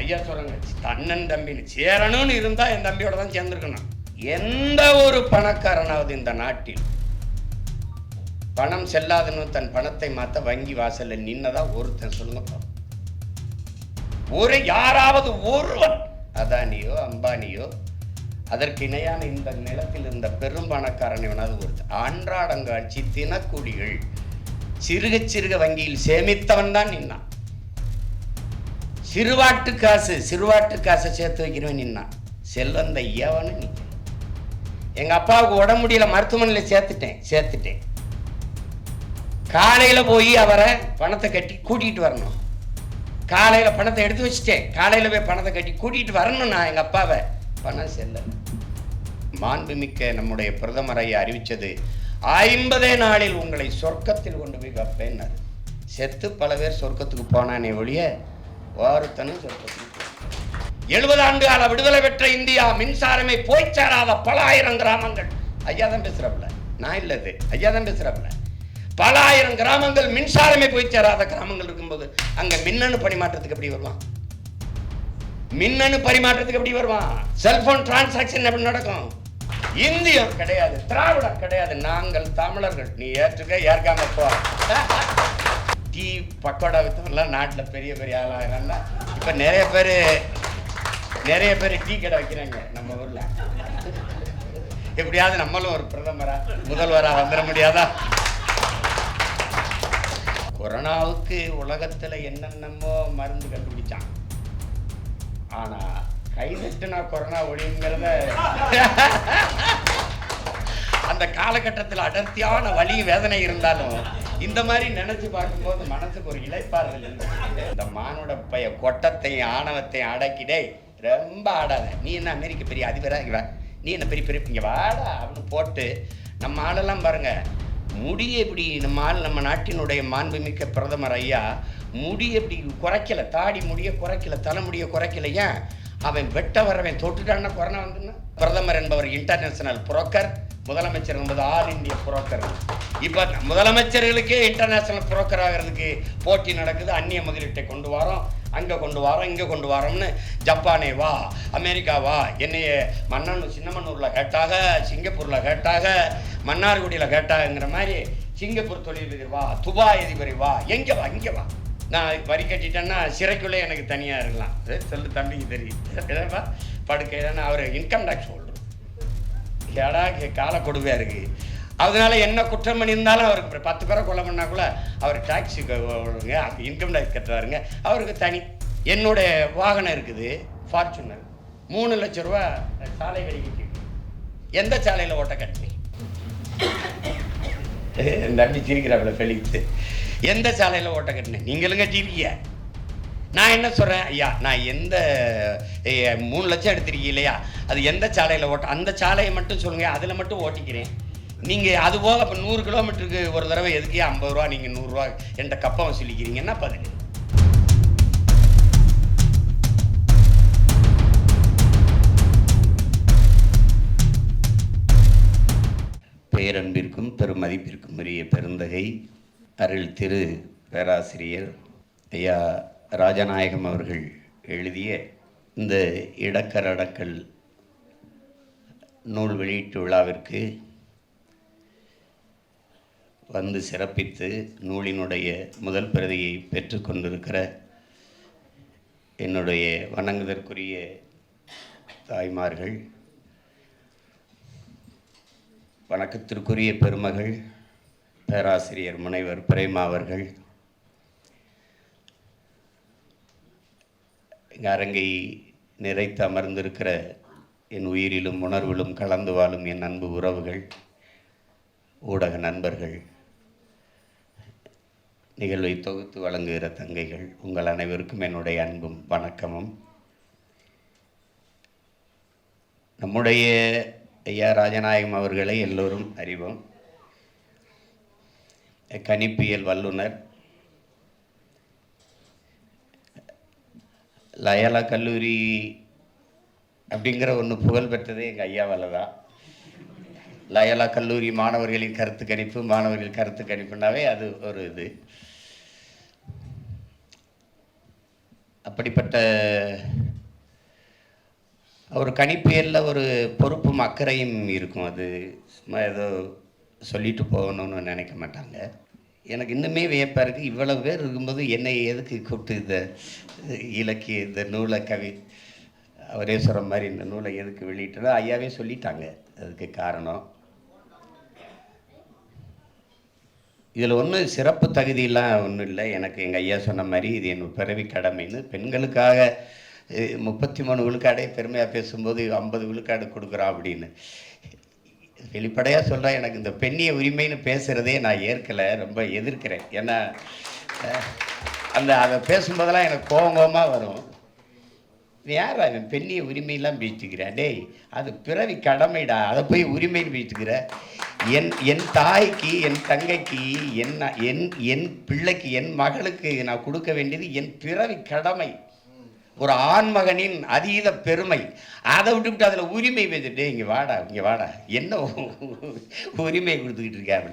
ஐயா சொல்லுங்க, அண்ணன் தம்பின்னு சேரணும்னு இருந்தால் என் தம்பியோட தான் சேர்ந்துருக்கணும். எந்த ஒரு பணக்காரனாவது இந்த நாட்டில் பணம் செல்லாதன்னு தன் பணத்தை மாற்ற வங்கி வாசல்ல நின்னதா ஒருத்தன் சொல்லுங்க. ஒரு யாராவது ஒருவன், அதானியோ அம்பானியோ அதற்கு இணையான இந்த நிலத்தில் இருந்த பெரும் பணக்காரன் வேணாவது ஒருத்தன். அன்றாடங்காட்சி தினக்கூலிகள் சிறுக சிறுக வங்கியில் சேமித்தவன் தான் நின்னான். சிறுவாட்டு காசை சேர்த்து வைக்கிறவன் நின்னான். செல்வந்த ஏவனு நிற்க. எங்க அப்பாவுக்கு உடம்பு முடியல, மருத்துவமனையில் சேர்த்துட்டேன். காலையில போய் அவரை பணத்தை கட்டி கூட்டிட்டு வரணும். காலையில பணத்தை எடுத்து வச்சுட்டேன். காலையில போய் பணத்தை கட்டி கூட்டிட்டு வரணும். நான் எங்க அப்பாவை பணம் செல்ல. மாண்புமிக்க நம்முடைய பிரதமர் ஐயா அறிவிச்சது 50 நாளில் உங்களை சொர்க்கத்தில் கொண்டு போய் வைப்பேன். செத்து பல பேர் சொர்க்கத்துக்கு போனானே ஒழிய வாருத்தனும் சொர்க்கத்துக்கு. 70 ஆண்டு கால விடுதலை பெற்ற இந்தியா மின்சாரமே போய் சேராத பல ஆயிரம் கிராமங்கள். ஐயா தான் பேசுறாப்புல, நான் இல்லது. ஐயா தான் பேசுறாப்புல. பல ஆயிரம் கிராமங்கள் மின்சாரமே போய் சேராத கிராமங்கள் இருக்கும்போது அங்க மின்னணு பரிமாற்றத்துக்கு எப்படி வருவான்? மின்னணு பரிமாற்றத்துக்கு எப்படி வருவான்? செல்போன் டிரான்சாக்சன் எப்படி நடக்கும்? இந்தியம் கிடையாது, திராவிடம் கிடையாது, நாங்கள் தமிழர்கள். நீ ஏற்றுக்க ஏற்காம போ. டீ பக்கோடா வித்தவங்கலாம் நாட்டில் பெரிய பெரிய ஆளாகிறாங்க. இப்போ நிறைய பேர் டீ கடை வைக்கிறாங்க நம்ம ஊர்ல. எப்படியாவது நம்மளும் ஒரு முதல்வரா வந்துட முடியாதா? கொரோனாவுக்கு உலகத்துல என்னென்னமோ மருந்து கண்டுபிடிச்சான். ஆனா கைதட்டுனா கொரோனா ஒழியுங்கிறத அந்த காலகட்டத்தில் அடர்த்தியான வலி வேதனை இருந்தாலும் இந்த மாதிரி நினைச்சு பார்க்கும்போது மனசுக்கு ஒரு இளைப்பாறுதல். இந்த மானோட கொட்டத்தையும் ஆணவத்தையும் அடக்கிடே ரொம்ப ஆடாத. நீ என்ன அமெரிக்க பெரிய அதிபராக, நீ என்ன பெரிய பெரிய இங்கே வாடா அப்படின்னு போட்டு நம்ம ஆளெல்லாம் பாருங்க. முடிய இப்படி நம்ம நாட்டினுடைய மாண்புமிக்க பிரதமர் ஐயா முடிய இப்படி குறைக்கல, தாடி முடிய குறைக்கல, தலைமுடிய குறைக்கல. ஏன்? அவன் வெட்ட வரவன் தொட்டுட்டான்னா கொரோனா வந்துன்னா. பிரதமர் என்பவர் இன்டர்நேஷனல் புரோக்கர், முதலமைச்சர் என்பது ஆல் இந்திய புரோக்கர். இப்போ முதலமைச்சர்களுக்கே இன்டர்நேஷனல் புரோக்கர் ஆகிறதுக்கு போட்டி நடக்குது. அந்நிய முதலீட்டை கொண்டு வரோம், அங்கே கொண்டு வரோம், இங்கே கொண்டு வரோம்னு. ஜப்பானே வா, அமெரிக்கா வா, என்னைய சின்னமன்னூரில் கேட்டாக, சிங்கப்பூரில் கேட்டாக, மன்னார்குடியில் கேட்டாங்கிற மாதிரி சிங்கப்பூர் தொழிலதிபர் வா, துபாய் அதிபர் வா, எங்கே வா, இங்கே வா. நான் வரி கட்டிட்டேன்னா சிறைக்குள்ளே எனக்கு தனியாக இருக்கலாம். சொல்லு தம்பிக்கு தெரியும். படுக்கையில அவர் இன்கம் டேக்ஸ் ஹோல்டர். கேடா கால கொடுமையாக இருக்குது. அதனால என்ன குற்றம் பண்ணியிருந்தாலும் அவருக்கு 10 பேரை கொலை பண்ணா கூட அவர் டாக்ஸிக்கு இன்கம் டேக்ஸ் கட்டுறாருங்க. அவருக்கு தனி. என்னுடைய வாகனம் இருக்குது, ஃபார்ச்சுனர். 3 லட்சம் ரூபா சாலை வரிக்கு. எந்த சாலையில் ஓட்ட கட்டினி? நம்பி சிரிக்கிறாப்புல ஃபெலிக்ஸ். எந்த சாலையில் ஓட்ட கட்டினேன்? நீங்களுங்க சிரிக்கிய. நான் என்ன சொல்கிறேன், ஐயா நான் எந்த 3 லட்சம் எடுத்திருக்கீங்க இல்லையா, அது எந்த சாலையில் ஓட்ட, அந்த சாலையை மட்டும் சொல்லுங்கள், அதில் மட்டும் ஓட்டிக்கிறேன். நீங்கள் அது போக அப்போ 100 கிலோமீட்டருக்கு ஒரு தடவை எதுக்கே 50 ரூபா, நீங்கள் 100 ரூபா என்கிட்ட கப்பம் வசூலிக்கிறீங்கன்னா பதில். பேரன்பிற்கும் பெருமதிப்பிற்கும் உரிய பெருந்தகை அருள் திரு பேராசிரியர் ஐயா ராஜநாயகம் அவர்கள் எழுதிய இந்த இடக்கரடக்கல் நூல் வெளியீட்டு விழாவிற்கு வந்து சிறப்பித்து நூலினுடைய முதல் பிரதியை பெற்றுக்கொண்டிருக்கிற என்னுடைய வணங்குதற்குரிய தாய்மார்கள், வணக்கத்திற்குரிய பெருமகள் பேராசிரியர் முனைவர் பிரேமா அவர்கள், அரங்கை நிறைத்து அமர்ந்திருக்கிற என் உயிரிலும் உணர்விலும் கலந்து வாழும் என் அன்பு உறவுகள், ஊடக நண்பர்கள், நிகழ்வை தொகுத்து வழங்குகிற தங்கைகள், உங்கள் அனைவருக்கும் என்னுடைய அன்பும் வணக்கமும். நம்முடைய ஐயா ராஜநாயகம் அவர்களை எல்லோரும் அறிவோம். கணிப்பியல் வல்லுனர், லயலா கல்லூரி அப்படிங்கிற ஒன்று புகழ் பெற்றதே எங்கள் ஐயாவால் தான். லயலா கல்லூரி மாணவர்களின் கருத்து கணிப்பு, மாணவர்கள் கருத்து கணிப்புனாவே அது ஒரு இது. அப்படிப்பட்ட ஒரு கணிப்பியலில் ஒரு பொறுப்பும் அக்கறையும் இருக்கும். அது சும்மா ஏதோ சொல்லிட்டு போகணும்னு நினைக்க மாட்டாங்க. எனக்கு இன்னுமே வியப்பாக இருக்குது, இவ்வளவு பேர் இருக்கும்போது என்னை எதுக்கு கூப்பிட்டு இந்த இலக்கிய இந்த நூலை அவரே சொல்கிற மாதிரி இந்த நூலை எதுக்கு வெளியிட்டதோ ஐயாவே சொல்லிட்டாங்க. அதுக்கு காரணம் இதில் ஒன்றும் சிறப்பு தகுதியெல்லாம் ஒன்றும் இல்லை. எனக்கு எங்கள் ஐயா சொன்ன மாதிரி இது என் பிறவி கடமைன்னு. பெண்களுக்காக 33 விழுக்காடே பெருமையாக பேசும்போது 50 விழுக்காடு கொடுக்குறான் அப்படின்னு வெளிப்படையாக சொல்கிறேன். எனக்கு இந்த பெண்ணிய உரிமைன்னு பேசுகிறதே நான் ஏற்கலை, ரொம்ப எதிர்க்கிறேன். ஏன்னா அதை பேசும்போதெல்லாம் எனக்கு கோபமாக வரும். யார் அவன் பெண்ணிய உரிமையெல்லாம் பேசிட்டுக்கிறேன்? டேய், அது பிறவி கடமைடா, அதை போய் உரிமைன்னு பேசிட்டுக்கிற. என் தாய்க்கு, என் தங்கைக்கு, என் பிள்ளைக்கு, என் மகளுக்கு நான் கொடுக்க வேண்டியது என் பிறவி கடமை, ஒரு ஆண்மகனின் அதீத பெருமை. அதை விட்டுவிட்டு அதில் உரிமை பேசிட்டு இங்கே வாடா என்ன உரிமை கொடுத்துக்கிட்டு இருக்கேன்.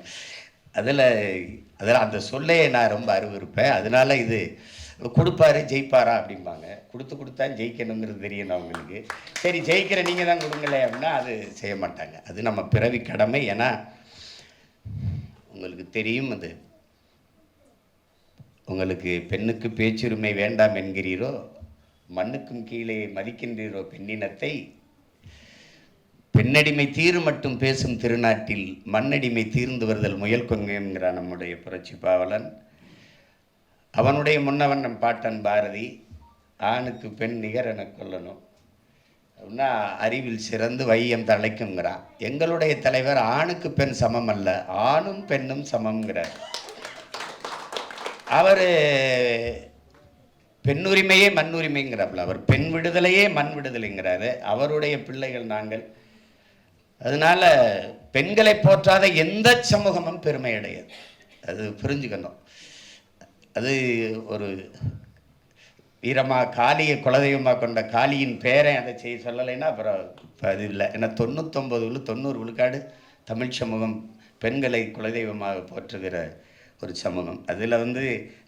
அதில் அந்த சொல்லே நான் ரொம்ப அருவருப்பேன். அதனால இது கொடுப்பாரு ஜெயிப்பாரா அப்படிம்பாங்க. கொடுத்தா ஜெயிக்கணுங்கிறது தெரியணும் அவங்களுக்கு. சரி, ஜெயிக்கிற நீங்கள் தான் கொடுங்களே அப்படின்னா அது செய்ய மாட்டாங்க. அது நம்ம பிறவி கடமை. ஏன்னா உங்களுக்கு தெரியும், அது உங்களுக்கு பெண்ணுக்கு பேச்சுரிமை வேண்டாம் என்கிறீரோ, மண்ணுக்கும் கீழே மதிக்கின்றீரோ பெண்ணினத்தை, பெண்ணடிமை தீரு மட்டும் பேசும் திருநாட்டில் மண்ணடிமை தீர்ந்து வருதல் முயல் கொங்கைங்கிறான் நம்முடைய புரட்சி பாவலன். அவனுடைய முன்னவன் நம் பாட்டன் பாரதி. ஆணுக்கு பெண் நிகர் என கொள்ளணும் அப்படின்னா அறிவில் சிறந்து வையம் தழைக்குங்கிறான். எங்களுடைய தலைவர் ஆணுக்கு பெண் சமம் அல்ல, ஆணும் பெண்ணும் சமம்ங்கிறார். அவர் பெண்ணுரிமையே மண்ணுரிமைங்கிறாப்புல, அவர் பெண் விடுதலையே மண் விடுதலைங்கிறாரு. அவருடைய பிள்ளைகள் நாங்கள். அதனால பெண்களை போற்றாத எந்த சமூகமும் பெருமை அடையாது. அது புரிஞ்சுக்கணும். அது ஒரு காளியை குலதெய்வமாக கொண்ட காளியின் பேரை அதை செய்ய சொல்லலைன்னா அப்புறம் அது இல்லை. ஏன்னா 90 விழுக்காடு தமிழ் சமூகம் பெண்களை குலதெய்வமாக போற்றுகிற ஒரு சமூகம். அதில்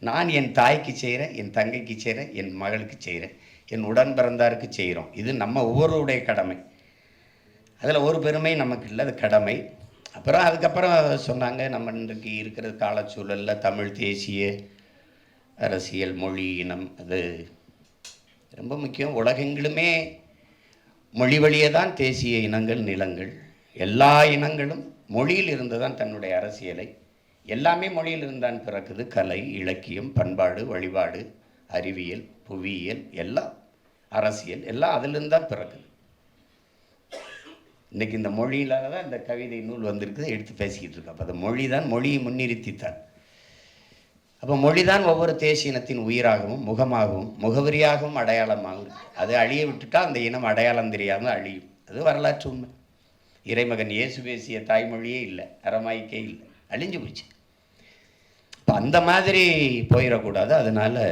நான் என் தாய்க்கு செய்கிறேன், என் தங்கைக்கு செய்கிறேன், என் மகளுக்கு செய்கிறேன், என் உடன் பிறந்தாருக்கு செய்கிறோம். இது நம்ம ஒவ்வொருடைய கடமை. அதில் ஒரு பெருமை நமக்கு இல்லை, அது கடமை. அப்புறம் அதுக்கப்புறம் சொன்னாங்க, நம்ம இன்றைக்கு இருக்கிற காலச்சூழலில் தமிழ் தேசிய அரசியல், மொழி, இனம் அது ரொம்ப முக்கியம். உலகெங்கிலுமே மொழி வழியே தான் தேசிய இனங்கள், நிலங்கள், எல்லா இனங்களும் மொழியில் இருந்து தான் தன்னுடைய அரசியலை, எல்லாமே மொழியில் இருந்தான் பிறக்குது. கலை, இலக்கியம், பண்பாடு, வழிபாடு, அறிவியல், புவியியல், எல்லாம் அரசியல் எல்லாம் அதிலிருந்து தான் பிறக்குது. இன்றைக்கி இந்த மொழியிலாக தான் இந்த கவிதை நூல் வந்திருக்குது, எடுத்து பேசிக்கிட்டு இருக்கோம். அப்போ அந்த மொழி தான், மொழியை முன்னிறுத்தித்தான். அப்போ மொழிதான் ஒவ்வொரு தேசிய இனத்தின் உயிராகவும் முகமாகவும் முகவரியாகவும் அடையாளமாகவும். அது அழிய விட்டுட்டால் அந்த இனம் அடையாளம் தெரியாமல் அழியும். அது வரலாற்று உண்மை. இறைமகன் இயேசு பேசிய தாய்மொழியே இல்லை, அரமாய்க்கே இல்லை, அழிஞ்சு போச்சு. இப்போ அந்த மாதிரி போயிடக்கூடாது. அதனால்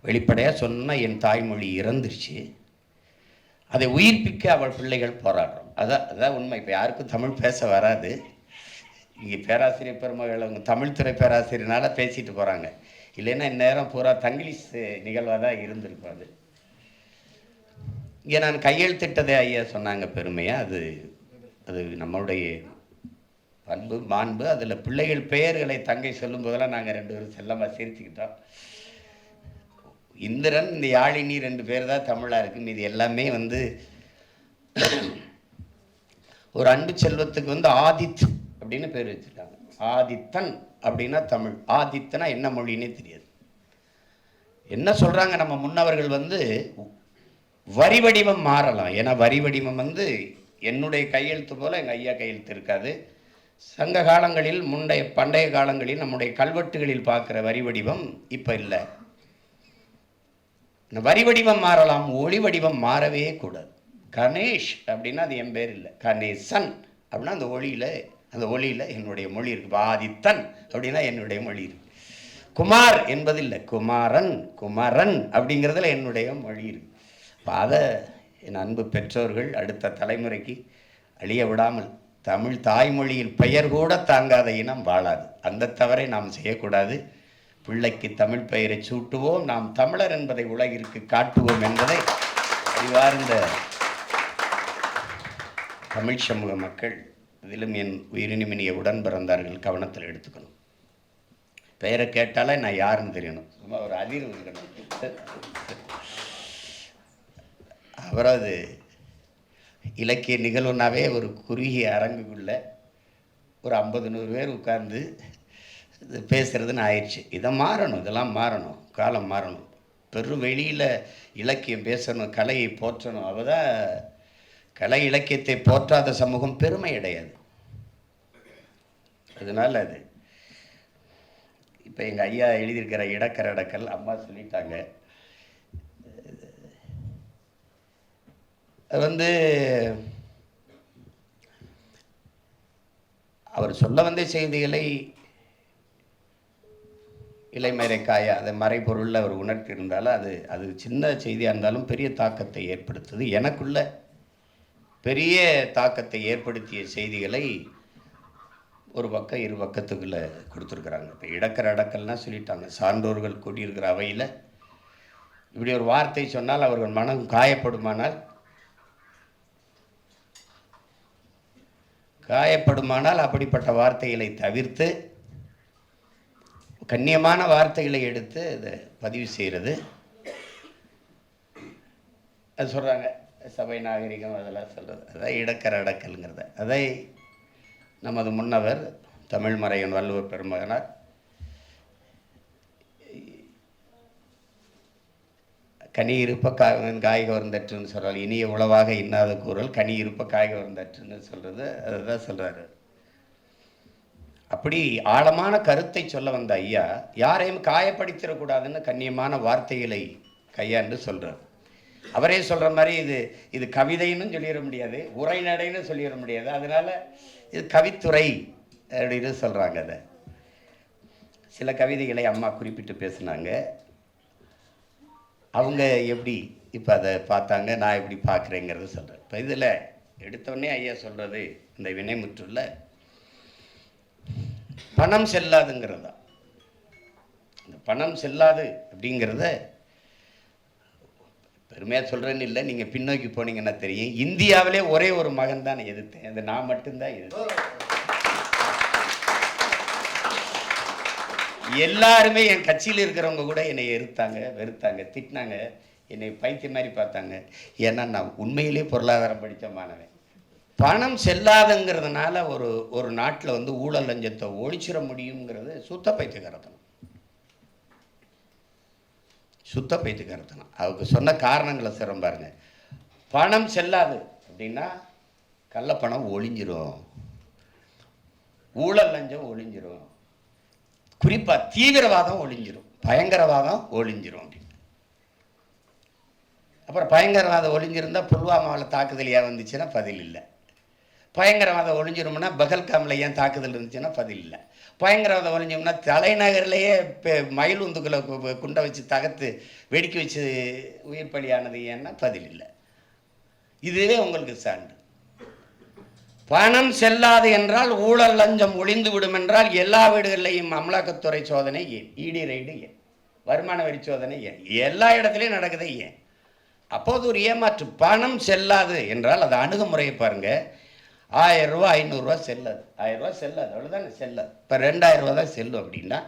வெளிப்படையாக சொன்னால் என் தாய்மொழி இறந்துருச்சு, அதை உயிர்ப்பிக்க அவள் பிள்ளைகள் போராடுறோம். அதான் உண்மை. இப்போ யாருக்கும் தமிழ் பேச வராது. இங்கே பேராசிரியர் பெருமகள் அவங்க தமிழ் துறை பேராசிரியர்னால பேசிட்டு போகிறாங்க. இல்லைன்னா இந்நேரம் பூரா தங்கிலீஷ் நிகழ்வாக தான் இருந்திருக்கும். இங்கே நான் கையெழுத்திட்டதே ஐயா சொன்னாங்க பெருமையாக. அது நம்மளுடைய பண்பு, மாண்பு. அதில் பிள்ளைகள் பெயர்களை தங்கை சொல்லும் போதெல்லாம் நாங்கள் 2 பேரும் செல்லமாக சிரிச்சுக்கிட்டோம். இந்திரன், இந்த யாழினி 2 பேர் தான் தமிழாக இருக்குது. இது எல்லாமே ஒரு அன்பு செல்வத்துக்கு ஆதித் அப்படின்னு பேர் வச்சுருக்காங்க. ஆதித்தன் அப்படின்னா தமிழ். ஆதித்தனா என்ன மொழின்னே தெரியாது. என்ன சொல்கிறாங்க நம்ம முன்னவர்கள், வரி வடிவம் மாறலாம். ஏன்னா வரி வடிவம் என்னுடைய கையெழுத்து போல் எங்கள் ஐயா கையெழுத்து இருக்காது. சங்க காலங்களில், பண்டைய காலங்களில் நம்முடைய கல்வெட்டுகளில் பார்க்குற வரி வடிவம் இப்போ இல்லை. வரி வடிவம் மாறலாம், ஒளி வடிவம் மாறவே கூடாது. கணேஷ் அப்படின்னா அது என் பேர் இல்லை, கணேசன் அப்படின்னா அந்த ஒளியில் என்னுடைய மொழி இருக்குது. ஆதித்தன் அப்படின்னா என்னுடைய மொழி இருக்குது. குமார் என்பதில்லை, குமரன் அப்படிங்கிறதுல என்னுடைய மொழி இருக்குது. இப்போ அதை என் அன்பு பெற்றோர்கள் அடுத்த தலைமுறைக்கு அழிய விடாமல், தமிழ் தாய்மொழியில் பெயர் கூட தாங்காத இனம் வாழாது. அந்த தவறை நாம் செய்யக்கூடாது. பிள்ளைக்கு தமிழ் பெயரை சூட்டுவோம், நாம் தமிழர் என்பதை உலகிற்கு காட்டுவோம் என்பதை அறிவார்ந்த தமிழ் சமூக மக்கள், இதிலும் என் உயிரினுமினிய உடன் பிறந்தார்கள் கவனத்தில் எடுத்துக்கணும். பெயரை கேட்டாலே நான் யாருன்னு தெரியணும், சும்மா ஒரு அதிர்வு இருக்கணும். அப்புறம் அது இலக்கிய நிகழ்வுனாவே ஒரு குறுகிய அரங்குக்குள்ள ஒரு 50-100 பேர் உட்கார்ந்து பேசுகிறதுன்னு ஆயிடுச்சு. இதை மாறணும், இதெல்லாம் மாறணும், காலம் மாறணும். பெரும் வெளியில் இலக்கியம் பேசணும், கலையை போற்றணும். அவதான் கலை இலக்கியத்தை போற்றாத சமூகம் பெருமை அடையாது. அதனால் அது இப்போ எங்கள் ஐயா எழுதியிருக்கிற இடக்கரடக்கல் அம்மா சொல்லிட்டாங்க. அது அவர் சொல்ல வந்த செய்திகளை இலைமறைக்காய அதை மறைபொருளில் அவர் உணர்த்தி இருந்தாலும் அது சின்ன செய்தியாக இருந்தாலும் பெரிய தாக்கத்தை ஏற்படுத்துது. எனக்குள்ள பெரிய தாக்கத்தை ஏற்படுத்திய செய்திகளை ஒரு பக்கம் 2 பக்கத்துக்குள்ளே கொடுத்துருக்குறாங்க. இப்போ இடக்கர அடக்கல்னால் சொல்லிட்டாங்க. சான்றோர்கள் கூடியிருக்கிற அவையில் இப்படி ஒரு வார்த்தை சொன்னால் அவர்கள் மனம் காயப்படுமானால் அப்படிப்பட்ட வார்த்தைகளை தவிர்த்து கண்ணியமான வார்த்தைகளை எடுத்து அதை பதிவு செய்கிறது. அது சொல்கிறாங்க சபை நாகரிகம், அதெல்லாம் சொல்கிறது. அதான் இடக்கர அடக்கல்ங்கிறத அதை நமது முன்னவர் தமிழ் மறையன் வள்ளுவர் பெருமகனார் கனி இருப்ப காய் கவர்ந்தற்றுன்னு சொல்கிறார். இனிய உளவாக இன்னாத கூறல் கனி இருப்ப காய் கவர்ந்தற்றுன்னு சொல்கிறது. அதுதான் சொல்கிறாரு. அப்படி ஆழமான கருத்தை சொல்ல வந்த ஐயா யாரையும் காயப்படுத்திடக்கூடாதுன்னு கண்ணியமான வார்த்தைகளை கையாண்டு சொல்கிறார். அவரே சொல்கிற மாதிரி இது கவிதைன்னு சொல்லிட முடியாது, உரைநடைன்னு சொல்லிட முடியாது. அதனால் இது கவித்துறை அப்படின்னு சொல்கிறாங்க. அதை சில கவிதைகளை அம்மா குறிப்பிட்டு பேசுனாங்க. அவங்க எப்படி இப்போ அதை பார்த்தாங்க, நான் எப்படி பார்க்குறேங்கிறத சொல்கிறேன். இப்போ இதில் எடுத்தோடனே ஐயா சொல்கிறது இந்த வினைமுற்றுல பணம் செல்லாதுங்கிறது தான். இந்த பணம் செல்லாது அப்படிங்கிறத பெருமையாக சொல்கிறேன்னு இல்லை, நீங்கள் பின்னோக்கி போனீங்கன்னா தெரியும். இந்தியாவிலே ஒரே ஒரு மகன் தான் எதிர்த்தேன், அது நான் மட்டும்தான் எதிர்த்தேன். எல்லாருமே என் கட்சியில் இருக்கிறவங்க கூட என்னை எதிர்த்தாங்க, வெறுத்தாங்க, திட்டினாங்க, என்னை பைத்திய மாதிரி பார்த்தாங்க. ஏன்னா நான் உண்மையிலே பொருளாதாரம் படித்த மாணவன். பணம் செல்லாதுங்கிறதுனால ஒரு நாட்டில் ஊழல் லஞ்சத்தை ஒழிச்சிட முடியுங்கிறது சுத்த பைத்தியக்காரத்தனம். அவருக்கு சொன்ன காரணங்களை சிறம் பாருங்க. பணம் செல்லாது அப்படின்னா கள்ளப்பணம் ஒழிஞ்சிரும், ஊழல் லஞ்சம் ஒழிஞ்சிரும், குறிப்பாக தீவிரவாதம் ஒழிஞ்சிரும், பயங்கரவாதம் ஒழிஞ்சிரும் அப்படின்னு. அப்புறம் பயங்கரவாதம் ஒழிஞ்சிருந்தால் புல்வாமாவில் தாக்குதல் ஏன் வந்துச்சுன்னா பதில் இல்லை. பயங்கரவாதம் ஒழிஞ்சிரும்னா பகல்காமில் ஏன் தாக்குதல் இருந்துச்சுன்னா பதில் இல்லை. பயங்கரவாதம் ஒழிஞ்சோம்னா தலைநகர்லேயே மயில் உந்துக்களை குண்டை வச்சு தகர்த்து வெடிக்க வச்சு உயிர் பலியானது ஏன்னா பதில் இல்லை. இதுவே உங்களுக்கு சான்று. பணம் செல்லாது என்றால் ஊழல் லஞ்சம் ஒழிந்து விடும் என்றால் எல்லா வீடுகளிலையும் அமலாக்கத்துறை சோதனை ஏன், இடி ரைடு ஏன், வருமான வரி சோதனை ஏன், எல்லா இடத்துலையும் நடக்குது ஏன்? அப்போது ஒரு ஏமாற்று. பணம் செல்லாது என்றால் அது அணுகுமுறையை பாருங்கள். 1000 ரூபா 500 ரூபா செல்லாது, 1000 ரூபா செல்லாது, அவ்வளோதானே செல்லாது. இப்போ 2000 ரூபா தான் செல்லும். அப்படின்னா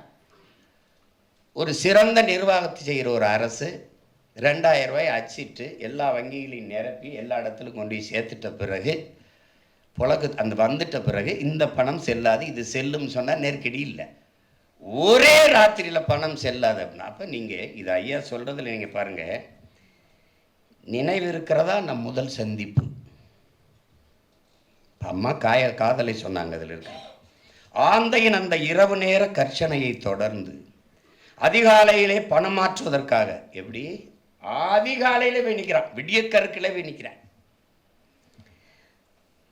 ஒரு சிறந்த நிர்வாகத்தை செய்கிற ஒரு அரசு 2000 ரூபாயை அச்சிட்டு எல்லா வங்கிகளையும் நிரப்பி எல்லா இடத்துலையும் கொண்டு போய் சேர்த்துட்ட பிறகு அந்த வந்துட்ட பிறகு இந்த பணம் செல்லாது, இது செல்லும் சொன்னால் நெருக்கடி இல்லை. ஒரே ராத்திரியில் பணம் செல்லாது அப்படின்னா அப்போ நீங்கள் இது ஐயா சொல்கிறதுல நீங்கள் பாருங்கள், நினைவு இருக்கிறதா நம் முதல் சந்திப்பு. அம்மா காதலை சொன்னாங்க. அதில் இருக்கு ஆந்தையின் அந்த இரவு நேர கர்ச்சனையை தொடர்ந்து அதிகாலையிலே பணம் மாற்றுவதற்காக எப்படி அதிகாலையிலே போய் நிற்கிறான், விடிய கருக்கிலே போய் நிற்கிறான்.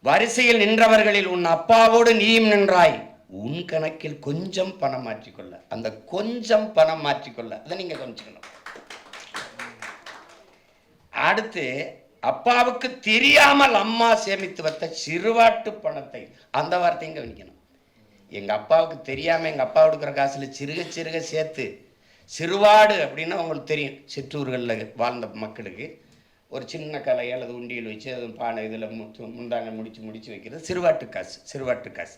வரிசையில் நின்றவர்களில் உன் அப்பாவோடு நீயும் நின்றாய், உன் கணக்கில் கொஞ்சம் பணம் மாற்றிக்கொள்ள. அந்த கொஞ்சம் பணம் மாற்றிக்கொள்ள அதை நீங்க கொஞ்சம். அடுத்து அப்பாவுக்கு தெரியாமல் அம்மா சேமித்து வைத்த சிறுவாட்டு பணத்தை, அந்த வார்த்தையும் கவனிக்கணும். எங்கள் அப்பாவுக்கு தெரியாமல் எங்கள் அப்பா கொடுக்குற காசில் சிறுக சிறுக சேர்த்து சிறுவாடு அப்படின்னா அவங்களுக்கு தெரியும், சிற்றூர்களில் வாழ்ந்த மக்களுக்கு ஒரு சின்ன கலை அல்லது உண்டியல் வச்சு அது பானை இதில் முந்தாங்க முடித்து வைக்கிறது சிறுவாட்டு காசு. சிறுவாட்டு காசு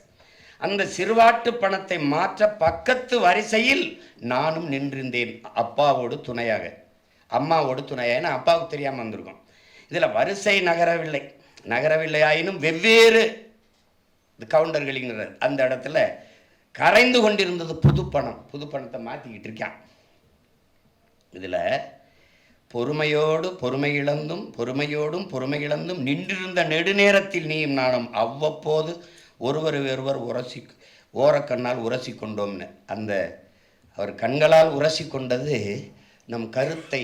அந்த சிறுவாட்டு பணத்தை மாற்ற பக்கத்து வரிசையில் நானும் நின்றிருந்தேன், அப்பாவோடு துணையாக, அம்மாவோடு துணையாக. ஏன்னா அப்பாவுக்கு தெரியாமல் வந்திருக்கோம். இதில் வரிசை நகரவில்லை ஆயினும் வெவ்வேறு கவுண்டர்களிங்கிறது அந்த இடத்துல கரைந்து கொண்டிருந்தது புது பணத்தை மாற்றிக்கிட்டு இருக்கான். இதில் பொறுமையோடும் பொறுமை இழந்தும் நின்றிருந்த நெடுநேரத்தில் நீயும் நானும் அவ்வப்போது ஒருவர் ஓரக்கண்ணால் உரசி கொண்டோம்னு அந்த அவர் கண்களால் உரசி கொண்டது நம் கருத்தை,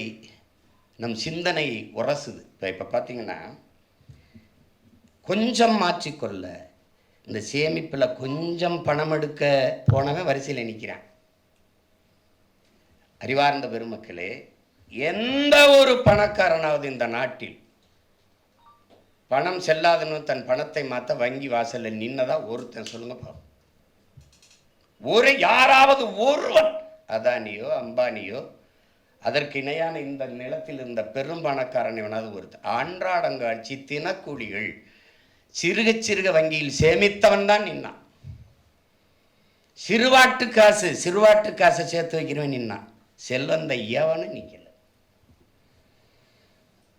நம் சிந்தனையை உரசுது. இப்போ பார்த்தீங்கன்னா கொஞ்சம் மாற்றிக்கொள்ள இந்த சேமிப்பில் கொஞ்சம் பணம் எடுக்க போனவன் வரிசையில் நிற்கிறான். அறிவார்ந்த பெருமக்களே, எந்த ஒரு பணக்காரனாவது இந்த நாட்டில் பணம் செல்லாதுன்னு தன் பணத்தை மாற்ற வங்கி வாசலில் நின்னதா ஒருத்தன் சொல்லுங்க பாப்போம். யாராவது ஒருவன், அதானியோ அம்பானியோ அதற்கு இணையான இந்த நிலத்தில் இருந்த பெரும் பணக்காரன் எவனாவது ஒருத்தன், அன்றாடங்காட்சி தினக்கூலிகள் சிறுக சிறுக வங்கியில் சேமித்தவன் தான் நின்னான். சிறுவாட்டு காசை சேர்த்து வைக்கிறவன் நின்னான். செல்வந்த எவனும் நிற்கல.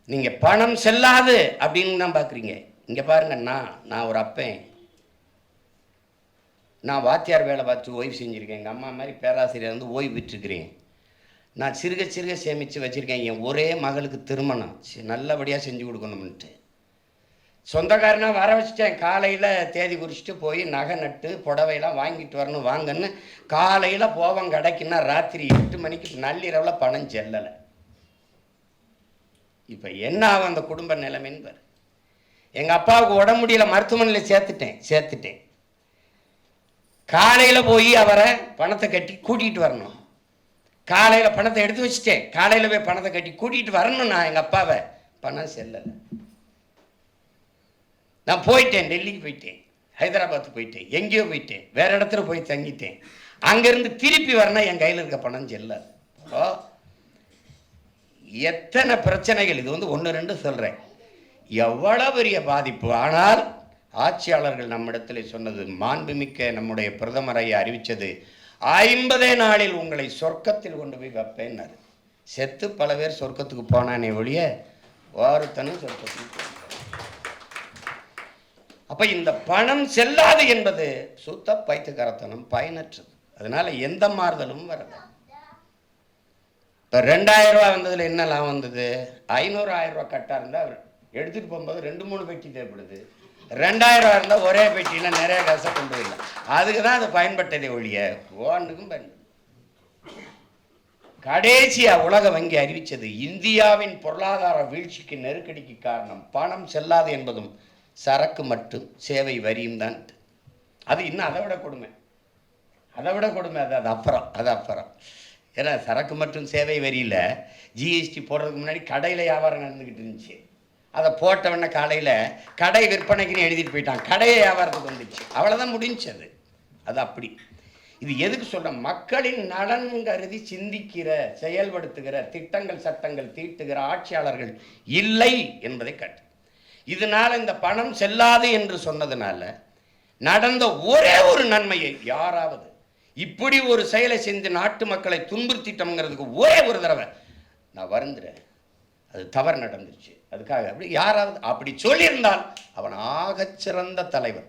நீங்க பணம் செல்லாது அப்படின்னு தான் பார்க்குறீங்க. இங்க பாருங்க, நான் ஒரு அப்பன், நான் வாத்தியார் வேலை பார்த்து ஓய்வு செஞ்சுருக்கேன். எங்கள் அம்மா மாதிரி பேராசிரியர் வந்து ஓய்வு விட்டுருக்கிறேன். நான் சிறுக சிறுக சேமித்து வச்சுருக்கேன். என் ஒரே மகளுக்கு திருமணம் நல்லபடியாக செஞ்சு கொடுக்கணும்ன்ட்டு சொந்தக்காரனாக வர வச்சுட்டேன். காலையில் தேதி குறிச்சிட்டு போய் நகை நட்டு புடவையெல்லாம் வாங்கிட்டு வரணும் வாங்கன்னு காலையில் போவோம் கடைக்குன்னா ராத்திரி 8 மணிக்கு நள்ளிரவில் பணம் செல்லலை. இப்போ என்ன ஆகும் அந்த குடும்ப நிலைமைன்னு பாரு. எங்கள் அப்பாவுக்கு உடம்பு முடியல, மருத்துவமனையில் சேர்த்துட்டேன். காலையில் போய் அவரை பணத்தை கட்டி கூட்டிகிட்டு வரணும். காலையில் பணத்தை எடுத்து வச்சுட்டேன். காலையில் போய் பணத்தை கட்டி கூட்டிகிட்டு வரணும். நான் எங்கள் அப்பாவை பணம் செல்லலை. நான் போயிட்டேன், டெல்லிக்கு போயிட்டேன், ஹைதராபாத்து போயிட்டேன், எங்கேயோ போயிட்டேன், வேற இடத்துல போய் தங்கிட்டேன். அங்கேருந்து திருப்பி வரணும், என் கையில் இருக்க பணம் செல்லாது. எத்தனை பிரச்சனைகள்! இது வந்து 1-2 சொல்கிறேன். எவ்வளோ பெரிய பாதிப்பு! ஆனால் ஆட்சியாளர்கள் நம்மிடத்தில் சொன்னது, மாண்புமிக்க நம்முடைய பிரதமரை அறிவித்தது, 50 நாளில் உங்களை சொர்க்கத்தில் கொண்டு போய் வைப்பேன்னாரு. செத்து பல பேர் சொர்க்கத்துக்கு போனானே ஒழிய ஒருத்தனும் சொர்க்கத்துக்கு. அப்போ இந்த பணம் செல்லாது என்பது சுத்த பைத்தியக்காரத்தனம், பயனற்றது. அதனால எந்த மாறுதலும் வரல. இப்போ 2000 ரூபா வந்ததில் என்ன லாபம் வந்தது? 500 1000 ரூபா கட்டாக இருந்தால் அவர் எடுத்துகிட்டு போகும்போது 2-3 பெட்டி தேவைப்படுது. 2000 ரூபா இருந்தால் ஒரே பெட்டியில் நிறைய காசை கொண்டு வரலாம். அதுக்கு தான் அது பயன்பட்டதை ஒழிய ஒன்றுக்கும் பயன்படுது. கடைசியாக உலக வங்கி அறிவித்தது, இந்தியாவின் பொருளாதார வீழ்ச்சிக்கு நெருக்கடிக்கு காரணம் பணம் செல்லாது என்பதும் சரக்கு மட்டும் சேவை வரியும் தான். அது இன்னும் அதை விட கொடுமை. அது அப்புறம். ஏன்னா சரக்கு மற்றும் சேவை வரியில் ஜிஎஸ்டி போடுறதுக்கு முன்னாடி கடையில் வியாபாரம் நடந்துக்கிட்டு இருந்துச்சு. அதை போட்டவொடனே காலையில் கடை விற்பனைக்குன்னு எழுதிட்டு போயிட்டான். கடையை வியாபாரத்துக்கு வந்துச்சு. அவ்வளோதான் முடிஞ்சு. அது அப்படி. இது எதுக்கு சொல்ற? மக்களின் நலன் கருதி சிந்திக்கிற, செயல்படுத்துகிற, திட்டங்கள் சட்டங்கள் தீட்டுகிற ஆட்சியாளர்கள் இல்லை என்பதை காட்டு. இதனால இந்த பணம் செல்லாது என்று சொன்னதுனால நடந்த ஒரே ஒரு நன்மையை, யாராவது இப்படி ஒரு செயலை செஞ்சு நாட்டு மக்களை துன்புறுத்திட்டோம்ங்கிறதுக்கு ஒரே ஒரு தடவை நான் வருந்துறேன், அது தவறு நடந்துருச்சு, அதுக்காக அப்படி யாராவது அப்படி சொல்லியிருந்தால் அவன் ஆகச்சிறந்த தலைவர்,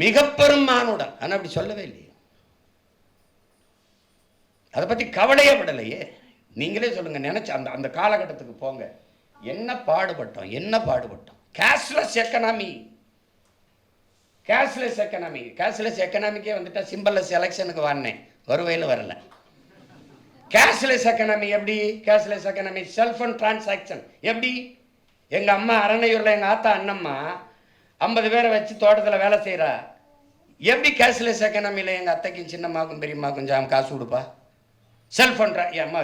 மிக பெரும் மானுடன். ஆனால் அப்படி சொல்லவே இல்லையே, அதை பற்றி கவலையே படலையே. நீங்களே சொல்லுங்க, நினைச்ச அந்த காலகட்டத்துக்கு போங்க, என்ன பாடுபட்டோம். கேஷ்லெஸ் எக்கனாமிக்கே வந்துட்டா சிம்பிளஸ் எலெக்ஷனுக்கு வரனேன், வருவையில் வரல. கேஷ்லெஸ் எக்கனாமி எப்படி? Cashless economy self and transaction எப்படி? எங்கள் அம்மா அரணையூரில் எங்கள் ஆத்தா அண்ணம்மா 50 பேரை வச்சு தோட்டத்தில் வேலை செய்கிறா. எப்படி கேஷ்லெஸ் எக்கனாமியில் எங்கள் அத்தைக்கும் சின்னம்மாவுக்கும் பெரியம்மாவுக்கும் கொஞ்சம் காசு கொடுப்பா? செல்ஃப் அண்ட் ஏமா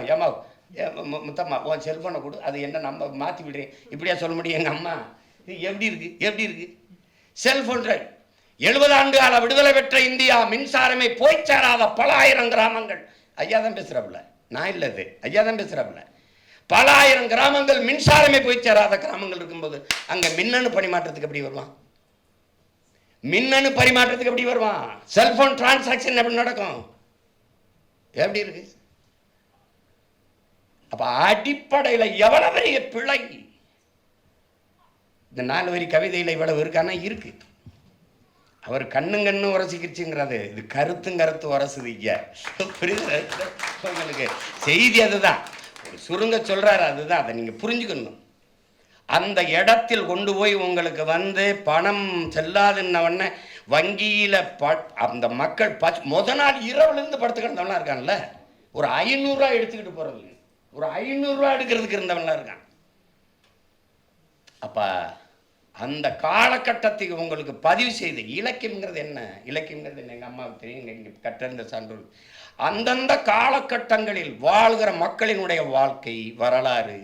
முத்தம்மா உன் செல்ஃபோனை கொடு, அது என்ன நம்ம மாற்றி விடுறேன், இப்படியா சொல்ல முடியும்? எங்கள் அம்மா இது எப்படி இருக்கு? செல்ஃபோன் 70 ஆண்டு கால விடுதலை பெற்ற இந்தியா மின்சாரமே போய் சேராத பல ஆயிரம் கிராமங்கள். ஐயா தான் பேசுறாப்புல, நான் இல்லது, ஐயா தான் பேசுறாப்புல. பல ஆயிரம் கிராமங்கள் மின்சாரமே போய் சேராத கிராமங்கள் இருக்கும்போது அங்க மின்னணு பரிமாற்றத்துக்கு எப்படி வருவான்? மின்னணு பரிமாற்றத்துக்கு எப்படி வருவான்? செல்போன் டிரான்சாக்சன் எப்படி நடக்கும்? எப்படி இருக்கு? அப்ப அடிப்படையில் எவ்வளவு பெரிய பிழை! இந்த 4 வரி கவிதையில் இவ்வளவு இருக்கானா? இருக்கு. அவர் கண்ணு உரசிக்கிச்சுங்கிறது, இது கருத்து உரசுது. ஐயா புரியுது உங்களுக்கு? செய்தி அதுதான், சுருங்க சொல்றாரு, அதுதான். அதை நீங்க புரிஞ்சுக்கணும். அந்த இடத்தில் கொண்டு போய் உங்களுக்கு வந்து பணம் செல்லாதுன்னவன வங்கியில அந்த மக்கள் முத நாள் இரவுல இருந்து படுத்து கிடந்தவனா இருக்கான்ல, ஒரு 500 ரூபாய் எடுத்துக்கிட்டு போறது, ஒரு 500 ரூபாய் எடுக்கிறதுக்கு இருந்தவனா இருக்கான். அப்ப அந்த காலகட்டத்துக்கு உங்களுக்கு பதிவு செய்து இலக்கியம்ங்கிறது என்ன? இலக்கியம்ங்கிறது என்ன? எங்கள் அம்மாவுக்கு தெரியும், இங்கே கற்றிருந்த சான்றோர். அந்தந்த காலகட்டங்களில் வாழ்கிற மக்களினுடைய வாழ்க்கை வரலாறு,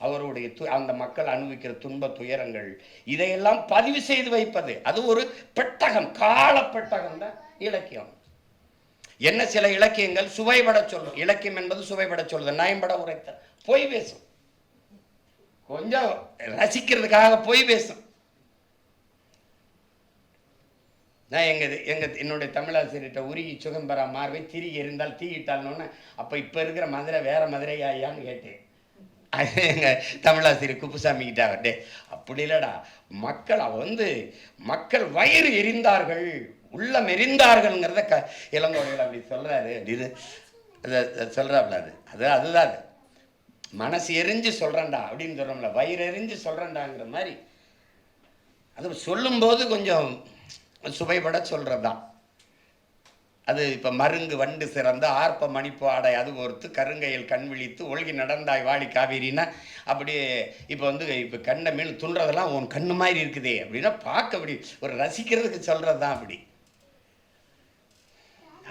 அவருடைய அந்த மக்கள் அனுபவிக்கிற துன்ப துயரங்கள், இதையெல்லாம் பதிவு செய்து வைப்பது, அது ஒரு பெட்டகம், கால பெட்டகம் தான் இலக்கியம். என்ன சில இலக்கியங்கள் சுவைபட சொல்லும். இலக்கியம் என்பது சுவைபட சொல்லுது, நயம்பட உரைத்த பொய் பேசும், கொஞ்சம் ரசிக்கிறதுக்காக பொய் பேசும். நான் என்னுடைய தமிழாசிரியர்கிட்ட உருகி சுகம்பரா மார்வை திரி எறிந்தால் தீயிட்டால்னு, அப்போ இப்போ இருக்கிற மதுரை வேற மதுரையா ஐயான்னு கேட்டேன். அது எங்கள் தமிழாசிரியர் குப்புசாமி கிட்ட அவர்டே, அப்படி இல்லைடா, மக்கள் மக்கள் வயிறு எரிந்தார்கள், உள்ளம் எரிந்தார்கள்ங்கிறத இளங்கோடையில் அப்படி சொல்கிறாரு அப்படின்னு சொல்கிறாப்புல. அதுதான் மனசு எரிஞ்சு சொல்கிறேன்டா அப்படின்னு சொல்கிறோம்ல, வயிறு எரிஞ்சு சொல்கிறேன்டாங்கிற மாதிரி. அது சொல்லும்போது கொஞ்சம் சுவைபட சொல்கிறது தான் அது. இப்போ மருங்கு வண்டு சிறந்து ஆர்ப்ப மணிப்பு ஆடை அது ஒருத்து கருங்கையில் கண் விழித்து ஒழுகி நடந்தாய் வாடி காவேரின்னா, அப்படியே இப்போ இப்போ கண்ணை மீன் துன்றதெல்லாம் உன் கண்ணு மாதிரி இருக்குதே அப்படின்னா பார்க்க அப்படி ஒரு ரசிக்கிறதுக்கு சொல்கிறது தான் அப்படி.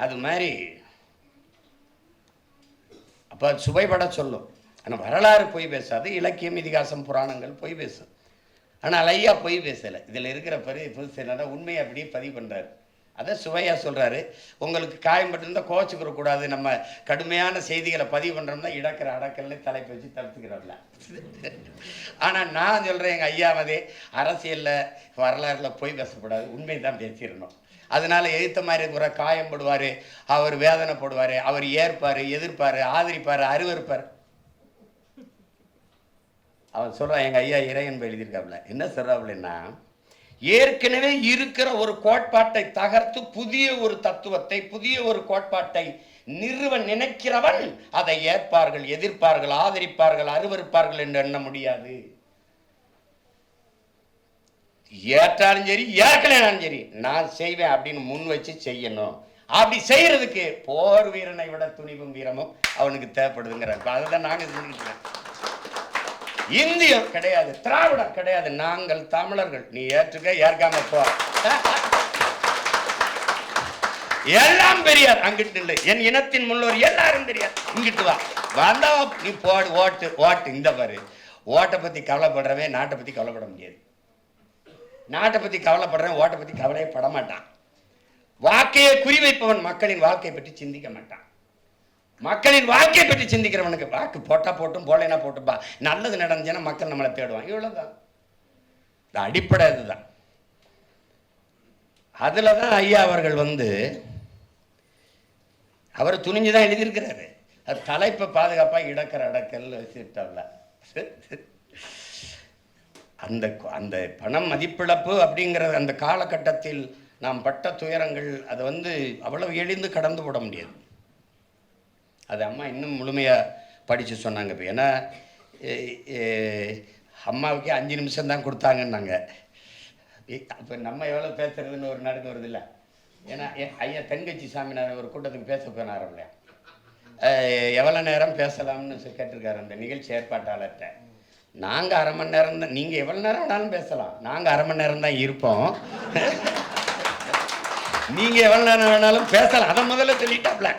அது மாதிரி அப்போ சுவைபட சொல்லும். ஆனால் வரலாறு பொய் பேசாது, இலக்கியம் இதிகாசம் புராணங்கள் பொய் பேசும். ஆனால் ஐயா பொய் பேசலை. இதில் இருக்கிற புதுசு உண்மையை அப்படியே பதிவு பண்ணுறாரு, அதை சுவையாக சொல்கிறாரு. உங்களுக்கு காயம்பட்டிருந்தால் கோச்சுக்கிறக்கூடாது, நம்ம கடுமையான செய்திகளை பதிவு பண்ணுறோம்னா இடக்கிற அடக்கல்ல தலைப்பு வச்சு தடுத்துக்கிறோம்ல. ஆனால் நான் சொல்கிறேன், எங்கள் ஐயாவதே அரசியலில் வரலாறுல பொய் பேசக்கூடாது, உண்மை தான் பேசிடணும். அதனால் எழுத்த மாதிரி இருக்கிற காயம்படுவார், அவர் வேதனைப்படுவார், அவர் ஏற்பார், எதிர்ப்பார், ஆதரிப்பார், அருவருப்பார். அவன் சொல்கிறான், எங்கள் ஐயா இறையன்பு எழுதியிருக்காப்புல, என்ன சொல்கிறாப்புலன்னா, ஏற்கனவே இருக்கிற ஒரு கோட்பாட்டை தகர்த்து புதிய ஒரு தத்துவத்தை, புதிய ஒரு கோட்பாட்டை நிறுவ நினைக்கிறவன் அதை ஏற்பார்கள், எதிர்ப்பார்கள், ஆதரிப்பார்கள், அருவருப்பார்கள் என்று எண்ண முடியாது. ஏற்றாலும் சரி ஏற்கனாலும் சரி நான் செய்வேன் அப்படின்னு முன் வச்சு செய்யணும். அப்படி செய்யறதுக்கு போர் வீரனை விட துணிவும் வீரமும் அவனுக்கு தேவைப்படுதுங்கிற, அதுதான் நாங்கள் செஞ்சுக்கிட்டோம். இந்தியம் கிடையாது, திராவிடம் கிடையாது, நாங்கள் தமிழர்கள், நீ ஏற்றுக்க ஏற்காம போ, எல்லாம் பெரியார், அங்கிட்டு இல்லை, என் இனத்தின் முன்னோர் எல்லாரும் பெரியார், இங்கிட்டு வா, வந்தா நீ போடு, ஓட்டு இந்த பாரு. ஓட்டை பத்தி கவலைப்படுறவே நாட்டை பத்தி கவலைப்பட முடியாது. நாட்டை பத்தி கவலைப்படுறேன், ஓட்டை பத்தி கவலையே பட மாட்டான். வாக்கையை குறிவைப்பவன் மக்களின் வாழ்க்கையை பற்றி சிந்திக்க மாட்டான். மக்களின் வாழ்க்கையை பற்றி சிந்திக்கிறவனுக்கு வாக்கு போட்டா போட்டும், போலேனா போட்டுப்பா, நல்லது நடந்துச்சுன்னா மக்கள் நம்மளை தேடுவான், இவ்வளவுதான். அடிப்படை அதுதான். அதுலதான் ஐயா அவர்கள் அவர் துணிஞ்சுதான் எழுதியிருக்கிறாரு. அது தலைப்பை பாதுகாப்பா இடக்கிற அடக்கல் வச்சுட்டாப்ல. அந்த அந்த பணம் மதிப்பிழப்பு அப்படிங்கிற அந்த காலகட்டத்தில் நாம் பட்ட துயரங்கள், அது அவ்வளவு எளிந்து கடந்து போட முடியாது. அது அம்மா இன்னும் முழுமையாக படித்து சொன்னாங்க. இப்போ ஏன்னா அம்மாவுக்கே 5 நிமிஷம் தான் கொடுத்தாங்கன்னாங்க. அப்போ நம்ம எவ்வளோ பேசுறதுன்னு ஒரு நடுக்கு வருது இல்லை. ஏன்னா ஐயா தென்கட்சி சாமிநாதன் ஒரு கூட்டத்துக்கு பேச போனாரம்ல, எவ்வளோ நேரம் பேசலாம்னு கேட்டிருக்காரு அந்த நிகழ்ச்சி ஏற்பாட்டாளர்கிட்ட. நாங்கள் 1/2 மணி நேரம் தான், நீங்கள் எவ்வளோ நேரம் வேணாலும் பேசலாம், நாங்கள் 1/2 மணி நேரம் தான் இருப்போம், நீங்கள் எவ்வளோ நேரம் வேணாலும் பேசலாம். அதை முதல்ல சொல்லிட்டாப்ல,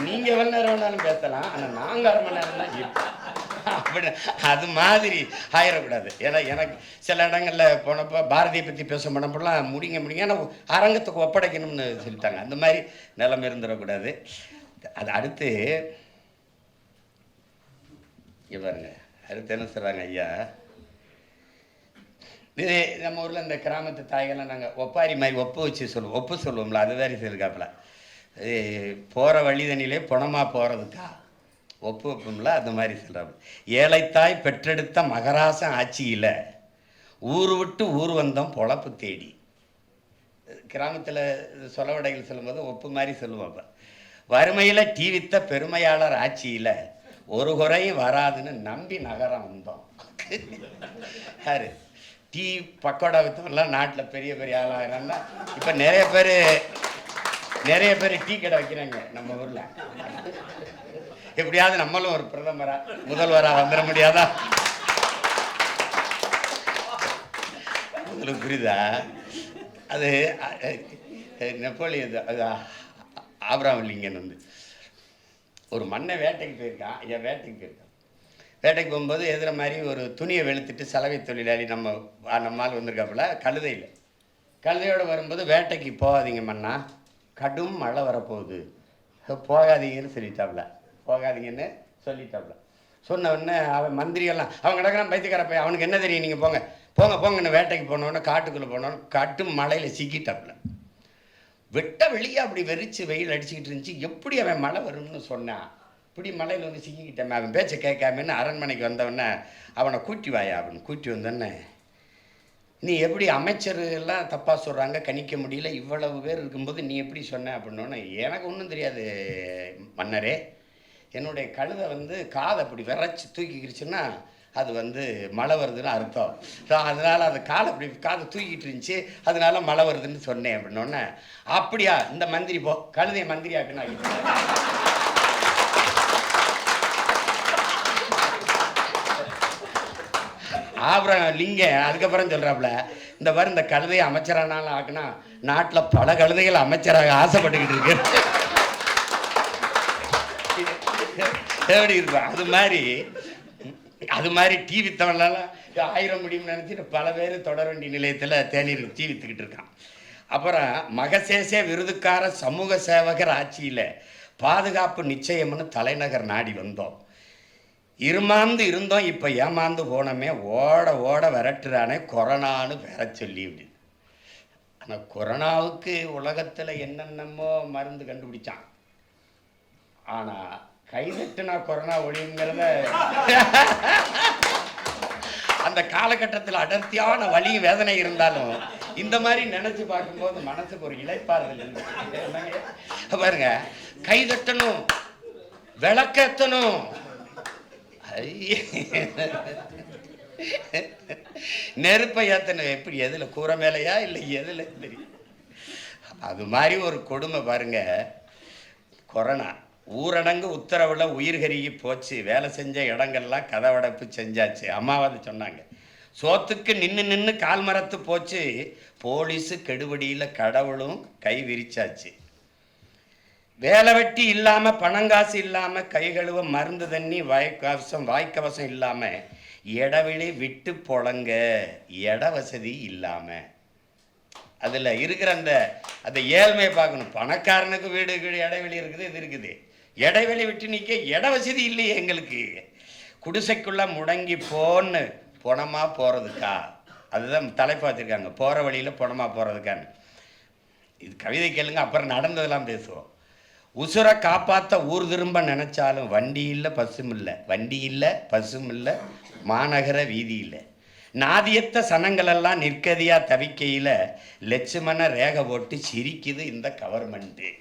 நீங்க எவ்வளவு நேரம் வேணாலும் பேசலாம், ஆனா நாங்க 1/2 மணி நேரம் தான் இருப்போம். அப்படி அது மாதிரி ஆயிடக்கூடாது. ஏன்னா எனக்கு சில இடங்களில் போனப்போ பாரதியை பற்றி பேச போனப்பெல்லாம் முடிங்க ஆனால் அரங்கத்துக்கு ஒப்படைக்கணும்னு சொல்லிட்டாங்க. அந்த மாதிரி நிலைமை இருந்துடக்கூடாது. அது அடுத்து பாருங்க, அடுத்து என்ன சொல்கிறாங்க ஐயா, இது நம்ம ஊரில் இந்த கிராமத்து தாய்கள்லாம் நாங்கள் ஒப்பாரி மாதிரி ஒப்பு சொல்லுவோம்ல, அது வேறு சொல்லிருக்காப்புல. போகிற வழிதனிலே பணமாக போகிறதுக்கா ஒப்பு வைப்போம்ல, அந்த மாதிரி சொல்கிறாங்க. ஏழைத்தாய் பெற்றெடுத்த மகராசன் ஆட்சியில் ஊர் விட்டு ஊர் வந்தோம் பொழப்பு தேடி. கிராமத்தில் சொலவடைகள் சொல்லும்போது ஒப்பு மாதிரி சொல்லுவாங்க. வறுமையில் டீவித்த பெருமையாளர் ஆட்சியில் ஒரு குறையும் வராதுன்னு நம்பி நகரம் வந்தோம். யாரு டீ பக்கோடா வித்தவங்களாம் நாட்டில் பெரிய பெரிய ஆளாகிறாங்கன்னா இப்போ நிறைய பேர் டீ கடை வைக்கிறாங்க நம்ம ஊரில். எப்படியாவது நம்மளும் ஒரு முதல்வராக வந்துட முடியாதா? உங்களுக்கு புரியுதா? அது நெப்போலியன் ஆபிரகாம் லிங்கன் வந்து ஒரு மண்ணை வேட்டைக்கு போயிருக்கான். வேட்டைக்கு போகும்போது எதிர மாதிரி ஒரு துணியை வெளுத்துட்டு சலவை தொழிலாளி நம்மால் வந்திருக்காப்புல கழுதையோடு வரும்போது, வேட்டைக்கு போகாதீங்க மண்ணா, கடும் மழை வரப்போகுது, போகாதீங்கன்னு சொல்லிட்டாப்புல. சொன்ன உடனே அவன் மந்திரியெல்லாம் அவன் கிடக்கிறான், பைத்தியக்காரப்ப, அவனுக்கு என்ன தெரியும், நீங்கள் போங்கன்னு வேட்டைக்கு போனோன்னு காட்டுக்குள்ளே போனோன்னு கட்டும் மழையில் சிக்கிட்டாப்புல. வெட்ட வெளியே அப்படி வெறிச்சு வெயில் அடிச்சுக்கிட்டு இருந்துச்சு. எப்படி அவன் மழை வரும்னு சொன்னான். இப்படி மலையில் வந்து சிக்கிக்கிட்டேன். அவன் பேச்சை கேட்காமன்னு அரண்மனைக்கு வந்தவொடனே அவனை கூட்டி வந்தோடனே, நீ எப்படி அமைச்சர் எல்லாம் தப்பாக சொல்கிறாங்க, கணிக்க முடியல, இவ்வளவு பேர் இருக்கும்போது நீ எப்படி சொன்ன அப்படின்னோடனே, எனக்கு ஒன்றும் தெரியாது மன்னரே, என்னுடைய கழுதை வந்து காதை அப்படி விரைச்சி தூக்கிக்கிடுச்சுன்னா அது வந்து மழை வருதுன்னு அர்த்தம். அதனால் அது காதை தூக்கிட்டு இருந்துச்சு, அதனால மழை வருதுன்னு சொன்னேன் அப்படின்னோடனே, அப்படியா, இந்த மந்திரி கழுதையை மந்திரி ஆக்குன்னு ஆபிரகாம் லிங்கம் அதுக்கப்புறம் சொல்கிறாப்புல, இந்த கழுதையை அமைச்சரானாலும் ஆக்குனா நாட்டில் பல கழுதைகள் அமைச்சராக ஆசைப்பட்டுக்கிட்டு இருக்கு. எப்படி இருக்கும்? அது மாதிரி டீ வித்தவன்லாம் 1000 முடியும்னு நினச்சிட்டு பல பேர் தொடர்வண்டி நிலையத்தில் தேநீர் டீ வித்துக்கிட்டு இருக்கான். அப்புறம் மகசேசே விருதுக்கார சமூக சேவகர் ஆட்சியில் பாதுகாப்பு நிச்சயம்னு தலைநகர் நாடி வந்தோம். இருமாந்து இருந்தோம், இப்போ ஏமாந்து போனோமே, ஓட விரட்டுறானே கொரோனான்னு பெற சொல்லி அப்படி. ஆனால் கொரோனாவுக்கு உலகத்தில் என்னென்னமோ மருந்து கண்டுபிடிச்சான். ஆனால் கைதட்டுனா கொரோனா ஒழியுங்கிறத அந்த காலகட்டத்தில் அடர்த்தியான வலியும் வேதனை இருந்தாலும் இந்த மாதிரி நினைச்சு பார்க்கும்போது மனசுக்கு ஒரு இளைப்பாறுதல் பாருங்க. கைதட்டணும், விளக்கேற்றணும், நெருப்பை ஏற்றணும். எப்படி, எதில், கூரை மேலையா இல்லை எதில் தெரியும்? அது மாதிரி ஒரு கொடுமை பாருங்க. கொரோனா ஊரடங்கு உத்தரவில் உயிர்கருகி போச்சு. வேலை செஞ்ச இடங்கள்லாம் கதவடைப்பு செஞ்சாச்சு. அம்மாவது சொன்னாங்க, சோத்துக்கு நின்று கால் மரத்து போச்சு. போலீஸு கெடுபடியில் கடவுளும் கை விரிச்சாச்சு. வேலை வெட்டி இல்லாமல், பணங்காசு இல்லாமல், கை கழுவ மருந்து தண்ணி வாய்க்கவசம் இல்லாமல், இடவெளி விட்டு பொழங்க, இட வசதி இல்லாமல். அதில் இருக்கிற அந்த ஏழ்மையை பார்க்கணும். பணக்காரனுக்கு வீடு இடைவெளி இருக்குது, இது இருக்குது. இடைவெளி விட்டு நிற்க இட வசதி இல்லையே எங்களுக்கு. குடிசைக்குள்ளே முடங்கி பொணமாக போகிறதுக்கா? அதுதான் தலைப்பு வச்சுருக்காங்க, போகிற வழியில் பொணமாக போகிறதுக்கான்னு. இது கவிதை கேளுங்க, அப்புறம் நடந்ததெல்லாம் பேசுவோம். உசுரை காப்பாற்ற ஊர் திரும்ப நினச்சாலும் வண்டி இல்லை பசும் இல்லை மாநகர வீதி இல்லை. நாதியத்த சனங்களெல்லாம் நிற்கதியாக தவிக்கையில் லட்சுமண ரேகை போட்டு சிரிக்குது இந்த கவர்மெண்ட்டு.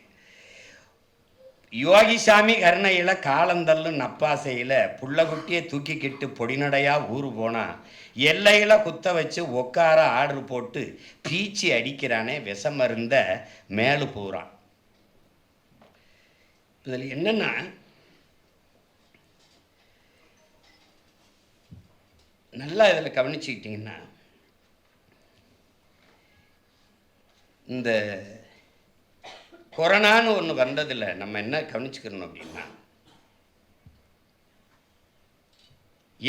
யோகிசாமி கருணையில் காலந்தள்ளும் நப்பாசையில் புள்ளக்குட்டியை தூக்கிக்கிட்டு பொடிநடையாக ஊர் போனால் எல்லையில் குத்த வச்சு உட்கார ஆர்டர் போட்டு பீச்சி அடிக்கிறானே விஷமருந்த மேலு போகிறான். இதில் என்னென்னா, நல்லா இதில் கவனிச்சுக்கிட்டிங்கன்னா, இந்த கொரோனான்னு ஒன்று வந்ததில் நம்ம என்ன கவனிச்சுக்கிறோம் அப்படின்னா,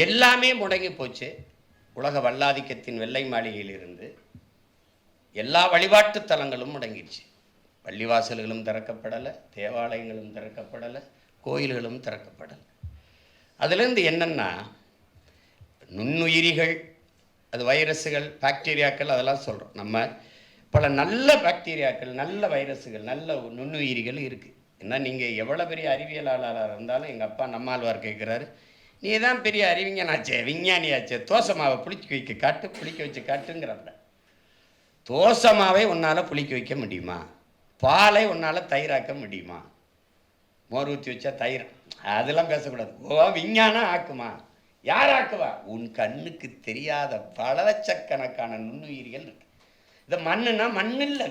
எல்லாமே முடங்கி போச்சு. உலக வல்லாதிக்கத்தின் வெள்ளை மாளிகையிலிருந்து எல்லா வழிபாட்டு தலங்களும் முடங்கிடுச்சு. பள்ளிவாசல்களும் திறக்கப்படலை, தேவாலயங்களும் திறக்கப்படலை, கோயில்களும் திறக்கப்படலை. அதுலேருந்து என்னென்னா நுண்ணுயிரிகள், அது வைரஸுகள், பாக்டீரியாக்கள், அதெல்லாம் சொல்கிறோம். நம்ம பல நல்ல பாக்டீரியாக்கள், நல்ல வைரஸுகள், நல்ல நுண்ணுயிரிகள் இருக்குது. ஏன்னா நீங்கள் எவ்வளோ பெரிய அறிவியலாளராக இருந்தாலும், எங்கள் அப்பா நம்மாழ்வார் கேட்குறாரு, நீ தான் பெரிய அறிவிஞனாச்சே, விஞ்ஞானியாச்சே, தோசை மாவை புளிக்க வைக்க காட்டு, புளிக்க வச்சு காட்டுங்கிறப்ப, தோசை மாவை உன்னால் புளிக்க வைக்க முடியுமா? பாலை உன்னால் தயிராக்க முடியுமா? மோர் ஊற்றி வச்சா தயிர், அதெல்லாம் பேசக்கூடாது. ஓ விஞ்ஞானம் ஆக்குமா? யார் ஆக்குவா? உன் கண்ணுக்கு தெரியாத பல லட்சக்கணக்கான நுண்ணுயிர்கள் இருக்கு. இந்த மண்ணுனா மண் இல்லை,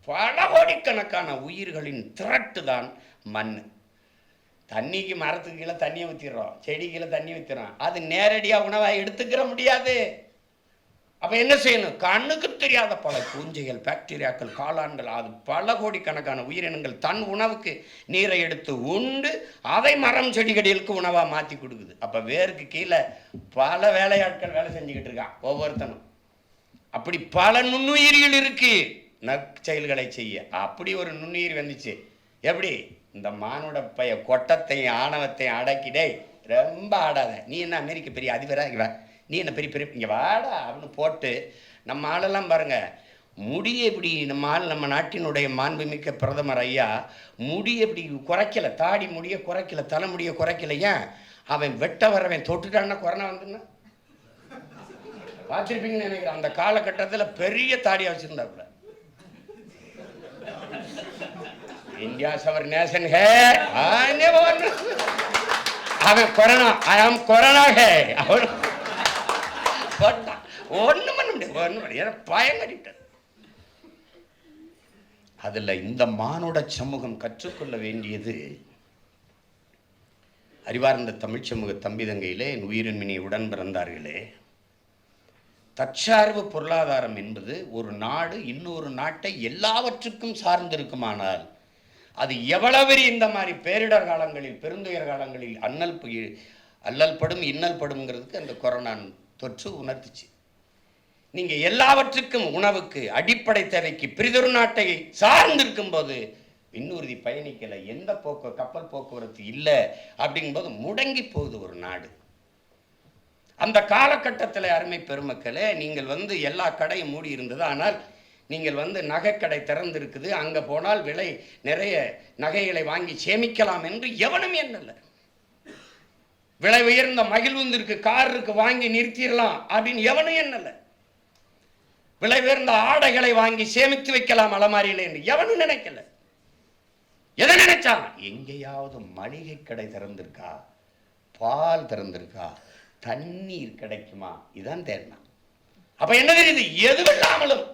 பல கோடிக்கணக்கான உயிர்களின் திரட்டு தான் மண். தண்ணிக்கு மரத்துக்கு கீழே தண்ணியை ஊற்றிடுறோம், செடி கீழே தண்ணி ஊற்றிடுறோம், அது நேரடியாக உணவாக எடுத்துக்கிற முடியாது. அப்போ என்ன செய்யணும்? கண்ணுக்கு தெரியாத பல பூஞ்சைகள், பாக்டீரியாக்கள், காளான்கள், அது பல கோடிக்கணக்கான உயிரினங்கள் தன் உணவுக்கு நீரை எடுத்து உண்டு அதை மரம் செடிகளிலுக்கு உணவாக மாற்றி கொடுக்குது. அப்போ வேருக்கு கீழே பல வேலையாட்கள் வேலை செஞ்சுக்கிட்டு இருக்கான் ஒவ்வொருத்தனும். அப்படி பல நுண்ணுயிர்கள் இருக்கு நற்செயல்களை செய்ய. அப்படி ஒரு நுண்ணுயிர் வந்துச்சு. எப்படி? இந்த மானுட பைய கொட்டத்தையும் ஆணவத்தையும் அடக்கிடே, ரொம்ப ஆடாத, நீ என்ன அமெரிக்க பெரிய அதிபராக, நீ என்ன பெரிய பெரிய இங்கே வாடா அப்படின்னு போட்டு நம்ம ஆளெல்லாம் பாருங்கள், முடியை இப்படி நம்ம நாட்டினுடைய மாண்புமிக்க பிரதமர் ஐயா முடியை இப்படி குறைக்கலை, தாடி முடியை குறைக்கலை, தலைமுடியை குறைக்கலை. ஏன்? அவன் வெட்ட வரவன் தொட்டுட்டான்னா கொரோனா வந்துன்னா பார்த்துருப்பீங்கன்னு நினைக்கிறேன். அந்த காலகட்டத்தில் பெரிய தாடியாக வச்சுருந்தாப்புல. இந்தியா அவர் நேஷன் ஹே, அவன் கொரோனா, ஐ ஆம் கொரோனா ஹே, அவன் ஒன்றும் பண்ண முடியாது, ஒன்றும் பண்ண பயங்கரிட்டார். அதில் இந்த மானுட சமூகம் கற்றுக்கொள்ள வேண்டியது, அறிவார்ந்த தமிழ் சமூக தம்பிதங்கையிலே என் உயிரின்மினி உடன் பிறந்தார்களே, தற்சார்பு பொருளாதாரம் என்பது ஒரு நாடு இன்னொரு நாட்டை எல்லாவற்றுக்கும் சார்ந்திருக்குமானால் அது எவ்வளவு இந்த மாதிரி பேரிடர் காலங்களில், பெருந்துயர் காலங்களில் அல்லல் படும் இன்னல் படும்ங்கிறதுக்கு அந்த கொரோனா தொற்று உணர்த்துச்சு. நீங்கள் எல்லாவற்றுக்கும், உணவுக்கு, அடிப்படை தேவைக்கு பிரிதொரு நாட்டை சார்ந்திருக்கும் போது விண்ணூர்தி பயணிக்கலை, எந்த கப்பல் போக்குவரத்து இல்லை அப்படிங்கும்போது முடங்கி போகுது ஒரு நாடு. அந்த காலகட்டத்தில் அருமை பெருமக்களே, நீங்கள் எல்லா கடையும் மூடி இருந்தது, ஆனால் நீங்கள் நகைக்கடை திறந்திருக்குது, அங்கே போனால் விலை நிறைய நகைகளை வாங்கி சேமிக்கலாம் என்று எவனும் எண்ணல. விலை உயர்ந்த மகிழ்வுந்திருக்கு, கார் இருக்கு, வாங்கி நிறுத்திடலாம் அப்படின்னு எவனும் எண்ணல. விலை உயர்ந்த ஆடைகளை வாங்கி சேமித்து வைக்கலாம் அலமாரியில் என்று எவனும் நினைக்கல. எதை நினைச்சான்? எங்கேயாவது மளிகை கடை திறந்திருக்கா, பால் திறந்திருக்கா, தண்ணீர் கிடைக்குமா, இதான் தேடினான். அப்ப என்ன தெரியுது? எதுவில்லாமலும்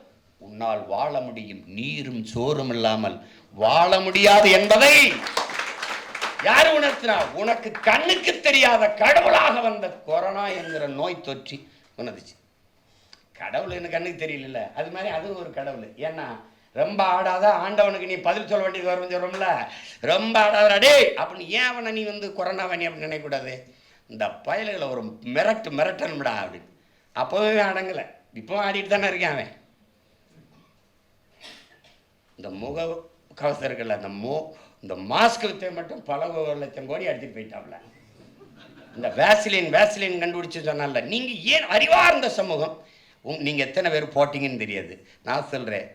உன்னால் வாழ முடியும், நீரும் சோறும் இல்லாமல் வாழ முடியாது என்பதை யார் உணர்த்தினா? உனக்கு கண்ணுக்கு தெரியாத கடவுளாக வந்த கொரோனா என்கிற நோய் தொற்றி உணர்ந்துச்சு. கடவுள் எனக்கு கண்ணுக்கு தெரியல, அது மாதிரி அதுவும் ஒரு கடவுள். ஏன்னா ரொம்ப ஆடாத ஆண்டவனுக்கு நீ பதில் சொல்ல வேண்டியது வரும் சொல்றோம்ல, ரொம்ப ஆடாதே அப்படின்னு ஏன் அவனை நீ கொரோனாவை நீ அப்படின்னு நினைக்கக்கூடாது. இந்த பயல்களை ஒரு மிரட்டணும்டா அப்படின்னு. அப்போவே அடங்கலை, இப்போ ஆடிட்டு தானே இருக்கான் அவன். இந்த முக கவசர்கள், இந்த மாஸ்க் வித்தை மட்டும் பல லட்சம் கோடி அடிச்சுட்டு போயிட்டாப்ல. இந்த வேஸ்லின் கண்டுபிடிச்சு சொன்னால. நீங்கள் ஏன் அறிவார்ந்த சமூகம், நீங்கள் எத்தனை பேர் போட்டிங்கன்னு தெரியாது. நான் சொல்கிறேன்,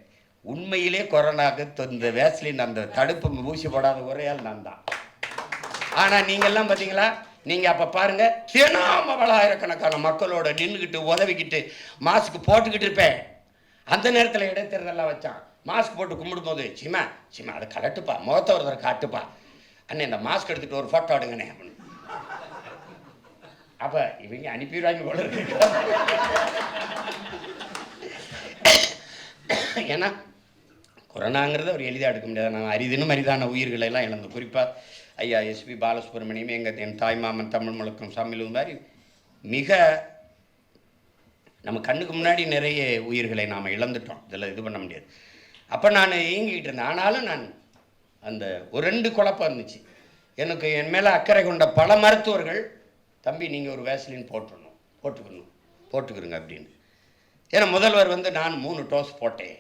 உண்மையிலே கொரோனாவுக்கு இந்த வேஸ்லின் அந்த தடுப்பு ஊசி போடாத ஒரே ஆள் நான் தான். ஆனால் நீங்கள்லாம் பார்த்தீங்களா, நீங்கள் அப்போ பாருங்கள், தினமும் பலாயிரக்கணக்கான மக்களோட நின்றுக்கிட்டு உதவிக்கிட்டு மாஸ்க் போட்டுக்கிட்டு இருப்பேன். அந்த நேரத்தில் இடைத்தேர்தலாம் வச்சான், மாஸ்க் போட்டு கும்பிடும் போது சிமா அதை கலட்டுப்பா, முகத்தை ஒரு தடவை காட்டுப்பா, அண்ணே இந்த மாஸ்க் எடுத்துகிட்டு ஒரு ஃபோட்டோ எடுங்கண்ணே அப்படின்னு. அப்போ இவங்க அனுப்பிடுவாங்க போல இருக்கு. ஏன்னா கொரோனாங்கிறத ஒரு எளிதாக எடுக்க முடியாது. நான் அரிதான உயிர்களை எல்லாம் இழந்தோம். குறிப்பாக ஐயா எஸ்பி பாலசுப்ரமணியம், என் தாய்மாமன் தமிழ் முழக்கம் சமையல் மாதிரி மிக நம்ம கண்ணுக்கு முன்னாடி நிறைய உயிர்களை நாம் இழந்துட்டோம். இதில் இது பண்ண முடியாது. அப்போ நான் இயங்கிக்கிட்டு இருந்தேன். ஆனாலும் நான் அந்த ஒரு 2 குழப்பம் இருந்துச்சு எனக்கு. என் மேலே அக்கறை கொண்ட பல மருத்துவர்கள் தம்பி நீங்கள் ஒரு வேஸ்லின் போட்டுக்கிறோங்க அப்படின்னு. ஏன்னா முதல்வர் வந்து நான் 3 டோஸ் போட்டேன்,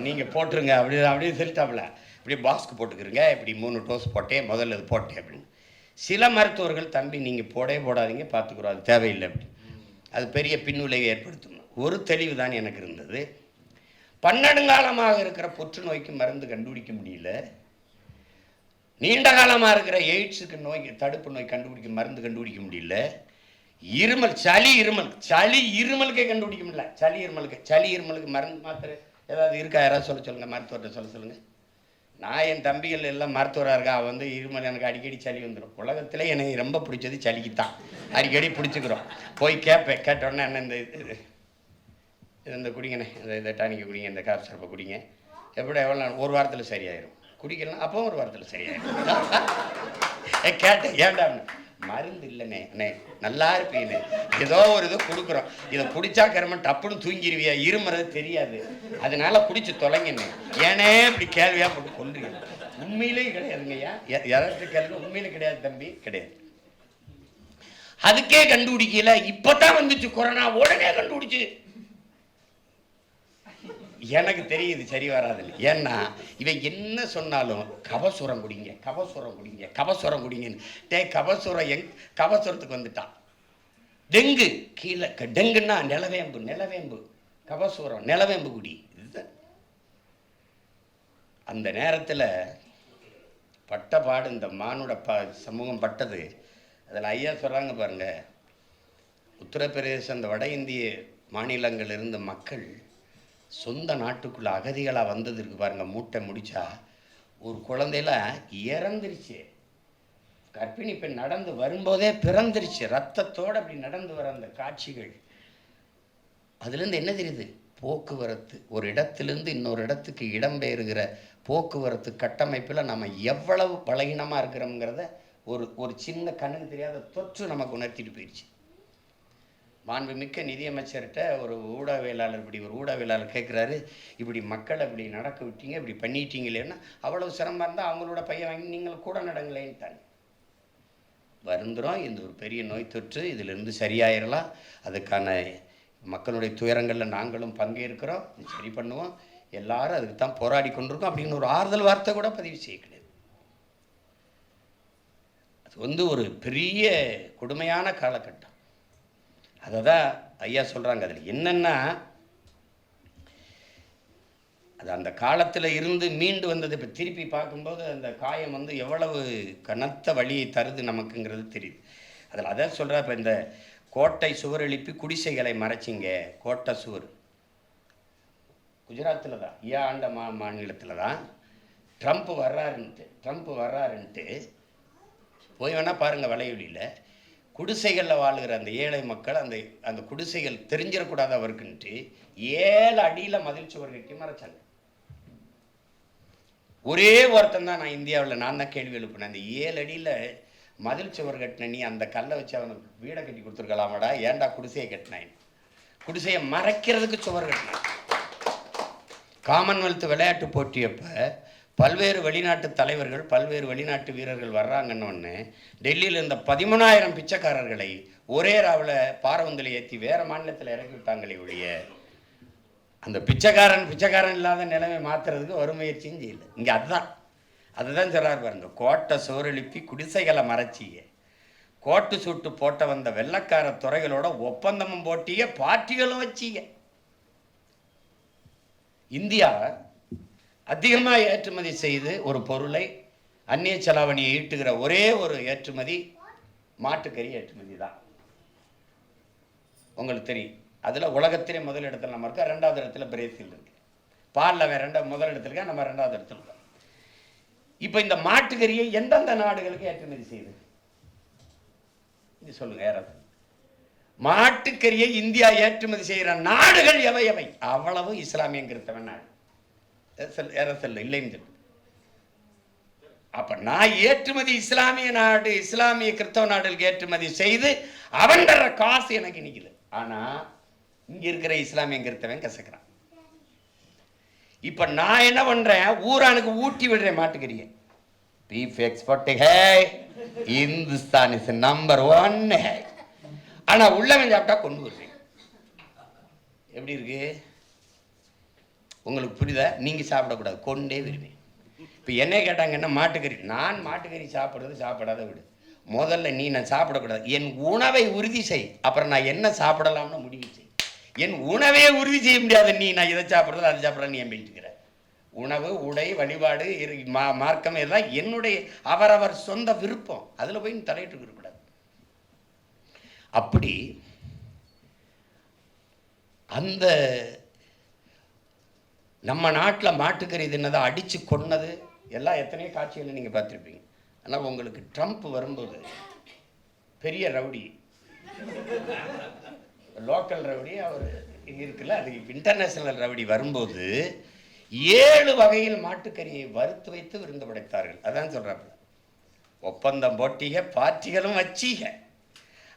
நீங்கள் போட்டுருங்க அப்படின்னு சொல்லிட்டாப்புல. இப்படி பாஸ்க்கு போட்டுக்கிறங்க, இப்படி 3 டோஸ் போட்டேன், முதல்ல இது போட்டேன் அப்படின்னு. சில மருத்துவர்கள் தம்பி நீங்கள் போடாதீங்க, பார்த்துக்குறோம், அது தேவையில்லை அப்படி. அது பெரிய பின்விளைவை ஏற்படுத்தும். ஒரு தெளிவு தான் எனக்கு இருந்தது. பன்னெடுங்காலமாக இருக்கிற புற்றுநோய்க்கு மருந்து கண்டுபிடிக்க முடியல, நீண்ட காலமாக இருக்கிற எய்ட்ஸுக்கு தடுப்பு நோய் மருந்து கண்டுபிடிக்க முடியல, சளி இருமலுக்கே கண்டுபிடிக்க முடியல. சளி இருமலுக்கு மருந்து மாத்திரை ஏதாவது இருக்கா? யாராவது சொல்லுங்க, மருத்துவர்கிட்ட சொல்லுங்க. நான் என் தம்பிகள் எல்லாம் மருத்துவராக இருக்கா, வந்து இருமல் எனக்கு அடிக்கடி சளி வந்துடும். உலகத்திலே எனக்கு ரொம்ப பிடிச்சது சளிக்கு தான், அடிக்கடி பிடிச்சிக்கிறோம். போய் கேட்டோன்னே என்ன இந்த குடிங்கண்ணே, இந்த டானிக்கு குடிங்க, இந்த காஃப் சிறப்பை குடிங்க, எவ்வளோ நாள், ஒரு வாரத்தில் சரியாயிடும். குடிக்கலாம், அப்போ ஒரு வாரத்தில் சரியாயிடும். கேட்டேன் ஏன்டா, மருந்து இல்லைண்ணே, அண்ணே நல்லா இருப்பீங்கண்ணே, ஏதோ ஒரு இது கொடுக்குறோம், இதை குடிச்சா கிரமம் டப்புன்னு தூங்கிடுவியா, இருமுறது தெரியாது, அதனால குடிச்சு தொலைங்கண்ணே. ஏனே இப்படி கேள்வியாக போட்டு கொள்றீங்க? உண்மையிலே கிடையாதுங்கய்யா, யாராச்சும் கேள்வி உண்மையிலே கிடையாது தம்பி, கிடையாது. அதுக்கே கண்டுபிடிக்கல, இப்பதான் வந்துச்சு கொரோனா, உடனே கண்டுபிடிச்சு. எனக்கு தெரியுது சரி வராது. ஏன்னா இவன் என்ன சொன்னாலும் கபசுரம் குடிங்க, கபசுரத்துக்கு வந்துட்டான். டெங்கு கீழே, டெங்குன்னா நிலவேம்பு, கபசுரம் நிலவேம்பு குடி. அந்த நேரத்தில் பட்ட பாடு இந்த மானுட சமூகம் பட்டது. அதில் ஐயா சொல்கிறாங்க பாருங்க, உத்தரப்பிரதேசம், அந்த வட இந்திய மாநிலங்கள் இருந்த மக்கள் சொந்த நாட்டுக்குள்ளே அகதிகளாக வந்ததுக்கு பாருங்கள், மூட்டை முடிச்சா ஒரு குழந்தையில இறந்துருச்சு. கர்ப்பிணி பெண் நடந்து வரும்போதே பிறந்துருச்சு, ரத்தத்தோடு அப்படி நடந்து வர அந்த காட்சிகள். அதுலேருந்து என்ன தெரியுது? போக்குவரத்து, ஒரு இடத்திலிருந்து இன்னொரு இடத்துக்கு இடம்பெயர்கிற போக்குவரத்து கட்டமைப்பில் நம்ம எவ்வளவு பலகீனமாக இருக்கிறோங்கிறத ஒரு சின்ன கண்ணுக்கு தெரியாத தொற்று நமக்கு உணர்த்திட்டு போயிடுச்சு. மாண்புமிக்க நிதியமைச்சர்கிட்ட ஒரு ஊடகவியலாளர் கேட்குறாரு, இப்படி மக்களை இப்படி நடக்க விட்டீங்க, இப்படி பண்ணிட்டீங்களேன்னா, அவ்வளவு சிரமம் இருந்தால் அவங்களோட பையன் வாங்கி நீங்கள் கூட நடங்களேன்ட்டாங்க. வருந்துகிறோம், இந்த ஒரு பெரிய நோய் தொற்று, இதிலிருந்து சரியாயிடலாம், அதுக்கான மக்களுடைய துயரங்களில் நாங்களும் பங்கேற்கிறோம், சரி பண்ணுவோம், எல்லாரும் அதுக்கு தான் போராடி கொண்டிருக்கோம் அப்படின்னு ஒரு ஆறுதல் வார்த்தை கூட பதிவு செய்ய கிடையாது. அது ஒரு பெரிய கொடுமையான காலகட்டம். அதை தான் ஐயா சொல்கிறாங்க. அதில் என்னென்னா, அது அந்த காலத்தில் இருந்து மீண்டு வந்தது இப்போ திருப்பி பார்க்கும்போது அந்த காயம் எவ்வளவு கனத்த வழியை தருது நமக்குங்கிறது தெரியுது. அதில் அதான் சொல்கிறா, இப்போ இந்த கோட்டை சுவர் எழுப்பி குடிசைகளை மறைச்சிங்க, கோட்டை சுவர் குஜராத்தில் தான், ஐயா ஆண்ட மாநிலத்தில் தான் ட்ரம்ப் வர்றாருன்ட்டு போய் வேணால் பாருங்கள் வலையொலியில், குடிசைகளில் வாழ்கிற அந்த ஏழை மக்கள் அந்த குடிசைகள் தெரிஞ்சிடக்கூடாது அவருக்குன்ட்டு 7 அடியில் மதில் சுவர் கட்டி மறைச்சாங்க. ஒரே ஒருத்தன் தான், நான் இந்தியாவில் நான் தான் கேள்வி எழுப்பினேன், அந்த 7 அடியில் மதில் சுவர் கட்டின நீ அந்த கல்லை வச்சு அவனுக்கு வீடை கட்டி கொடுத்துருக்கலாமாடா, ஏன்டா குடிசையை கட்டினான்? குடிசையை மறைக்கிறதுக்கு சுவர் கட்டினான். காமன்வெல்த் விளையாட்டு போட்டியப்போ பல்வேறு வெளிநாட்டு தலைவர்கள், பல்வேறு வெளிநாட்டு வீரர்கள் வர்றாங்கன்னு டெல்லியில் இருந்த 13,000 பிச்சைக்காரர்களை ஒரே ராவில் பாரவந்தில் ஏற்றி வேறு மாநிலத்தில் இறக்கி விட்டாங்களே ஒழிய, அந்த பிச்சைக்காரன் இல்லாத நிலைமை மாற்றுறதுக்கு ஒரு முயற்சியும் செய்யலை. இங்கே அதுதான் சொல்கிறார் பாருங்க, கோட்டை சோரெழுப்பி குடிசைகளை மறைச்சிய, கோட்டு சூட்டு போட்ட வந்த வெள்ளக்கார துறைகளோட ஒப்பந்தமும் போட்டிய, பார்ட்டிகளும் வச்சிய. இந்தியா அதிகமாக ஏற்றுமதி செய்து ஒரு பொருளை அந்நிய செலாவணியை ஈட்டுகிற ஒரே ஒரு ஏற்றுமதி மாட்டுக்கறி ஏற்றுமதி தான். உங்களுக்கு தெரியும், அதில் உலகத்திலே முதல் இடத்துல நம்ம இருக்கோம், 2வது இடத்துல பிரேசில் இருக்கு. பாலில் முதல் இடத்துல இருக்கா, நம்ம 2வது இடத்துல இருக்கோம். இப்போ இந்த மாட்டுக்கறியை எந்தெந்த நாடுகளுக்கு ஏற்றுமதி செய்யுது இது சொல்லுங்க யாராவது? மாட்டுக்கறியை இந்தியா ஏற்றுமதி செய்கிற நாடுகள் எவை? அவ்வளவு இஸ்லாமிய கிறிஸ்தவ நாடு. இல்லைன்னு. அப்ப நான் ஏற்றுமதி இஸ்லாமிய நாடு, இஸ்லாமிய கிறிஸ்தவ நாடுகளுக்கு ஏற்றுமதி செய்து அவன் தர காசு எனக்கு நிக்குது. ஆனா இங்க இருக்கிற இஸ்லாமிய கிறிஸ்தவன் கசக்கிறான். இப்ப நான் என்ன பண்றேன், ஊரானுக்கு ஊட்டி விடுறேன் மாட்டுக்கறியை. बीफ एक्सपोर्ट है, हिंदुस्तान इज नंबर 1 है. ஆனா உள்ளவன் சாப்பிட்டா கொண்டு வருவீங்க. எப்படி இருக்கு உங்களுக்கு புரியுதா? நீங்க சாப்பிடக்கூடாது, கொண்டே வருவீங்க. இப்போ என்ன கேட்டாங்கன்னா மாட்டுக்கறி, நான் மாட்டுக்கறி சாப்பிட்றது சாப்பிடாத விடு. முதல்ல நீ நான் சாப்பிடக்கூடாது, என் உணவை உறுதி செய், அப்புறம் நான் என்ன சாப்பிடலாம்னு முடிவு செய். என் உணவே உறுதி செய்ய முடியாது நீ, நான் இதை சாப்பிட்றது அதை சாப்பிட்றேன்னு நீ போயிட்டு இருக்கிற. உணவு, உடை, வழிபாடு, மார்க்கம் எல்லாம் என்னுடைய அவரவர் சொந்த விருப்பம், அதில் போய் நீ தலையிட்டு இருக்கக்கூடாது. அப்படி அந்த நம்ம நாட்டில் மாட்டுக்கறி தின்னதை அடித்து கொன்னது எல்லாம் எத்தனையோ காட்சிகளை நீங்கள் பார்த்துருப்பீங்க. ஆனால் உங்களுக்கு ட்ரம்ப் வரும்போது பெரிய ரவுடி, லோக்கல் ரவுடி அவர் இருக்குல்ல, அது இன்டர்நேஷனல் ரவுடி வரும்போது 7 வகையில் மாட்டுக்கறியை வறுத்து வைத்து விருந்து படைத்தார்கள். அதான் சொல்கிறாப்புல, ஒப்பந்தம் போட்டிக, பார்ட்டிகளும் வச்சிக,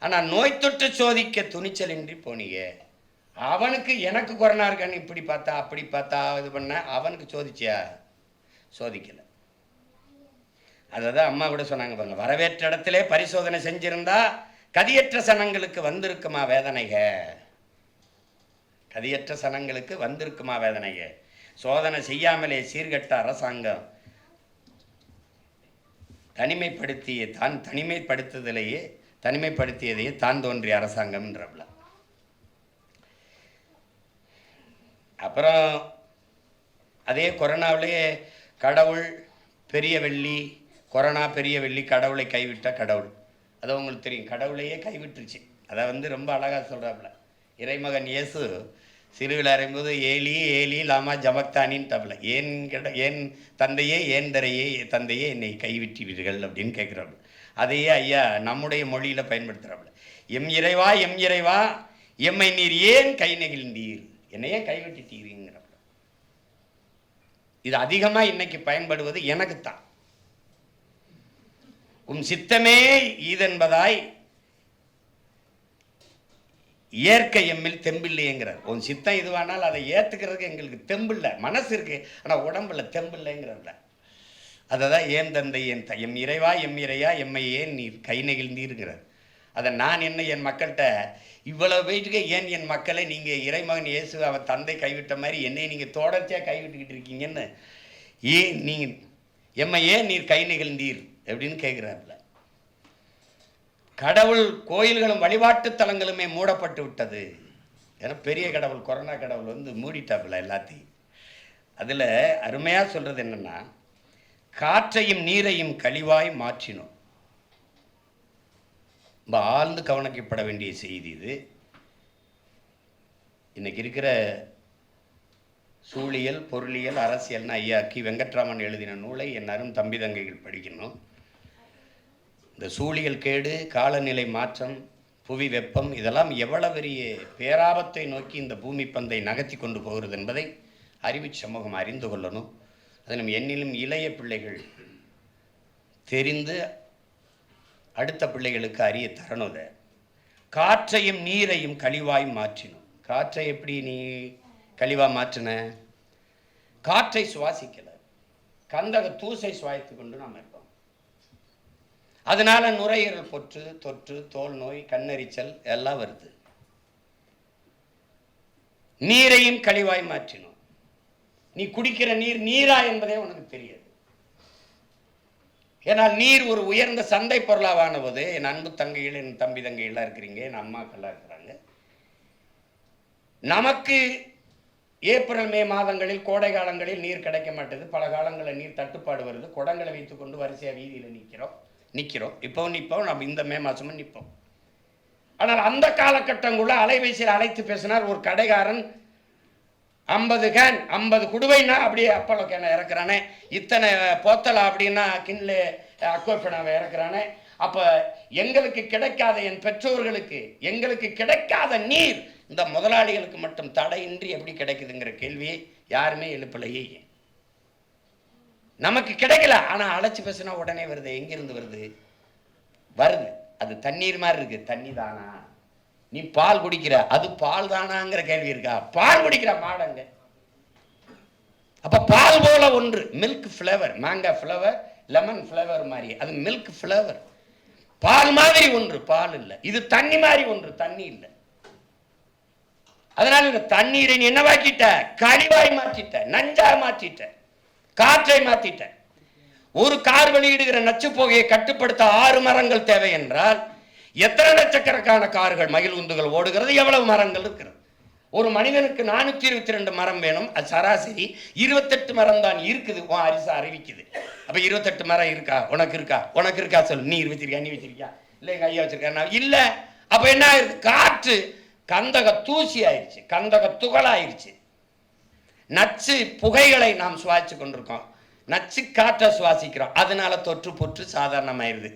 ஆனால் நோய் தொற்று சோதிக்க துணிச்சலின்றி போனீங்க. அவனுக்கு எனக்கு கொரோனா இருக்கான்னு இப்படி பார்த்தா அப்படி பார்த்தா இது பண்ண, அவனுக்கு சோதிச்சியா? சோதிக்கலை. அதான் அம்மா கூட சொன்னாங்க பாருங்க, வரவேற்ற இடத்திலே பரிசோதனை செஞ்சிருந்தா கதியற்ற சனங்களுக்கு வந்திருக்குமா வேதனைக, கதியற்ற சனங்களுக்கு வந்திருக்குமா வேதனைக. சோதனை செய்யாமலே சீர்கட்ட அரசாங்கம் தனிமைப்படுத்தியதையே தான் தோன்றிய அரசாங்கம்ன்றப்பல. அப்புறம் அதே கொரோனாவிலே கடவுள் பெரிய வெள்ளி, கொரோனா பெரிய வெள்ளி, கடவுளை கைவிட்ட கடவுள். அது உங்களுக்கு தெரியும், கடவுளையே கைவிட்டுருச்சு. அதை ரொம்ப அழகாக சொல்கிறாப்புல. இறைமகன் இயேசு சிறுவில் அறையும்போது ஏலி ஏலி லாமா ஜமக்தானின்ட்டாப்புல, ஏன் தந்தையே, ஏன் தந்தையே என்னை கைவிட்டுவீர்கள் அப்படின்னு கேட்குறாப்புல. அதையே ஐயா நம்முடைய மொழியில் பயன்படுத்துகிறாப்புல. எம் இறைவா எம்மை நீர் ஏன் கை நெகிழ்ந்தீர், என்னையே கைவிட்டுட்டீங்கிறப்ப. இது அதிகமாக இன்னைக்கு பயன்படுவது எனக்குத்தான். உன் சித்தமே ஈதென்பதாய் ஏற்க எம்மில் தெம்பில்லைங்கிறார். உன் சித்தம் இதுவானால் அதை ஏற்றுக்கிறதுக்கு எங்களுக்கு தெம்பில்லை, மனசு இருக்கு ஆனால் உடம்புல தெம்பில்லைங்கிறத. அதை தான் ஏன் தந்தை எம் இறைவா எம் இறையா எம்மை ஏன் நீர் கை நெகிழ்ந்தீர்கிறார். அதை நான் என்ன என் மக்கள்கிட்ட இவ்வளவு போயிட்டுக்க, ஏன் என் மக்களை நீங்கள் இறைமகன் இயேசு அவன் தந்தை கைவிட்ட மாதிரி என்னை நீங்கள் தொடர்ச்சியாக கைவிட்டுக்கிட்டு இருக்கீங்கன்னு, ஏன் நீங்கள் எம்மை ஏன் நீர் கை நெகிழ்ந்தீர் அப்படின்னு கேட்குறாருல. கடவுள் கோயில்களும் வழிபாட்டு தலங்களுமே மூடப்பட்டு விட்டது. ஏன்னா பெரிய கடவுள் கொரோனா கடவுள் மூடிட்டாப்புல எல்லாத்தையும். அதில் அருமையாக சொல்கிறது என்னென்னா, காற்றையும் நீரையும் கழிவாய் மாற்றினோம். ரொம்ப ஆழ்ந்து கவனிக்கப்பட வேண்டிய செய்தி இது. இன்னைக்கு இருக்கிற சூழியல், பொருளியல், அரசியல்னு ஐயா கி வெங்கட்ராமன் எழுதின நூலை என் அரும் தம்பி தங்கைகள் படிக்கணும். இந்த சூழியல் கேடு, காலநிலை மாற்றம், புவி வெப்பம், இதெல்லாம் எவ்வளவு பெரிய பேராபத்தை நோக்கி இந்த பூமி பந்தை நகர்த்தி கொண்டு போகிறது என்பதை அறிவு சமூகம் அறிந்து கொள்ளணும். அது நம் என்னிலும் இளைய பிள்ளைகள் தெரிந்து அடுத்த பிள்ளைகளுக்கு அறிய தரணும். அதை காற்றையும் நீரையும் கழிவாய் மாற்றினோம். காற்றை எப்படி நீ கழிவாக மாற்றின? காற்றை சுவாசிக்கலை, கந்தக தூசை சுவாசித்து கொண்டு நாம் இருப்போம். அதனால நுரையீரல் தொற்று, தோல் நோய், கண்ணெரிச்சல் எல்லாம் வருது. நீரையும் கழிவாய் மாற்றினோம். நீ குடிக்கிற நீர் நீரா என்பதே உனக்கு தெரியாது. ஏன்னால் நீர் ஒரு உயர்ந்த சந்தை பொருளாவான போது, என் அன்பு தங்கைகள், என் தம்பி தங்கைகள்லாம் இருக்கிறீங்க, என் அம்மாக்கள்லாம் இருக்கிறாங்க. நமக்கு ஏப்ரல் மே மாதங்களில் கோடை காலங்களில் நீர் கிடைக்க மாட்டேது. பல காலங்களில் நீர் தட்டுப்பாடு வருது. குடங்களை வைத்துக்கொண்டு வரிசையாக வீதியில் நிற்கிறோம். இப்போவும் நிற்போம், நம்ம இந்த மே மாதமும் நிற்போம். ஆனால் அந்த காலகட்டங்குள்ள அலைபேசியில் அழைத்து பேசினார் ஒரு கடைக்காரன். 50 கேன் 50 குடுவைன்னா அப்படியே அப்பளோ கேனை இறக்குறானே, இத்தனை போத்தலை அப்படின்னா கிண்லே அக்வஃபனாவை இறக்குறானே. அப்போ எங்களுக்கு கிடைக்காத, என் பெற்றோர்களுக்கு எங்களுக்கு கிடைக்காத நீர் இந்த முதலாளிகளுக்கு மட்டும் தடையின்றி எப்படி கிடைக்குதுங்கிற கேள்வியை யாருமே எழுப்பலையே. நமக்கு கிடைக்கல, ஆனால் அழைச்சி பேசினா உடனே வருது. எங்கிருந்து வருது? அது தண்ணீர் மாதிரி இருக்கு. தண்ணி தானா? நீ பால் குடிக்கிற, அது பால் தானாங்கிற கேள்வி இருக்கா? பால் குடிக்கிற மாடங்க. அப்ப பால் போல ஒன்று, milk flavour, manga flavour, lemon flavour மாதிரி, அது மில்க் ஃப்ளேவர். பால் மாதிரி ஒன்று, பால் இல்லை. இது தண்ணி மாதிரி ஒன்று, தண்ணி இல்லை. அதனால இந்த தண்ணீரை நீ என்னவாக்கிட்ட? கழிவாய் மாற்றிட்ட, நஞ்சா மாற்றிட்ட, காற்றை மாற்றிட்ட. ஒரு கார் வெளியிடுகிற நச்சு புகையை கட்டுப்படுத்த 6 மரங்கள் தேவை என்றால் எத்தனை லட்சக்கணக்கான கார்கள், மகிழ் உந்துகள் ஓடுகிறது? எவ்வளவு மரங்கள் இருக்கிறது? ஒரு மனிதனுக்கு 422 மரம் வேணும். அது சராசரி 28 மரம் தான் இருக்குது. அரிசா அறிவிக்குது. அப்ப 28 மரம் இருக்கா? உனக்கு இருக்கா? உனக்கு இருக்கா சொல்லு. நீ வச்சிருக்கியா? நீ வச்சிருக்கியா? இல்லை எங்க ஐயா வச்சிருக்கா? இல்ல. அப்ப என்ன ஆயிருக்கு? காற்று கந்தக தூசி ஆயிடுச்சு, கந்தக துகளாயிருச்சு. நச்சு புகைகளை நாம் சுவாசிச்சு கொண்டிருக்கோம், நச்சு காற்றை சுவாசிக்கிறோம். அதனால தொற்று புற்று சாதாரணமாயிருது.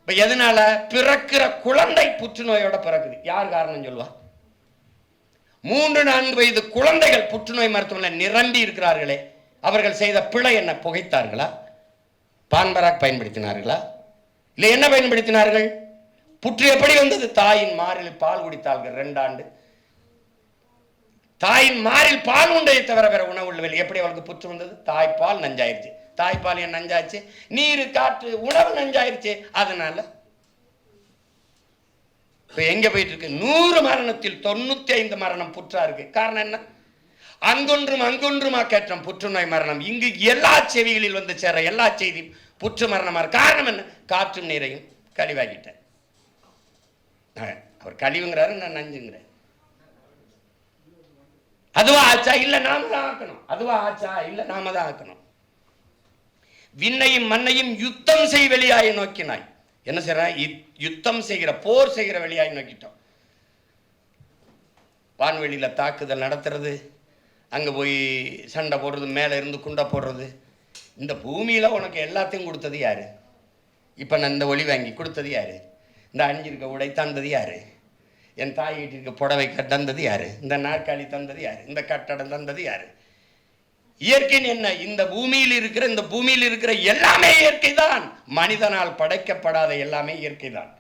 இப்ப எதனால? பிறக்கிற குழந்தை புற்றுநோயோட பிறக்குது. யார் காரணம் சொல்லுவா? 3-4 வயது குழந்தைகள் புற்றுநோய் மருத்துவமனையில் நிரம்பி இருக்கிறார்களே, அவர்கள் செய்த பிழை என்ன? புகைத்தார்களா? பான்பராக் பயன்படுத்தினார்களா? இல்லை என்ன பயன்படுத்தினார்கள்? புற்று எப்படி வந்தது? தாயின் மாரில் பால் குடித்தார்கள் 2 ஆண்டு. தாயின் மாரில் பால் உண்டையை தவிர வேற உணவு உள்ளவில்லை. எப்படி அவளுக்கு புற்று வந்தது? தாய்ப்பால் நஞ்சாயிருச்சு. தாய்ப்பால் ஏன் நஞ்சாச்சு? நீர், காற்று, உணவு நஞ்சாயிருச்சு. அதனால இப்ப எங்க போயிட்டு இருக்கு? 100 மரணத்தில் 95 மரணம் புற்றா இருக்கு. காரணம் என்ன? அங்கொன்றுமா கேட்டோம் புற்றுநோய் மரணம். இங்கு எல்லா செவிகளில் வந்து சேர எல்லா செய்தியும் புற்று மரணமா இருக்கு. காரணம் என்ன? காற்றும் நீரையும் கழிவாகிட்ட. அவர் கழிவுங்கிறாரு, நான் நஞ்சுங்கிறேன். அதுவா ஆச்சா? இல்ல நாம தான் ஆக்கணும். அதுவா ஆச்சா? இல்ல நாம தான் ஆக்கணும். விண்ணையும் மண்ணையும் யுத்தம் செய் வெளியாய் நோக்கினாய். என்ன செய்யற? யுத்தம் செய்கிற, போர் செய்கிற வெளியாய் நோக்கிட்டோம். வான்வெளியில தாக்குதல் நடத்துறது, அங்க போய் சண்டை போடுறது, மேல இருந்து குண்டை போடுறது. இந்த பூமியில உனக்கு எல்லாத்தையும் கொடுத்தது யாரு? இப்ப நான் இந்த ஒளி வாங்கி கொடுத்தது யாரு? இந்த அணிஞ்சிருக்க உடை தந்தது யாரு? என் தாய் வீட்டிற்கு புடவை தந்தது யாரு? இந்த நாற்காலி தந்தது யாரு? இந்த கட்டடம் தந்தது யாரு? இயற்கைன்னு என்ன? இந்த பூமியில் இருக்கிற எல்லாமே இயற்கை தான். மனிதனால் படைக்கப்படாத எல்லாமே இயற்கை தான்.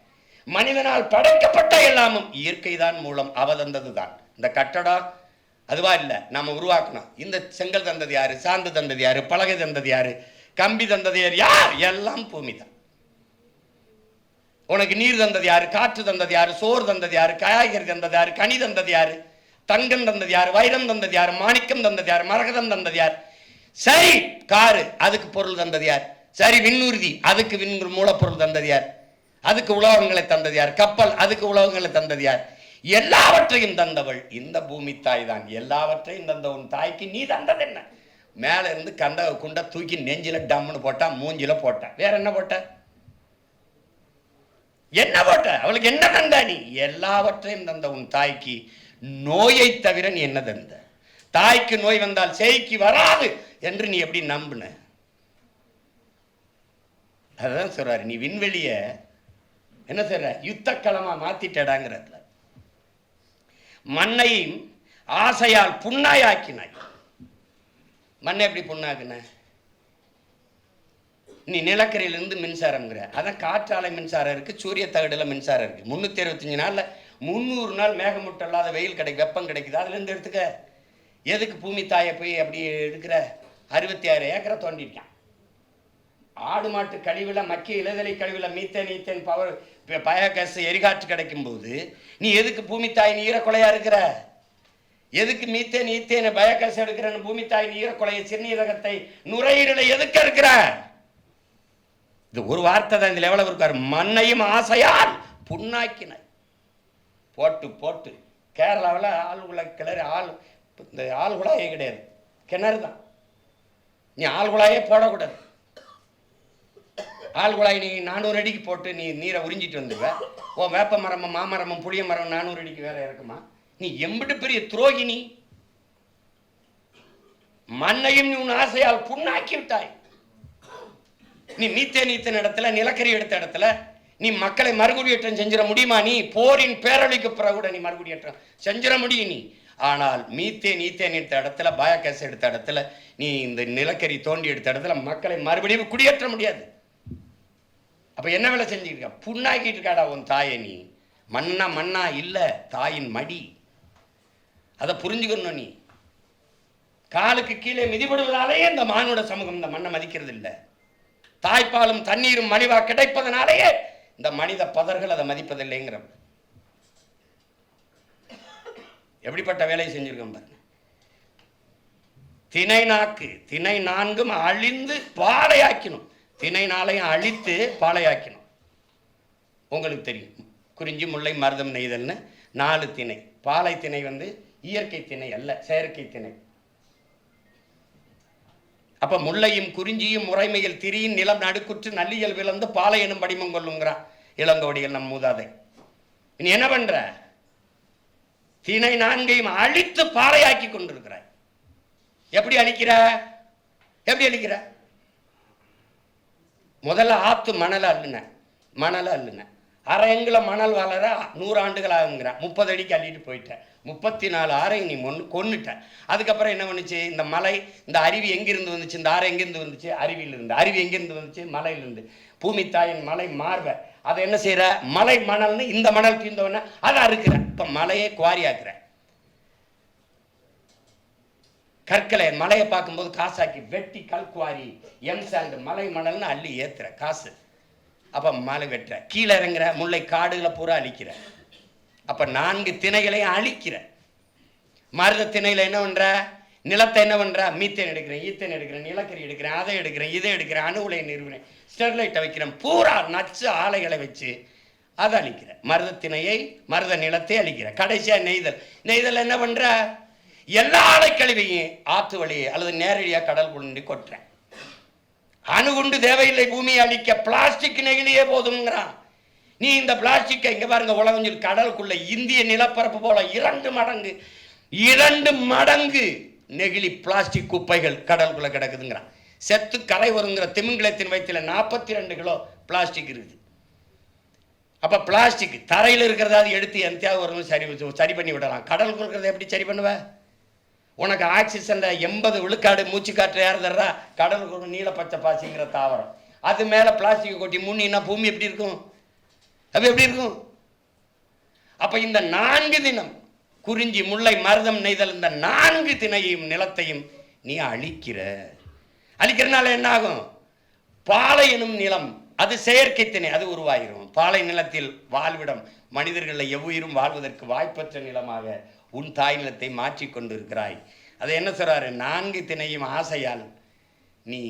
மனிதனால் படைக்கப்பட்ட எல்லாமும் இயற்கை தான், மூலம் அவ தந்தது தான். இந்த கட்டடம் அதுவா இல்லை, நாம உருவாக்கணும். இந்த செங்கல் தந்தது யாரு? சாந்து தந்தது யாரு? பலகை தந்தது யாரு? கம்பி தந்தது யார்? யார்? எல்லாம் பூமி தான். உனக்கு நீர் தந்தது யாரு? காற்று தந்தது யாரு? சோறு தந்தது யாரு? காய்கறி தந்தது யாரு? கனி தந்தது யாரு? தங்கம் தந்தது யாரு? வைரம் தந்தது யாரு? மாணிக்கம் தந்தது யாரு? மரகதம் தந்தது யார்? சரி, காரு, அதுக்கு பொருள் தந்தது யார்? சரி, விண்ணூர்தி, அதுக்கு மூலப்பொருள் தந்தது யார்? அதுக்கு உலோகங்களை தந்தது யார்? கப்பல், அதுக்கு உலோகங்களை தந்தது யார்? எல்லாவற்றையும் தந்தவள் இந்த பூமி தாய் தான். எல்லாவற்றையும் தந்த உன் தாய்க்கு நீ தந்தது என்ன? மேல இருந்து கந்தக குண்டை தூக்கி நெஞ்சில டம்னு போட்டா, மூஞ்சில போட்ட. வேற என்ன போட்ட? என்ன போட்ட? அவளுக்கு என்ன தந்தா நீ? எல்லாவற்றையும் தந்த உன் தாய்க்கு நோயை தவிர நீ என்ன தந்த? தாய்க்கு நோய் வந்தால் சேய்க்கு வராது என்று நீ எப்படி நம்புன? அதான் சொல்றாரு, நீ விண்வெளிய என்ன சொல்ற? யுத்த களமா மாத்திட்டடாங்கிறதுல. மண்ணையும் ஆசையால் புண்ணாயாக்கினாய். மண்ணை எப்படி புண்ணாக்குன? நீ நிலக்கரியிலிருந்து மின்சாரம்ங்கிற. அதான் காற்றாலை மின்சாரம் இருக்கு, சூரிய தகடுல மின்சாரம் இருக்கு. 365 நாள்ல 300 நாள் மேகமூட்டல்லாத வெயில் கிடைக்கும், வெப்பம் கிடைக்குது. அதுல இருந்து எடுத்துக்க. எதுக்கு பூமி தாயை போய் அப்படி எடுக்கிற? 66 ஏக்கரை தோண்டிட்டான். ஆடு மாட்டு கழிவுல, மக்கிய இலைதலை கழிவுல மீத்தேன் பவர் பயோகேஸ் எரிகாற்று கிடைக்கும் போது நீ எதுக்கு பூமி தாயின் ஈரக்கொலையா இருக்கிற? எதுக்கு மீத்தேன் பயோகேஸ் எடுக்கிறன்னு பூமி தாயின் ஈரக்கொலையை, சிறுநீரகத்தை, நுரையீரலை எதுக்கு இருக்கிற? இது ஒரு வார்த்தை தான். இதுல எவ்வளவு இருக்காரு? மண்ணையும் ஆசையால் புண்ணாக்கினாய். போட்டு போட்டு கேரளாவில் ஆழ்குழா கிளறி இந்த ஆழ்குழாயே கிடையாது, கிணறு தான். நீ ஆழ்குழாயே போடக்கூடாது. ஆழ்குழாய் நீ 400 அடிக்கு போட்டு நீ நீரை உறிஞ்சிட்டு வந்துடுவ. ஓ, வேப்ப மரமும் மாமரமும் புளிய மரம் 400 அடிக்கு வேற இருக்குமா? நீ எம்பிட்டு பெரிய துரோகினி. மண்ணையும் நீ உன் ஆசையால் புண்ணாக்கி விட்டாய். நீ மீத்தேன் இடத்துல, நிலக்கரி எடுத்த இடத்துல நீ மக்களை மறுகுடியேற்றம் செஞ்சிட முடியுமா? நீ போரின் பேரழிக்கு பிறகு கூட நீ மறுகுடியேற்றம் செஞ்சிட முடியும் நீ. ஆனால் மீத்தேன் எடுத்த இடத்துல, பயோகேஸ் எடுத்த இடத்துல, நீ இந்த நிலக்கரி தோண்டி எடுத்த இடத்துல மக்களை மறுபடியும் குடியேற்ற முடியாது. அப்ப என்ன வேலை செஞ்சுக்கிட்ட? புண்ணாக்கிட்டு இருக்காடா உன் தாயை நீ. மண்ணா இல்ல, தாயின் மடி. அதை புரிஞ்சுக்கணும். நீ காலுக்கு கீழே மிதிபடுவதாலேயே இந்த மானோட சமூகம் இந்த மண்ணை மதிக்கிறது இல்லை. தாய்ப்பாலும் தண்ணீரும் மலிவா கிடைப்பதனாலேயே இந்த மனித பதர்கள் அதை மதிப்பதில்லைங்கிற எப்படிப்பட்ட வேலையை செஞ்சிருக்கோம் பாருங்க. திணை நாக்கு திணை நான்கும் அழிந்து பாலையாக்கணும். திணை நாளையும் அழித்து பாலையாக்கணும். உங்களுக்கு தெரியும், குறிஞ்சி முல்லை மருதம் நெய்தல்னு 4 திணை. பாலை திணை இயற்கை திணை அல்ல, செயற்கை திணை. அப்ப முல்லையும் குறிஞ்சியும் முறைமையில் திரியின் நிலம் நடுக்குற்று நல்லியல் விளந்து பாலை எனும் படிமம் கொள்ளுங்கிறான் இளங்கோடிகள் நம் மூதாதை. நீ என்ன பண்ற? திணை 4ஐயும் அழித்து பாலையாக்கி கொண்டிருக்கிறாய். எப்படி அழிக்கிற? முதல்ல ஆத்து மணலை அள்ளுன அரை எங்குல மணல் வளர 100 ஆண்டுகள் ஆகுங்கிறான். 30 அடிக்கு அள்ளிட்டு போயிட்டேன். 34 ஆறை நீ கொன்னுட்ட. அதுக்கப்புறம் என்ன பண்ணுச்சு? இந்த மலை, இந்த அருவி எங்கிருந்து வந்துச்சு? இந்த ஆறு எங்கிருந்து வந்துச்சு? அருவியிலிருந்து. அருவி எங்கிருந்து வந்துச்சு? மலையிலிருந்து. பூமி தாயின் மலை மார்ப அதை என்ன செய்யற? மலை மணல்னு இந்த மணல் தீர்ந்தவன அதை அறுக்கிற. இப்ப மலையை குவாரியாக்குற. கற்களை மலையை பார்க்கும்போது காசாக்கி வெட்டி கல்குவாரி எம்சாண்டு மலை மணல்னு அள்ளி ஏத்துற காசு. அப்ப மலை வெட்டுற. கீழே இறங்குற. முல்லை காடுகளை பூரா அழிக்கிற. அப்ப 4 திணைகளையும் அழிக்கிற. மருத திணையில என்ன பண்ற? நிலத்தை என்ன பண்ற? மீத்தேன் எடுக்கிறேன், ஈத்தேன் எடுக்கிறேன், நிலக்கரி எடுக்கிறேன், அதை எடுக்கிறேன், இதை எடுக்கிறேன், அணு உலையை நிறுவனேன், ஸ்டெர்லைட்டை வைக்கிறேன், பூரா நச்சு ஆலைகளை வச்சு அதை அழிக்கிற. மருத திணையை, மருத நிலத்தை அழிக்கிற. கடைசியா நெய்தல் என்ன பண்ற? எல்லா ஆலை கழிவையும் ஆற்று வழியே அல்லது நேரடியா கடல் கொண்டு கொட்டுறேன். அணுகுண்டு தேவையில்லை பூமியை அழிக்க, பிளாஸ்டிக் நெகிழியே போதுங்கிறான். நீ இந்த பிளாஸ்டிக்கை இங்க பாருங்க, உலகம் கடலுக்குள்ள இந்திய நிலப்பரப்பு போல 2 மடங்கு நெகிழி பிளாஸ்டிக் குப்பைகள் கடலுக்குள்ள கிடக்குதுங்கிறான். செத்து கரை வருங்கிற திமிங்கலத்தின் வயிற்றுல 42 கிலோ பிளாஸ்டிக் இருக்குது. அப்ப பிளாஸ்டிக் தரையில் இருக்கிறதாவது எடுத்து எந்தையாவது ஒரு சரி பண்ணி விடலாம். கடலுக்குள்ள இருக்கிறத எப்படி சரி பண்ணுவ? உனக்கு ஆக்சிஜன்ல 80 விழுக்காடு மூச்சு காற்று யார் தர்றா? கடலுக்கு ஒரு நீல பச்சை பாசிங்கிற தாவரம். அது மேல பிளாஸ்டிக் கொட்டி முன்னின்னா பூமி எப்படி இருக்கும்? அது எப்படி இருக்கும்? அப்ப இந்த 4 தினம் குறிஞ்சி முல்லை மருதம் நெய்தல் இந்த 4 திணையையும் நிலத்தையும் நீ அழிக்கிறனால என்ன ஆகும்? பாலை எனும் நிலம் அது செயற்கை திணை, அது உருவாகிரும். பாலை நிலத்தில் வாழ்விடம் மனிதர்களில் எவ்வுயிரும் வாழ்வதற்கு வாய்ப்பற்ற நிலமாக உன் தாய் நிலத்தை மாற்றி கொண்டிருக்கிறாய். அதை என்ன சொல்றாரு? 4 திணையும் ஆசையால் நீ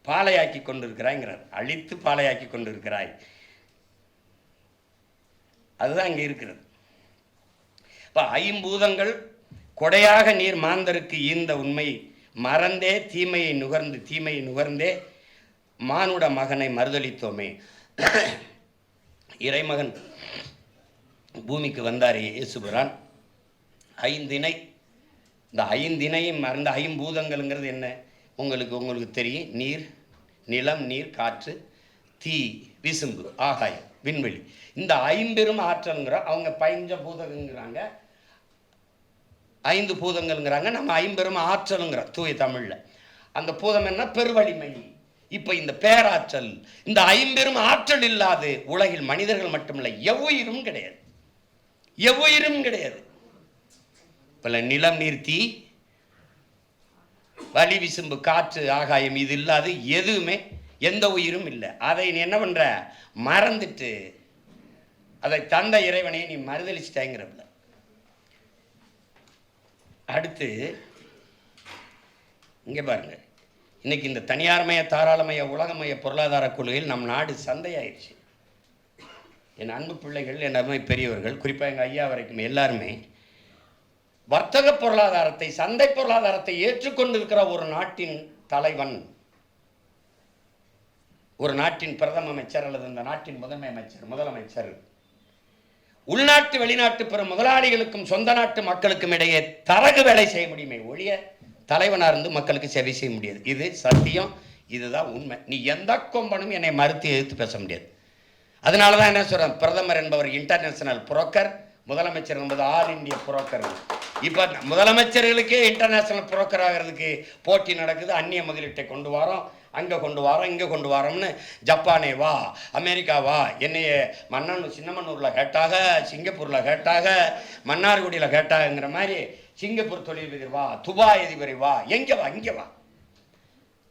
பாலையாக்கி கொண்டிருக்கிறாய்ங்கிறார். அழித்து பாலையாக்கி கொண்டிருக்கிறாய். அதுதான் இங்க இருக்கிறது. இப்ப 5 கொடையாக நீர் மாந்தருக்கு ஈந்த உண்மை மறந்தே தீமையை நுகர்ந்தே மானுட மகனை மறுதளித்தோமே. இறைமகன் பூமிக்கு வந்தார் இயேசுபிரான். 5 திணை. இந்த 5 திணையும் மறந்த 5 என்ன? உங்களுக்கு தெரியும். நீர், நிலம், நீர், காற்று, தீ, விசும்பு, ஆகாயம், விண்வெளி. இந்த 5 ஆற்றல்ங்கிற அவங்க 5 பூதகங்கிறாங்க, 5 பூதங்கள்ங்கிறாங்க. நம்ம 5 ஆற்றலுங்கிறோம் தூய தமிழ்ல. அந்த பூதம் என்ன? பெருவலிமை. இப்ப இந்த பேராற்றல், இந்த 5 ஆற்றல் இல்லாது உலகில் மனிதர்கள் மட்டுமில்லை, எவ்வுயிரும் கிடையாது. பல நிலம், நீர், தீ, வலி, விசும்பு, காற்று, ஆகாயம் இது இல்லாது எதுவுமே எந்த உயிரும் இல்லை. அதை நீ என்ன பண்ற? மறந்துட்டு அதை தந்த இறைவனை நீ மறுதளிச்சிட்டாங்கிறப்ப. அடுத்து இங்க பாருங்க, இன்னைக்கு இந்த தனியார்மய, தாராளமய, உலகமய பொருளாதார கொள்கையில் நம் நாடு சந்தையாயிடுச்சு. என் அன்பு பிள்ளைகள், என் அருமை பெரியவர்கள், குறிப்பாக எங்கள் ஐயா வரைக்கும் எல்லாருமே வர்த்தக பொருளாதாரத்தை, சந்தை பொருளாதாரத்தை ஏற்றுக்கொண்டிருக்கிற ஒரு நாட்டின் தலைவன், ஒரு நாட்டின் பிரதம அமைச்சர் அல்லது இந்த நாட்டின் முதலமைச்சர் உள்நாட்டு வெளிநாட்டு பிற முதலாளிகளுக்கும் சொந்த நாட்டு மக்களுக்கும் இடையே தரகு வேலை செய்ய முடியுமே ஒழிய தலைவனாக இருந்து மக்களுக்கு சேவை செய்ய முடியாது. இது சத்தியம், இதுதான் உண்மை. நீ எந்த கொம்பனும் என்னை மறுத்து எதிர்த்து பேச முடியாது. அதனால தான் என்ன சொல்கிறேன், பிரதமர் என்பவர் இன்டர்நேஷனல் புரோக்கர், முதலமைச்சர் என்பது ஆல் இந்திய புரோக்கர். இப்போ முதலமைச்சர்களுக்கே இன்டர்நேஷனல் புரோக்கர் ஆகிறதுக்கு போட்டி நடக்குது. அந்நிய முதலீட்டை கொண்டு வரோம், அங்கே கொண்டு வரோம், இங்கே கொண்டு வரோம்னு. ஜப்பானே வா, அமெரிக்கா வா, என்னைய சின்னமன்னூரில் கேட்டாக, சிங்கப்பூரில் கேட்டாக, மன்னார்குடியில் கேட்டாங்கிற மாதிரி சிங்கப்பூர் தொழிலதிபர் வா, துபாய் அதிபரை வா, எங்கே வா, இங்கே வா.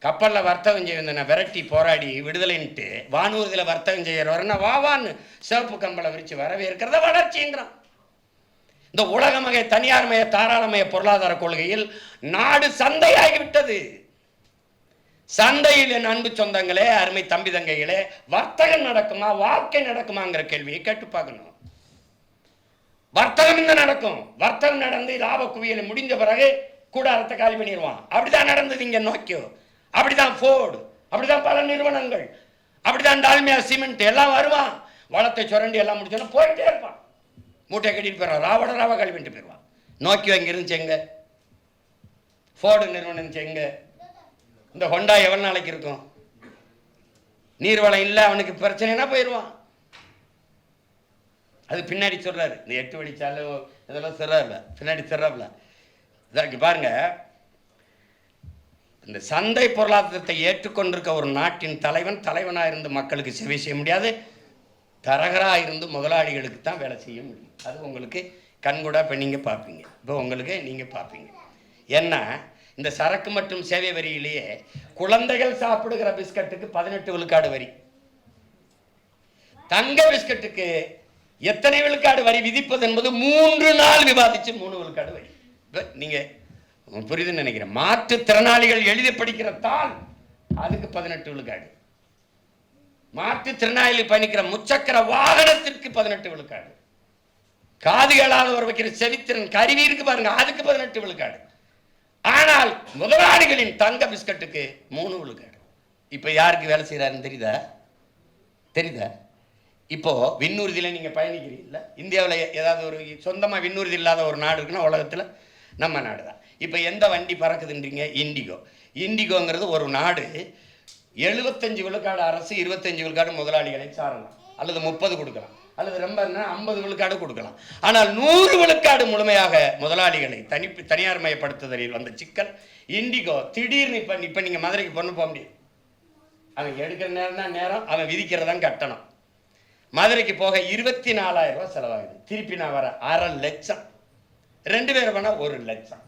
கப்பலில் வர்த்தகம் செய்ய விரட்டி போராடி விடுதலைன்ட்டு வானூர்தியில் வர்த்தகம் செய்யறவர்னா வான்னு சிவப்பு கம்பளை விரிச்சு வரவேற்கிறத வளர்ச்சிங்கிறான். இந்த உலகமய தனியார்மய தாராளமய பொருளாதார கொள்கையில் நாடு சந்தையாகிவிட்டது. சந்தையில் என் அன்பு சொந்தங்களே, அருமை தம்பி தங்கைகளே, வர்த்தகம் நடக்குமா, வாழ்க்கை நடக்குமாங்கிற கேள்வியை கேட்டு பார்க்கணும். வர்த்தகம் இந்த நடக்கும். வர்த்தகம் நடந்து லாப குவியல் முடிஞ்ச பிறகு கூடாரத்தை காலி பண்ணிடுவான். அப்படிதான் நடந்தது இங்க நோக்கியோ, அப்படிதான் ஃபோர்டு, அப்படிதான் பல நிறுவனங்கள், அப்படிதான் டால்மியா சிமெண்ட் எல்லாம் வருவான். வளத்தை சுரண்டி எல்லாம் முடிச்சோன்னா போயிட்டே இருப்பான். மூட்டை கட்டிட்டு போயிடுவான். ராவ காலி பண்ணிட்டு போயிடுவான். நோக்கியோ இங்க இருந்துச்சு எங்க, ஃபோர்டு நிறுவனம் இருந்துச்சு எங்க, இந்த ஹொண்டா எவ்வளவு நாளைக்கு இருக்கும்? நீர்வளம் இல்லை, அவனுக்கு பிரச்சனைனா போயிடுவான். அது பின்னாடி சொல்றாரு. இந்த 8 வழிச்சாலை இதெல்லாம் சொல்றாருல, பின்னாடி சொல்றாருல. இதற்கு பாருங்க, இந்த சந்தை பொருளாதாரத்தை ஏற்றுக்கொண்டிருக்க ஒரு நாட்டின் தலைவனாக இருந்து மக்களுக்கு சேவை செய்ய முடியாது. தரகராக இருந்து முதலாளிகளுக்கு தான் வேலை செய்ய முடியும். அது உங்களுக்கு கண்கூடா இப்போ நீங்கள் பார்ப்பீங்க. இப்போ உங்களுக்கு நீங்கள் பார்ப்பீங்க. ஏன்னா இந்த சரக்கு மற்றும் சேவை வரியிலேயே குழந்தைகள் சாப்பிடுகிற பிஸ்கட்டுக்கு 18 விழுக்காடு வரி, தங்க பிஸ்கட்டுக்கு எத்தனை விழுக்காடு வரி விதிப்பது என்பது 3 நாள் விவாதிச்சு 3 விழுக்காடு வரி. நீங்க புரியுதுன்னு நினைக்கிறேன். மாற்றுத்திறனாளிகள் எழுதி படிக்கிற தாள் அதுக்கு 18 விழுக்காடு, மாற்றுத்திறனாளிகள் பயணிக்கிற முச்சக்கர வாகனத்திற்கு 18 விழுக்காடு, காது கேளாதவர் வைக்கிற செவித்திறன் கருவி இருக்கு பாருங்க, அதுக்கு 18 விழுக்காடு. ஆனால் முதலாளிகளின் தங்க பிஸ்கட்டுக்கு 3 விழுக்காடு. இப்ப யாருக்கு வேலை செய்யறாருன்னு தெரியுதா? இப்போ விண்ணூர்தியில் நீங்க பயணிக்கிறீங்கல்ல, இந்தியாவில் ஏதாவது ஒரு சொந்தமா விண்ணூர்தி இல்லாத ஒரு நாடு இருக்குன்னா உலகத்துல நம்ம நாடு தான். இப்போ எந்த வண்டி பறக்குதுன்றீங்க? இண்டிகோங்கிறது ஒரு நாடு 75 விழுக்காடு அரசு, 25 விழுக்காடு முதலாளிகளை சாரலாம், அல்லது 30 கொடுக்கலாம், அல்லது ரொம்ப 50 விழுக்காடு கொடுக்கலாம். ஆனால் 100 விழுக்காடு முழுமையாக முதலாளிகளை தனியார் மயப்படுத்துதலில் வந்த சிக்கல் இண்டிகோ. திடீர்னு இப்போ நீங்கள் மதுரைக்கு பொண்ணு போக முடியும். அவன் எடுக்கிற நேரம் தான் நேரம், அவன் விதிக்கிறதான் கட்டணம். மதுரைக்கு போக 24,000 ரூபாய் செலவாகுது. திருப்பி நான் வர 1/2 லட்சம், 2 பேர் வேணா 1 லட்சம்.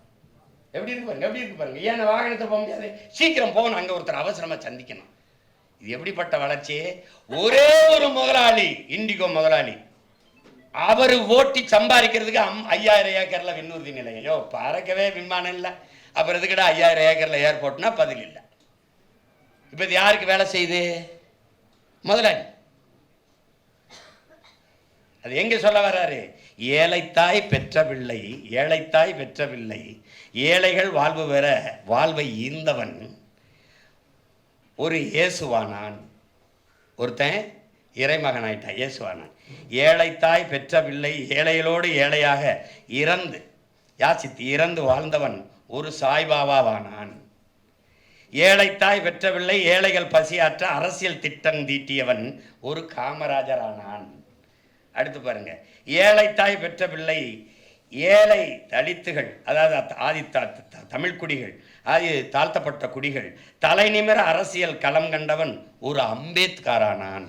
எப்படி இருக்கு பாருங்க. ஏன் வாகனத்தை போக முடியாது? சீக்கிரம் போகணும், அங்கே ஒருத்தர் அவசரமா சந்திக்கணும். இது எப்படிப்பட்ட வளர்ச்சி? ஒரே ஒரு முதலாளி, இண்டிகோ முதலாளி, அவர் ஓட்டி சம்பாதிக்கிறதுக்கு 5000 ஏக்கர்ல விண்ணூர்தி நிலையம். பறக்கவே விமானம் இல்லை, அப்புறம் எதுக்கிட்ட 5000 ஏக்கர்ல ஏர்போர்ட்னா பதில் இல்லை. இப்ப இது யாருக்கு வேலை செய்யுது? முதலாளி. அது எங்க சொல்ல வர்றாரு? ஏழைத்தாய் பெற்ற பிள்ளை, ஏழைத்தாய் பெற்ற பிள்ளை, ஏழைகள் வாழ்வு பெற வாழ்வை ஈந்தவன் ஒரு இயேசுவானான். ஒருத்தன் இறைமகனாயிட்டான், இயேசுவானான். ஏழைத்தாய் பெற்ற பிள்ளை, ஏழைகளோடு ஏழையாக இறந்து வாழ்ந்தவன் ஒரு சாய்பாபாவானான். ஏழைத்தாய் பெற்ற பிள்ளை, ஏழைகள் பசியாற்ற அரசியல் திட்டம் தீட்டியவன் ஒரு காமராஜரானான். அடுத்து பாருங்க, ஏழைத்தாய் பெற்ற பிள்ளை, ஏழை தலித்துகள், அதாவது ஆதி தமிழ் குடிகள், ஆதி தாழ்த்தப்பட்ட குடிகள் தலை நிமிர அரசியல் களம் கண்டவன் ஒரு அம்பேத்கரானான்.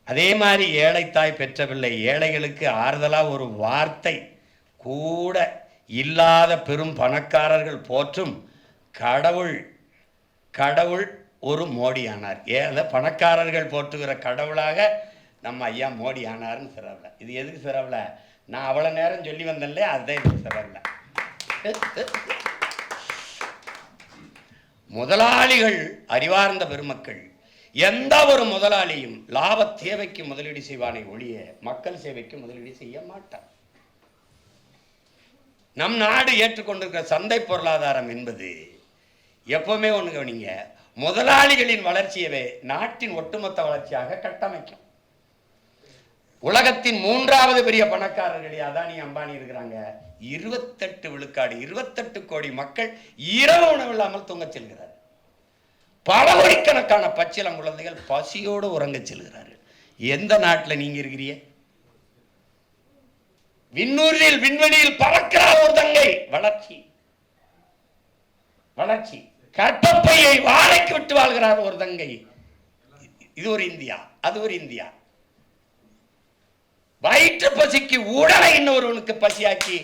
அதே மாதிரி ஏழைத்தாய் பெற்ற பிள்ளை, ஏழைகளுக்கு ஆறுதலா ஒரு வார்த்தை கூட இல்லாத பெரும் பணக்காரர்கள் போற்றும் கடவுள் ஒரு மோடி ஆனார். பணக்காரர்கள் போற்றுகிற கடவுளாக நம்ம ஐயா மோடி ஆனார்னு சிறவில்லை. இது எதுக்கு சிறவில்லை? நான் அவ்வளோ நேரம் சொல்லி வந்தேன்ல, அதுதான் இதுக்கு சிறவில்லை. முதலாளிகள், அறிவார்ந்த பெருமக்கள், எந்த ஒரு முதலாளியும் லாப தேவைக்கு முதலீடு செய்வானே ஒழிய மக்கள் சேவைக்கு முதலீடு செய்ய மாட்டான். நம் நாடு ஏற்றுக்கொண்டிருக்கிற சந்தை பொருளாதாரம் என்பது எப்பவுமே ஒண்ணு கவனிங்க, முதலாளிகளின் வளர்ச்சியவே நாட்டின் ஒட்டுமொத்த வளர்ச்சியாக கட்டமைக்கும். உலகத்தின் 3வது பெரிய பணக்காரர்களே அதானி அம்பானி இருக்கிறாங்க. 28 விழுக்காடு, 28 கோடி மக்கள் இரவு உணவு இல்லாமல் தூங்க செல்கிறார். பல கோடிக்கணக்கான பச்சிளம் குழந்தைகள் பசியோடு உறங்க செல்கிறார்கள். எந்த நாட்டில் நீங்க இருக்கிறீங்க? விண்ணூரில் விண்வெளியில் பறக்கிற ஒரு தங்கை. வளர்ச்சி. கற்பப்பையை வாழைக்கு விட்டு வாழ்கிறார் ஒரு தங்கை. இது ஒரு இந்தியா, அது ஒரு இந்தியா. வயிற்று பசிக்கு உடலை இன்னொருவனுக்கு பசியாக்கி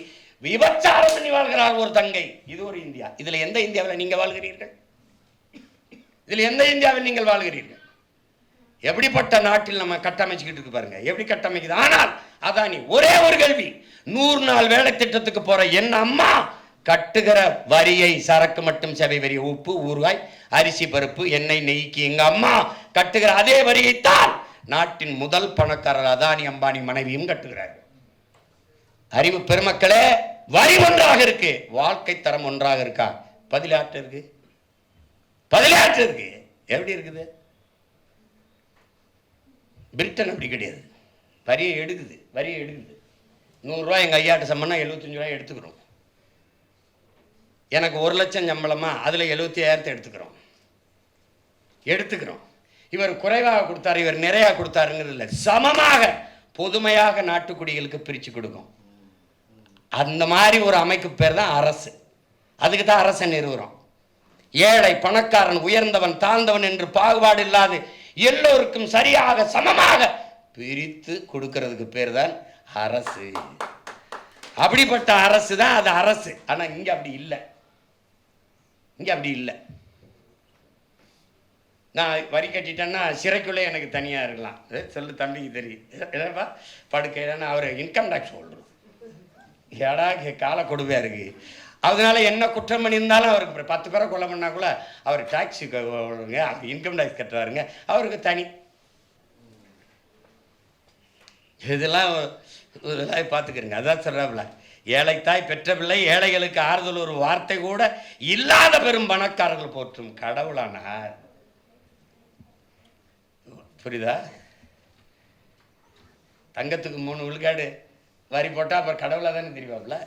விபச்சாரம் பண்ணி வாழ்கிறார் ஒரு தங்கை. இது ஒரு இந்தியா. இதுல எந்த இந்தியாவில் நீங்க வாழ்கிறீர்கள்? இதில் எந்த இந்தியாவில் நீங்கள் வாழ்கிறீர்கள்? எப்படிப்பட்ட நாட்டில் நம்ம கட்டமைச்சுக்கிட்டு இருக்கு பாருங்க, எப்படி கட்டமைக்குது. ஆனால் அதானி ஒரே ஒரு கேள்வி, 100 நாள் வேலை திட்டத்துக்கு போற என் அம்மா கட்டுகிற வரியை, சரக்கு மட்டும் சேவை வரி, உப்பு, ஊறுகாய், அரிசி, பருப்பு, எண்ணெய், நெய்க்கு எங்க அம்மா கட்டுகிற அதே வரியைத்தான் நாட்டின் முதல் பணக்காரர் அதானி அம்பானி மனைவியும் கட்டுகிறார்கள். அறிவு பெருமக்களே, வரி ஒன்றாக இருக்கு, வாழ்க்கை தரம் ஒன்றாக இருக்கா? பதிலாற்று இருக்கு, பதிலாற்று இருக்கு. எப்படி இருக்குது? பிரிட்டன் அப்படி கிடையாது. வரியை எடுக்குது, வரியை எடுக்குது. 100 ரூபாய் எங்கள் ஐயாட்ட சம்பளம்னா 75 ரூபாய் எடுத்துக்கிறோம். எனக்கு 1 லட்சம் சம்பளமா, அதில் 75,000 எடுத்துக்கிறோம். இவர் குறைவாக கொடுத்தாரு, இவர் நிறையா கொடுத்தாருங்கிறது இல்லை, சமமாக பொதுமையாக நாட்டுக்குடிகளுக்கு பிரித்து கொடுக்கும். அந்த மாதிரி ஒரு அமைப்பு பேர் தான் அரசு. அதுக்கு தான் அரசை நிறுவுறோம். ஏழை பணக்காரன், உயர்ந்தவன் தாழ்ந்தவன் என்று பாகுபாடு இல்லாது எல்லோருக்கும் சரியாக சமமாக பிரித்து கொடுக்கிறதுக்கு பேர் தான் அரசு. அப்படிப்பட்ட அரசு தான் அது அரசு. ஆனால் இங்கே அப்படி இல்லை, இங்கே அப்படி இல்லை. நான் வரி கட்டிட்டேன்னா சிறைக்குள்ளே எனக்கு தனியாக இருக்கலாம். சொல்லு தம்பிக்கு தெரியும், என்னப்பா படுக்கையிலன்னா அவர் இன்கம் டேக்ஸ் சொல்கிறோம், ஏடா கால கொடுமையாக இருக்குது. அதனால என்ன குற்றம் பண்ணியிருந்தாலும் அவருக்கு 10 பேரை கொலை பண்ணால் கூட அவர் டாக்ஸி இன்கம் டேக்ஸ் கட்டுறாருங்க, அவருக்கு தனி. இதெல்லாம் பார்த்துக்கிறங்க. அதான் சொல்கிறாப்புல, ஏழைத்தாய் பெற்ற பிள்ளை, ஏழைகளுக்கு ஆறுதல் ஒரு வார்த்தை கூட இல்லாத பெரும் பணக்காரர்கள் போற்றும் கடவுளானார். புரியுதா? தங்கத்துக்கு 3 விழுக்காடு வரி போட்டால் அப்புறம் கடவுளாக தானே தெரியுவாப்புல.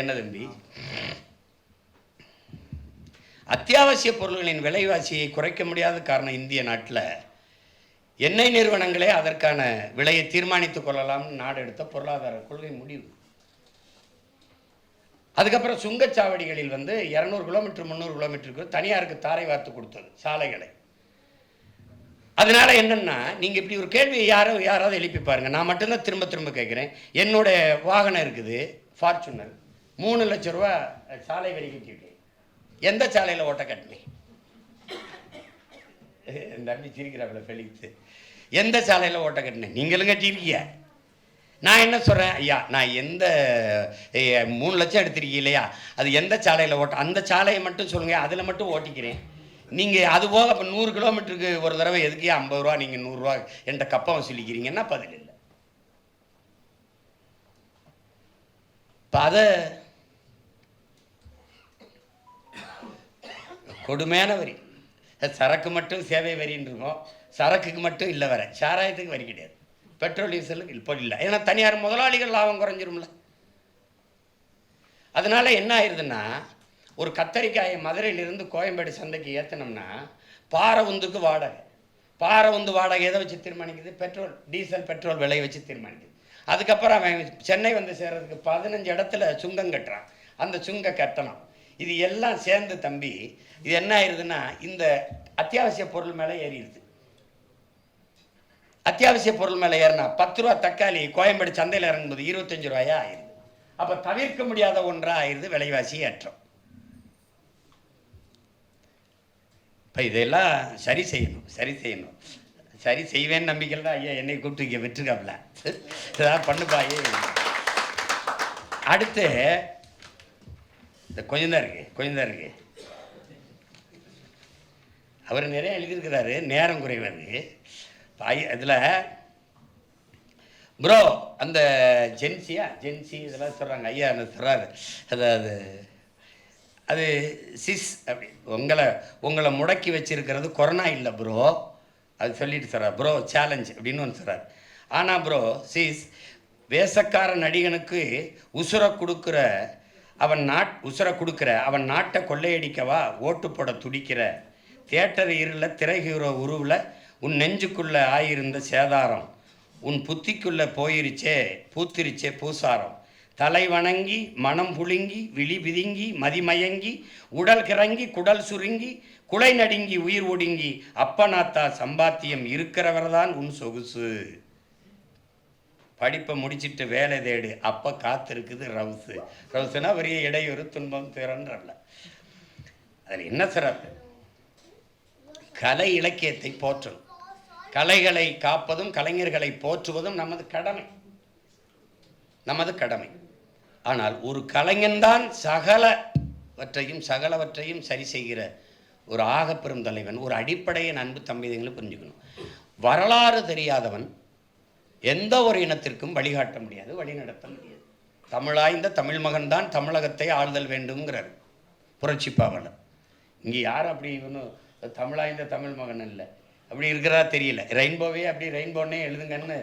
என்ன தம்பி? அத்தியாவசிய பொருள்களின் விலைவாசியை குறைக்க முடியாத காரணம், இந்திய நாட்டில் எண்ணெய் நிறுவனங்களே அதற்கான விலையை தீர்மானித்துக் கொள்ளலாம்னு நாடு எடுத்த பொருளாதார கொள்கை முடிவு. அதுக்கப்புறம் சுங்கச்சாவடிகளில் 200 கிலோமீட்டர் 300 கிலோமீட்டருக்கு தனியாருக்கு தாரை வார்த்து கொடுத்தது சாலைகளை. அதனால என்னன்னா, நீங்க இப்படி ஒரு கேள்வியை யாராவது எழுப்பி பாருங்க. நான் மட்டும்தான் திரும்ப திரும்ப கேட்குறேன். என்னோட வாகனம் இருக்குது, ஃபார்ச்சுனர், 3 லட்சம் ரூபா சாலை வரி கட்டியிருக்கேன். எந்த சாலையில் ஓட்ட கட்டினேன்? தம்பி சிரிக்கிறாப்புல ஃபெலிக்ஸ். எந்த சாலையில் ஓட்ட கட்டினேன்? நீங்களும் கட்டியிருக்கீங்க. நான் என்ன சொல்கிறேன், ஐயா நான் எந்த 3 லட்சம் எடுத்திருக்கீங்க இல்லையா, அது எந்த சாலையில் ஓட்ட, அந்த சாலையை மட்டும் சொல்லுங்கள், அதில் மட்டும் ஓட்டிக்கிறேன். நீங்கள் அது போக இப்போ 100 கிலோமீட்டருக்கு ஒரு தடவை எதுக்கே 50 ரூபா நீங்கள் 100 ரூபா என்கிட்ட கப்பம் வசூலிக்கிறீங்கன்னா பதில் இல்லை. இப்போ அதை கொடுமையான வரி. சரக்கு மட்டும் சேவை வரின்னு இருக்கும், சரக்குக்கு மட்டும் இல்லை வர, சாராயத்துக்கு வரி கிடையாது, பெட்ரோல் டீசலுக்கு இப்போ இல்லை. ஏன்னா தனியார் முதலாளிகள் லாபம் குறைஞ்சிரும்ல. அதனால என்ன ஆயிடுதுன்னா, ஒரு கத்தரிக்காயை மதுரையிலிருந்து கோயம்பேடு சந்தைக்கு ஏற்றினோம்னா பாறை உந்துக்கு வாடகை, பாறை உந்து வாடகை எதை வச்சு தீர்மானிக்குது? பெட்ரோல் டீசல் பெட்ரோல் விலையை வச்சு தீர்மானிக்குது. அதுக்கப்புறம் அவன் சென்னை சேர்றதுக்கு 15 இடத்துல சுங்கம் கட்டுறான், அந்த சுங்க கட்டணம், இது எல்லாம் சேர்ந்து தம்பி இது என்ன ஆயிடுதுன்னா, இந்த அத்தியாவசிய பொருள் மேலே ஏறிடுது. அத்தியாவசிய பொருள் மேலே ஏறினா 10 ரூபா தக்காளி கோயம்பேடு சந்தையில் இறங்கும்போது 25 ரூபாயா ஆயிடுது. அப்போ தவிர்க்க முடியாத ஒன்றாக ஆயிடுது விலைவாசி ஏற்றம். இப்போ இதெல்லாம் சரி செய்யணும். சரி செய்வேன்னு நம்பிக்கையில் தான் ஐயா என்னை கூப்பிட்டு இங்கே விட்டுருக்காப்ல, இதான் பண்ணுப்பாயே. அடுத்து இந்த கொஞ்சம் தான் இருக்கு. அவர் நிறைய எழுதியிருக்கிறாரு, நேரம் குறைவாரு. இதில் ப்ரோ அந்த ஜென்சி இதெல்லாம் சொல்கிறாங்க, ஐயா அந்த சொல்கிறாரு, அதாவது அது சிஸ் அப்படி உங்களை முடக்கி வச்சிருக்கிறது கொரோனா இல்லை ப்ரோ, அது சொல்லிட்டு சொல்கிறார். ப்ரோ சேலஞ்ச் அப்படின்னு ஒன்று சொல்கிறார். ஆனால் ப்ரோ சிஸ் வேஷக்கார நடிகனுக்கு உசுரை கொடுக்குற அவன் நாட்டை கொள்ளையடிக்கவா ஓட்டு போட துடிக்கிற தியேட்டர் இருளில் திரை ஹீரோ உருவில் உன் நெஞ்சுக்குள்ளே ஆயிருந்த சேதாரம் உன் புத்திக்குள்ளே பூத்திருச்சே பூசாரம் தலை வணங்கி மனம் புழுங்கி விழி பிதுங்கி மதிமயங்கி உடல் கிறங்கி குடல் சுருங்கி குலை நடுங்கி உயிர் ஒடுங்கி அப்பனாத்தா சம்பாத்தியம் இருக்கிறவர்தான் உன் சொகுசு. படிப்பை முடிச்சுட்டு வேலை தேடு, அப்போ காத்திருக்குது ரவுசுனா பெரிய இடையூறு துன்பம் திறன்றல்ல. அதில் என்ன சிறப்பு? கலை இலக்கியத்தை போற்றணும். கலைகளை காப்பதும் கலைஞர்களை போற்றுவதும் நமது கடமை. ஆனால் ஒரு கலைஞன்தான் சகலவற்றையும் சரி செய்கிற ஒரு ஆகப்பெரும் தலைவன். ஒரு அடிப்படையை அன்பு தம்பிதங்களும் புரிஞ்சுக்கணும். வரலாறு தெரியாதவன் எந்த ஒரு இனத்திற்கும் வழிகாட்ட முடியாது, வழிநடத்த முடியாது. தமிழாய்ந்த தமிழ் மகன்தான் தமிழகத்தை ஆளுதல் வேண்டும்ங்கிறார் புரட்சி பாவலர். இங்கே யாரும் அப்படி ஒன்றும் தமிழாய்ந்த தமிழ் மகன் இல்லை, அப்படி இருக்கிறதா தெரியல. ரெயின்போவே அப்படி ரெயின்போன்னே எழுதுங்கன்னு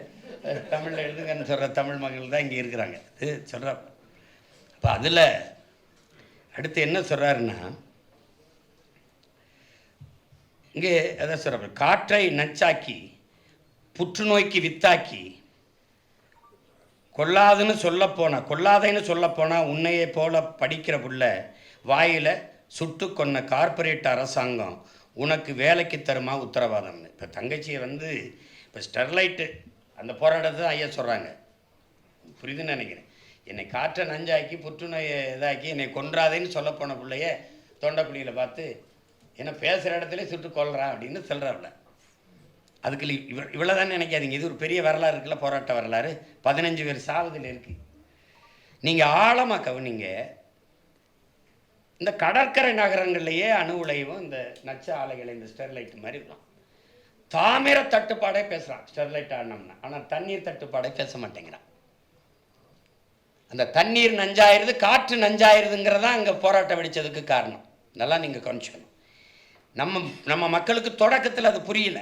தமிழில் எழுதுங்கன்னு சொல்கிற தமிழ் மகள் தான் இங்கே இருக்கிறாங்க. இது சொல்கிற. அப்போ அதில் அடுத்து என்ன சொல்கிறாருன்னா, இங்கே எதை சொல்கிறார், காற்றை நச்சாக்கி புற்றுநோய்க்கு வித்தாக்கி கொல்லாதைன்னு சொல்லப்போனால் உன்னையே போல படிக்கிற புள்ள வாயில் சுட்டு கொன்ன கார்ப்பரேட் அரசாங்கம் உனக்கு வேலைக்கு தருமா உத்தரவாதம்னு. இப்போ தங்கச்சியை இப்போ ஸ்டெர்லைட்டு அந்த போராட்டத்தை தான் ஐயா சொல்கிறாங்க, புரியுதுன்னு நினைக்கிறேன். என்னை காற்றை நஞ்சாக்கி புற்றுநோயை இதாக்கி என்னை கொன்றாதேன்னு சொல்ல போன பிள்ளைய தொண்டைக்குழியில் பார்த்து என்னை பேசுகிற இடத்துல சுட்டு கொல்றான் அப்படின்னு சொல்கிறாப்புல. அதுக்கு இவ்வளோ தானே நினைக்காதீங்க. இது ஒரு பெரிய வரலாறு இருக்குல்ல, போராட்ட வரலாறு. 15 பேர் சாவதில் இருக்குது. நீங்கள் ஆழமாக கவனிங்க. இந்த கடற்கரை நகரங்கள்லேயே அணு உலையும் இந்த நச்ச ஆலைகளை இந்த ஸ்டெர்லைட் மாதிரி இருக்கலாம். தாமிர தட்டுப்பாடே பேசுகிறான் ஸ்டெர்லைட் ஆனோம்னா. ஆனால் தண்ணீர் தட்டுப்பாடே பேச மாட்டேங்கிறான். அந்த தண்ணீர் நஞ்சாயிருது, காற்று நஞ்சாயிருதுங்கிறதான் அங்கே போராட்டம் வெடித்ததுக்கு காரணம். நல்லா நீங்கள் கவனிச்சுக்கணும். நம்ம மக்களுக்கு தொடக்கத்தில் அது புரியல.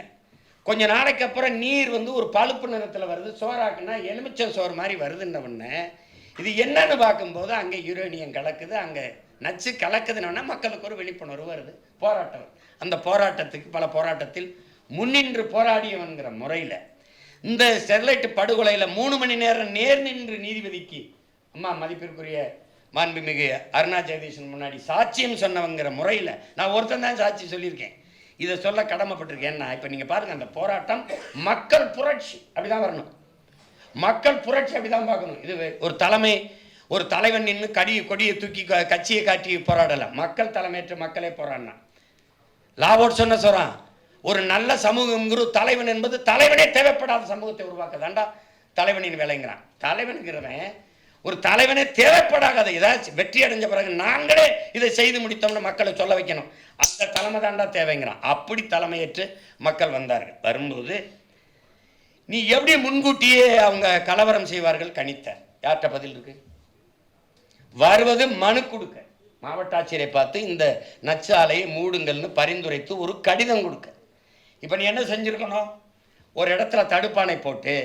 கொஞ்ச நாளைக்கு அப்புறம் நீர் ஒரு பழுப்பு நிறத்தில் வருது, சோறாக்குன்னா எலுமிச்சம் சோறு மாதிரி வருதுன்னொன்னே இது என்னன்னு பார்க்கும்போது அங்கே யுரேனியம் கலக்குது, அங்கே நச்சு கலக்குதுன்னா மக்களுக்கு ஒரு விழிப்புணர்வு வருது. போராட்டம். அந்த பல போராட்டத்தில் முன்னின்று போராடியவன்கிற முறையில் இந்த ஸ்டெர்லைட் படுகொலையில் 3 மணி நேரம் நேர் நின்று நீதிபதிக்கு மதிப்பிற்குரிய மாண்புமிகு அருணா ஜெகதீசன் முன்னாடி சாட்சியம் சொன்னவங்கிற முறையில் நான் ஒருத்தன் தான் சாட்சி சொல்லியிருக்கேன். இதை சொல்ல கடமைப்பட்டிருக்கேன். ஏன்னா இப்போ நீங்கள் பாருங்கள், அந்த போராட்டம் மக்கள் புரட்சி அப்படிதான் வரணும். மக்கள் புரட்சி அப்படிதான் பார்க்கணும். இது ஒரு தலைவன் நின்று கொடியை தூக்கி கட்சியை காட்டி போராடலை. மக்கள் தலைமையேற்று மக்களே போராடினா. லாவோட் சொல்கிறான், ஒரு நல்ல சமூகங்கிற தலைவன் என்பது தலைவனே தேவைப்படாத சமூகத்தை உருவாக்க தாண்டா தலைவனின் வேலைங்கிறான். தலைவனுங்கிறவன் ஒரு தலைவனே தேவைப்படாத, ஏதாச்சும் வெற்றி அடைஞ்ச பிறகு நாங்களே இதை செய்து முடித்தோம்னு மக்களை சொல்ல வைக்கணும். அந்த தலைமை தாண்டா தேவைங்கிறான். அப்படி தலைமையேற்று மக்கள் வந்தார்கள். வரும்போது நீ எப்படி முன்கூட்டியே அவங்க கலவரம் செய்வார்கள் கணித்த? யார்கிட்ட பதில் இருக்கு? வருவது மனு கொடுக்க, மாவட்ட ஆட்சியரை பார்த்து இந்த நச்சாலையை மூடுங்கள்னு பரிந்துரைத்து ஒரு கடிதம் கொடுக்க. இப்போ நீ என்ன செஞ்சுருக்கணும்? ஒரு இடத்துல தடுப்பானை போட்டு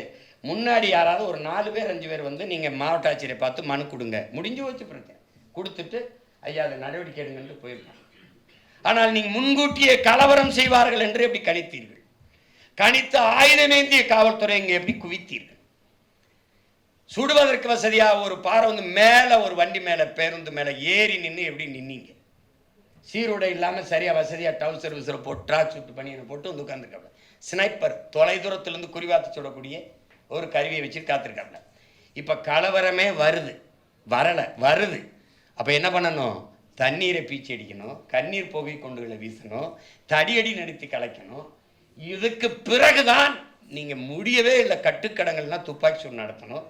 முன்னாடி யாராவது ஒரு 4 பேர் 5 பேர் நீங்கள் மாவட்ட ஆட்சியரை பார்த்து மனு கொடுங்க, முடிஞ்சு வச்சு பிறகு கொடுத்துட்டு ஐயா அதை நடவடிக்கை எடுங்கன்னு போயிருக்காங்க. ஆனால் நீங்கள் முன்கூட்டியே கலவரம் செய்வார்கள் என்று எப்படி கணித்தீர்கள்? கணித்த ஆயுதமேந்திய காவல்துறை இங்கே எப்படி குவித்தீர்கள்? சுடுவதற்கு வசதியாக ஒரு பாறை மேலே ஒரு வண்டி மேலே பேருந்து மேலே ஏறி நின்று எப்படி நின்னீங்க? சீருடை இல்லாமல் சரியாக வசதியாக டவுசர் விசில் போட்டு ட்ராக் சூட்டு பண்ணி போட்டு உட்காந்துருக்காங்க. ஸ்னைப்பர் தொலைதூரத்திலிருந்து குறிவாத்து சுடக்கூடிய ஒரு கருவியை வச்சு காத்திருக்காங்க. இப்போ கலவரமே வருது. அப்போ என்ன பண்ணணும்? தண்ணீரை பீச்சி அடிக்கணும், கண்ணீர் புகை கொண்டுகளை வீசணும், தடியடி நடத்தி கலைக்கணும். இதுக்கு பிறகுதான் நீங்கள் முடியவே இல்லை கட்டுக்கடங்கள்லாம் துப்பாக்கி சூடு நடத்தணும்,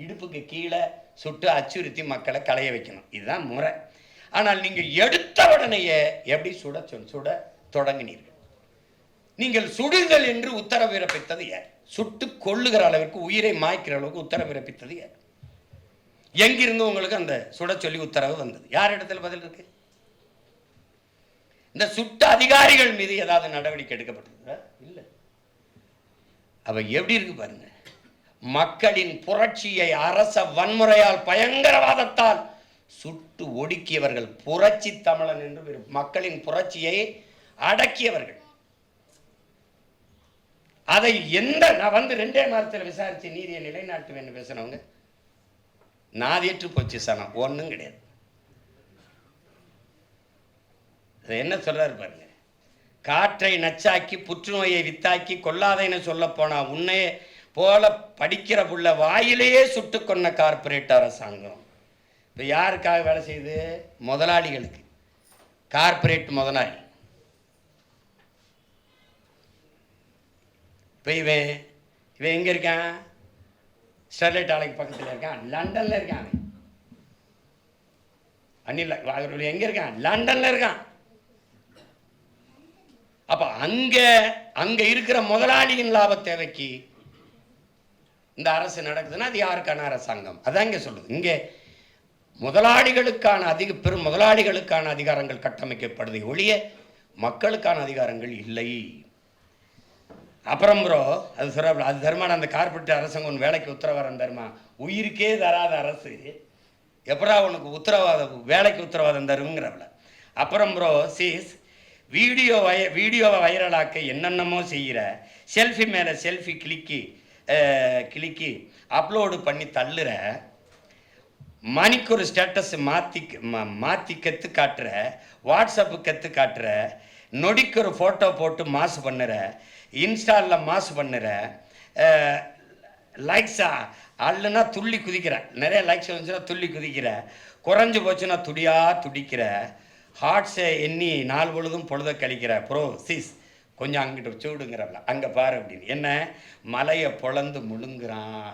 இடுப்புக்கு கீழே சுட்டு அச்சுறுத்தி மக்களை களைய வைக்கணும். இதுதான் முறை. ஆனால் நீங்கள் எடுத்த உடனேயே எப்படி சுட தொடங்கினீர்கள். நீங்கள் சுடுங்கள் என்று உத்தரவு பிறப்பித்தது யார்? சுட்டு கொள்ளுகிற அளவிற்கு, உயிரை மாய்க்கிற அளவுக்கு உத்தரவு பிறப்பித்தது யார்? எங்கிருந்து உங்களுக்கு அந்த சுட சொல்லி உத்தரவு வந்தது? யார் இடத்துல பதில் இருக்கு? இந்த சுட்ட அதிகாரிகள் மீது ஏதாவது நடவடிக்கை எடுக்கப்பட்டிருக்கா? இல்லை. அவ எப்படி இருக்கு பாருங்க. மக்களின் புரட்சியை அரச வன்முறையால் பயங்கரவாதத்தால் சுட்டு ஒடுக்கியவர்கள் புரட்சி தமிழன் என்று மக்களின் புரட்சியை அடக்கியவர்கள். அதை நான் 2 மாதத்தில் விசாரிச்சு நீதியை நிலைநாட்டுவேன்னு பேசினவங்க நாதேற்று போச்சு சனம் ஒன்றும் கிடையாது. என்ன சொல்றாரு பாருங்க. காற்றை நச்சாக்கி புற்றுநோயை வித்தாக்கி கொல்லாதைன்னு சொல்ல போனா உன்னையே போல படிக்கிற புள்ள வாயிலேயே சுட்டு கொன்ன கார்பரேட் அரசாங்கம். இப்போ யாருக்காக வேலை செய்யுது? முதலாளிகளுக்கு. கார்பரேட் முதலாளி இப்போ இவன் எங்கே இருக்கான்? ஸ்டெர்லைட் ஆலைக்கு பக்கத்தில் இருக்கான், லண்டனில் இருக்கான். அனில் அவர்கள் எங்கே இருக்கான்? லண்டனில் இருக்கான். அப்போ அங்கே இருக்கிற முதலாளியின் லாப தேவைக்கு இந்த அரசு நடக்குதுன்னா அது யாருக்கான அரசாங்கம்? அதான் இங்கே சொல்லுது. இங்கே முதலாளிகளுக்கான பெரும் முதலாளிகளுக்கான அதிகாரங்கள் கட்டமைக்கப்படுது ஒழிய மக்களுக்கான அதிகாரங்கள் இல்லை. அப்புறம் ப்ரோ அது சொல்ல அது தருமான அந்த கார்பரேட் அரசாங்கம் வேலைக்கு உத்தரவாதம் தருமா? உயிருக்கே தராத அரசு எப்படா உனக்கு வேலைக்கு உத்தரவாதம் தருங்கிறவள. அப்புறம் ப்ரோ வீடியோவை வைரலாக்க என்னென்னமோ செய்கிற, செல்ஃபி மேலே செல்ஃபி கிளிக்கி அப்லோடு பண்ணி தள்ளுற, மணிக்கு ஒரு ஸ்டேட்டஸ் மாற்றி கற்று காட்டுற, வாட்ஸ்அப்பு கற்று காட்டுற, நொடிக்கு ஒரு ஃபோட்டோ போட்டு மாசு பண்ணுற, இன்ஸ்டாலில் மாசு பண்ணுற, லைக்ஸா அல்லனா துள்ளி குதிக்கிற, நிறைய லைக்ஸ் வந்துச்சுன்னா துள்ளி குதிக்கிற, குறைஞ்சி போச்சுன்னா துடிக்கிற, ஹார்ட்ஸை எண்ணி நாள் பொழுதும் பொழுத கழிக்கிற. கொஞ்சம் அங்கிட்டு சூடுங்கிறப்பல அங்கே பாரு அப்படின்னு. என்ன மலையை பொழந்து முழுங்குறான்.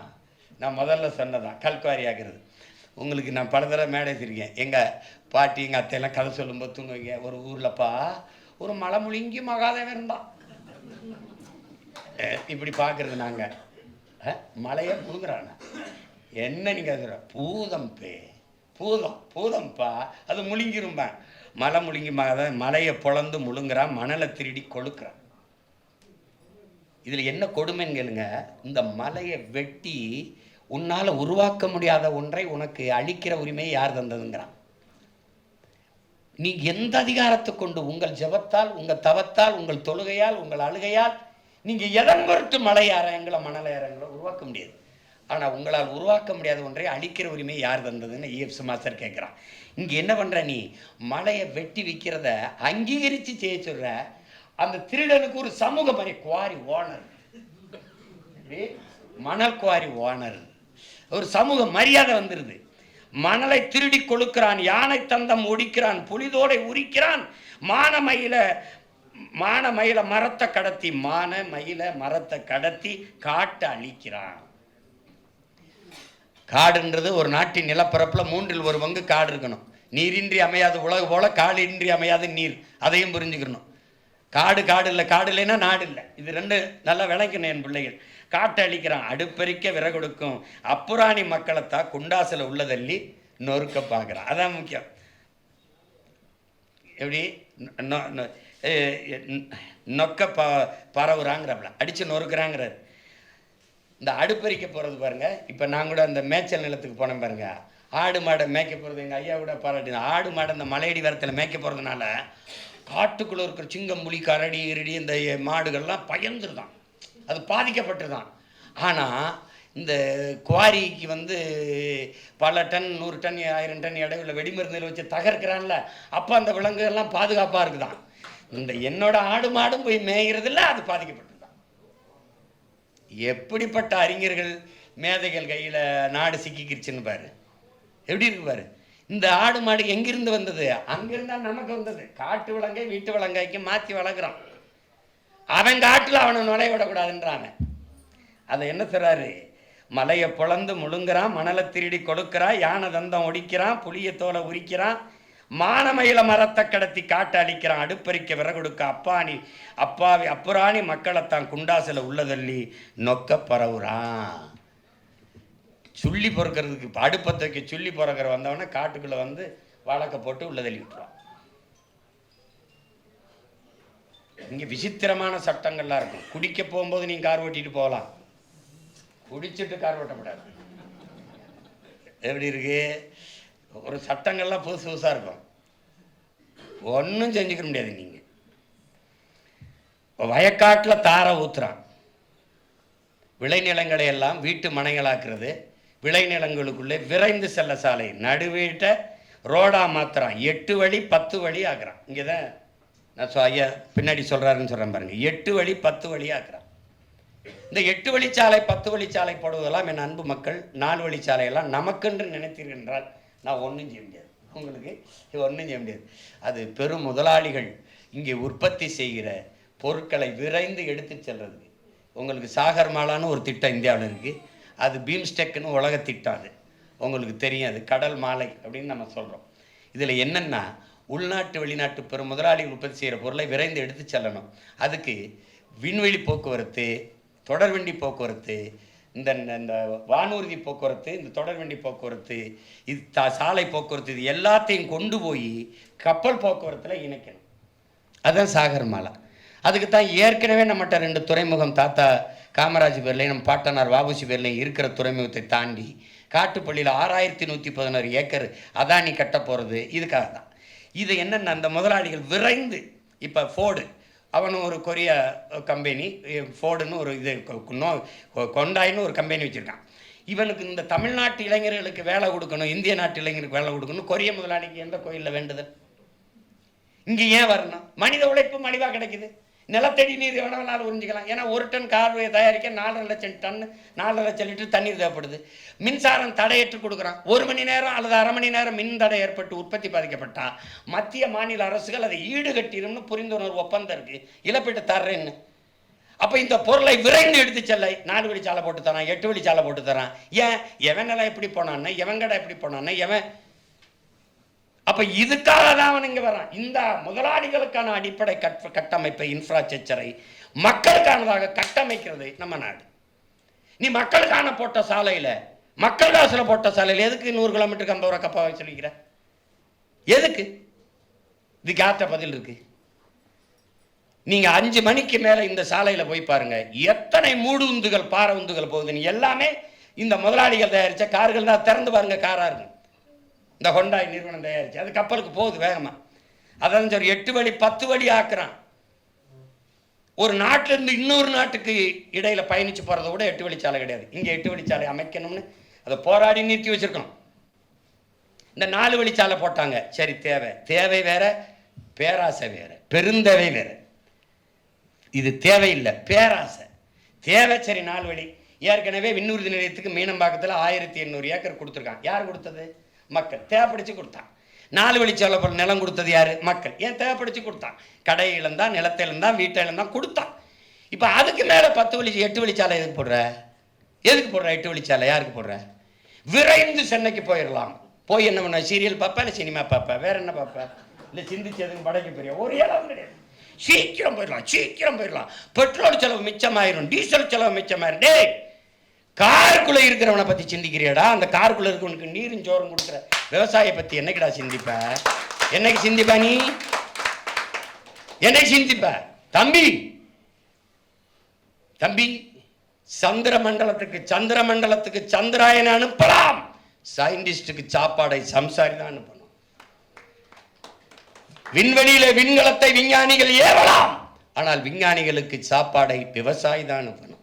நான் முதல்ல சொன்னதான் கல்குவாரி ஆகிறது. உங்களுக்கு நான் பல தடவை மேடை வச்சிருக்கேன். எங்கள் பாட்டி எங்கள் அத்தையெல்லாம் கதை சொல்லும்போது தூங்குவீங்க. ஒரு ஊர்லப்பா ஒரு மலை முழுங்கி மகாதேவன் இருந்தான். இப்படி பார்க்குறது நாங்கள் மலையை முழுங்குறான என்ன நீங்கள் சொல்கிற பூதம்ப்பா அது முழுங்கிரும்பேன். மலை முழுங்கி மலையை பொழந்து முழுங்குறான், மணலை திருடி கொழுக்கிறான். இதில் என்ன கொடுமைன்னு கேளுங்க, இந்த மலையை வெட்டி உன்னால் உருவாக்க முடியாத ஒன்றை உனக்கு அழிக்கிற உரிமையை யார் தந்ததுங்கிறான். நீ எந்த அதிகாரத்தை கொண்டு உங்கள் ஜபத்தால், உங்கள் தவத்தால், உங்கள் தொழுகையால், உங்கள் அழுகையால் நீங்கள் எதன் பொருட்டு மலை ஏறங்களோ மணலை ஏறங்களோ உருவாக்க முடியாது. ஆனால் உங்களால் உருவாக்க முடியாத ஒன்றை அழிக்கிற உரிமையை யார் தந்ததுன்னு EFS மாஸ்டர் கேட்குறான். இங்கே என்ன பண்ணுற, நீ மலையை வெட்டி விற்கிறத அங்கீகரித்து செய்ய சொல்கிற. அந்த திருடனுக்கு ஒரு சமூக மாதிரி குவாரி ஓனர், மணல் குவாரி ஓனர், ஒரு சமூக மரியாதை வந்துடுது. மணலை திருடி கொழுக்கிறான், யானை தந்தம் ஒடிக்கிறான், புலிதோடை உரிக்கிறான், மான மயில மரத்தை கடத்தி காட்டை அழிக்கிறான். காடுன்றது ஒரு நாட்டின் நிலப்பரப்பில் 1/3 காடு இருக்கணும். நீரின்றி அமையாத உலகு போல காடின்றி அமையாத நீர், அதையும் புரிஞ்சுக்கணும். காடு இல்லை, காடு இல்லைன்னா நாடு இல்லை. இது ரெண்டு நல்லா விளக்கணும் என் பிள்ளைகள். காட்டை அழிக்கிறான், அடுப்பெரிக்க விறகொடுக்கும் அப்புராணி மக்களைத்தான் குண்டாசில் உள்ளதள்ளி நொறுக்க பார்க்குறான். அதான் முக்கியம். எப்படி நொக்க பரவுறாங்கிறப்பல அடித்து நொறுக்கிறாங்கிறார். இந்த அடுப்பறிக்க போகிறது பாருங்கள். இப்போ நான் கூட அந்த மேய்ச்சல் நிலத்துக்கு போனேன் பாருங்கள். ஆடு மாடை மேய்க்க போகிறது எங்கள் ஐயா கூட பாராட்டினா. ஆடு மாடை அந்த மலையடி வரத்தில் மேய்க்க போகிறதுனால காட்டுக்குள்ளே இருக்கிற சிங்கம், புலி, கரடி, இருடி இந்த மாடுகள்லாம் பயந்துருதான், அது பாதிக்கப்பட்டுதான். ஆனால் இந்த குவாரிக்கு பல டன் 100 டன் 1000 டன் இடையில வெடிமருந்தில் வச்சு தகர்க்கிறான்ல, அப்போ அந்த விலங்குகள்லாம் பாதுகாப்பாக இருக்குதான். இந்த என்னோட ஆடு மாடும் போய் மேய்கிறதில்ல, அது பாதிக்கப்பட்டதுதான். எப்படிப்பட்ட அறிஞர்கள் மேதைகள் கையில் நாடு சிக்கிக்கிருச்சுன்னு பாரு, எப்படி இருக்கு பாரு. இந்த ஆடு மாடு எங்கிருந்து வந்தது? அங்கிருந்தா நமக்கு வந்தது. காட்டு விலங்கை வீட்டு விலங்கைக்கு மாற்றி வளர்க்குறான். அவன் காட்டில் அவனை நுழைய விடக்கூடாதுன்றாங்க. அதை என்ன சொல்றாரு? மலையை பொழந்து முழுங்குறான், மணலை திருடி கொடுக்குறான், யானை தந்தம் ஒடிக்கிறான், புளிய தோலை உரிக்கிறான், மானமயில மரத்தை கடத்தி காட்டை அழிக்கிறான், அடுப்பறிக்க விறகுடுக்க அப்புராணி மக்களைத்தான் குண்டாசில் உள்ளதள்ளி நொக்க பரவுறான். சுள்ளி பொறுக்கிறதுக்கு அடுப்பத்தைக்கு சுள்ளி பொறுக்கிற வந்தவொடனே காட்டுக்குள்ளே வழக்க போட்டு உள்ள தள்ளி விட்டுருவான். இங்கே விசித்திரமான சட்டங்கள்லாம் இருக்கும். குடிக்க போகும்போது நீங்கள் கார் ஓட்டிட்டு போகலாம், குடிச்சிட்டு கார் ஓட்டப்படாது. எப்படி இருக்கு? ஒரு சட்டங்கள்லாம் புதுசாக இருக்கும், ஒன்றும் செஞ்சுக்க முடியாது. நீங்கள் வயக்காட்டில் தாரை ஊத்துறான், விளைநிலங்களை எல்லாம் வீட்டு மனைகளாக்குறது, விளைநிலங்களுக்குள்ளே விரைந்து செல்ல சாலை நடுவீட்ட ரோடா மாத்துறான், 8 வழி 10 வழி ஆக்குறான். இங்கே தான் நான் ஐயா பின்னாடி சொல்கிறாருன்னு சொல்கிறேன் பாருங்க. 8 வழி 10 வழி ஆக்குறான். இந்த 8 வழிச்சாலை 10 வழிச்சாலை போடுவதெல்லாம் என் அன்பு மக்கள், 4 வழிச்சாலையெல்லாம் நமக்கென்று நினைத்தீர்கள் என்றால் நான் ஒன்றும் செய்ய முடியாது. உங்களுக்கு ஒன்றும் செய்ய முடியாது. அது பெரும் முதலாளிகள் இங்கே உற்பத்தி செய்கிற பொருட்களை விரைந்து எடுத்து செல்றதுக்கு உங்களுக்கு சாகர்மாலான்னு ஒரு திட்டம் இந்தியாவில் இருக்குது. அது பீம்ஸ்டெக்னு உலக திட்டம். அது உங்களுக்கு தெரியும். அது கடல் மாலை அப்படின்னு நம்ம சொல்கிறோம். இதில் என்னென்னா, உள்நாட்டு வெளிநாட்டு பெரும் முதலாளிகள் உற்பத்தி செய்கிற பொருளை விரைந்து எடுத்து செல்லணும். அதுக்கு விண்வெளி போக்குவரத்து, தொடர்வண்டி போக்குவரத்து, இந்த வானூர்தி போக்குவரத்து, இந்த தொடர்வண்டி போக்குவரத்து, இது சாலை போக்குவரத்து, இது எல்லாத்தையும் கொண்டு போய் கப்பல் போக்குவரத்தில் இணைக்கணும். அதுதான் சாகர்மாலா. அதுக்கு தான் ஏற்கனவே நம்மகிட்ட 2 துறைமுகம் தாத்தா காமராஜ் பேர்லையும் நம்ம பாட்டனார் வாபுசி பேர்லையும் இருக்கிற துறைமுகத்தை தாண்டி காட்டுப்பள்ளியில் 6116 ஏக்கர் அதானி கட்ட போகிறது இதுக்காக தான். இது என்னென்ன, அந்த முதலாளிகள் விரைந்து இப்போ ஃபோர்டு அவனும் ஒரு கொரிய கம்பெனி, ஃபோர்டுன்னு ஒரு இது கொண்டாயின்னு ஒரு கம்பெனி வச்சுருக்கான். இவனுக்கு இந்த தமிழ்நாட்டு இளைஞர்களுக்கு வேலை கொடுக்கணும், இந்திய நாட்டு இளைஞருக்கு வேலை கொடுக்கணும். கொரிய முதலாளிக்கு எந்த கோயிலில் வேண்டுதல்? இங்கே ஏன் வரணும்? மனித உழைப்பு மலிவாக கிடைக்குது. நிலத்தடி நீர் எவ்வளவு உறிஞ்சிக்கலாம். ஏன்னா 1 டன் கார் தயாரிக்க 4.5 லட்சம் டன் 4.5 லட்சம் லிட்டர் தண்ணீர் தேவைப்படுது. மின்சாரம் தடையற்று கொடுக்குறான். 1 மணி நேரம் அல்லது அரை மணி நேரம் மின் தடை ஏற்பட்டு உற்பத்தி பாதிக்கப்பட்டா மத்திய மாநில அரசுகள் அதை ஈடுகட்டிடும்னு புரிந்துணர்வு ஒப்பந்தம் இருக்குது. இழப்பீட்டு தர்றேன்னு. அப்போ இந்த பொருளை விரைந்து எடுத்து செல்ல 4 வழி சாலை போட்டு தரான், 8 வழி சாலை போட்டு தரான். ஏன்? எவன் நிலம் எப்படி போனான்னு, எவன் கடை எப்படி போனான்னு, எவன். அப்ப இதுக்காக தான் அவன் இங்க வரான். இந்த முதலாளிகளுக்கான அடிப்படை கட்டமைப்பை, இன்ஃப்ராஸ்ட்ரக்சரை மக்களுக்கானதாக கட்டமைக்கிறது நம்ம நாடு. நீ மக்களுக்கான போட்ட சாலையில, மக்கள் காசுல போட்ட சாலையில் எதுக்கு 100 கிலோமீட்டருக்கு 50 ரூபா கப்பா சொல்லிக்கிற? எதுக்கு? இதுக்கு யார்ட்ட பதில் இருக்கு? நீங்க 5 மணிக்கு மேல இந்த சாலையில போய் பாருங்க, எத்தனை மூடு உந்துகள், பாறை உந்துகள் போகுதுன்னு. எல்லாமே இந்த முதலாளிகள் தயாரிச்ச கார்கள் தான். திறந்து பாருங்க, காரா இருக்கு. இந்த ஹொண்டாய் நிறுவனம் தயாரிச்சு அது கப்பலுக்கு போகுது வேகமா. அதான் சரி 8 வழி 10 வழி ஆக்குறான். ஒரு நாட்டிலிருந்து இன்னொரு நாட்டுக்கு இடையில பயணிச்சு போறதை விட 8 வழிச்சாலை கிடையாது. இங்க 8 வழிச்சாலை அமைக்கணும்னு அதை போராடி நிறுத்தி வச்சிருக்கோம். இந்த 4 வழிச்சாலை போட்டாங்க. சரி, தேவை வேற, பேராசை வேற, பெருந்தேவை வேற. இது தேவையில்லை, பேராசை. தேவை சரி 4 வழி. ஏற்கனவே விண்ணூர்தி நிலையத்துக்கு மீனம்பாக்கத்தில் 1800 ஏக்கர் கொடுத்துருக்கான். யார் கொடுத்தது? மக்கள். தேவைப்படுத்தி கொடுத்தான். 4 வழிச்சாலை நிலம் கொடுத்தது யாரு? மக்கள். ஏன் தேவைப்படுத்தி கொடுத்தான்? கடை இழந்தான், நிலத்தை இழந்தான், வீட்டை இழந்தான், கொடுத்தான். இப்போ அதுக்கு மேலே 8 வழிச்சாலை எதுக்கு போடுற? எதுக்கு போடுற 8 வழிச்சாலை? யாருக்கு போடுற? விரைந்து சென்னைக்கு போயிடலாம். போய் என்ன பண்ண? சீரியல் பார்ப்பேன், இல்லை சினிமா பார்ப்பேன், வேற என்ன பார்ப்பேன்? இல்லை சிந்திச்சு எதுக்கு படைக்க போறியா? ஒரு இடம் கிடையாது. சீக்கிரம் போயிடலாம். பெட்ரோல் செலவு மிச்சமாயிரும், டீசல் செலவு மிச்சமாயிரும். டேய், காருக்குள்ள இருக்கிறவனை பத்தி சிந்திக்கிறியடா? அந்த காருக்குள்ள இருக்கவனுக்கு நீரும் சோறும் கொடுக்குற விவசாய பத்தி என்னைக்குடா சிந்திப்ப? என்னைக்கு சிந்திப்ப? நீ என்னைக்கு சிந்திப்ப? தம்பி சந்திர மண்டலத்துக்கு சந்திராயனை அனுப்பலாம். சயின்டிஸ்டுக்கு சாப்பாடை சம்சாரி தான் அனுப்பணும். விண்வெளியில விண்கலத்தை விஞ்ஞானிகள் ஏவலாம். ஆனால் விஞ்ஞானிகளுக்கு சாப்பாடை விவசாயி தான் அனுப்பணும்.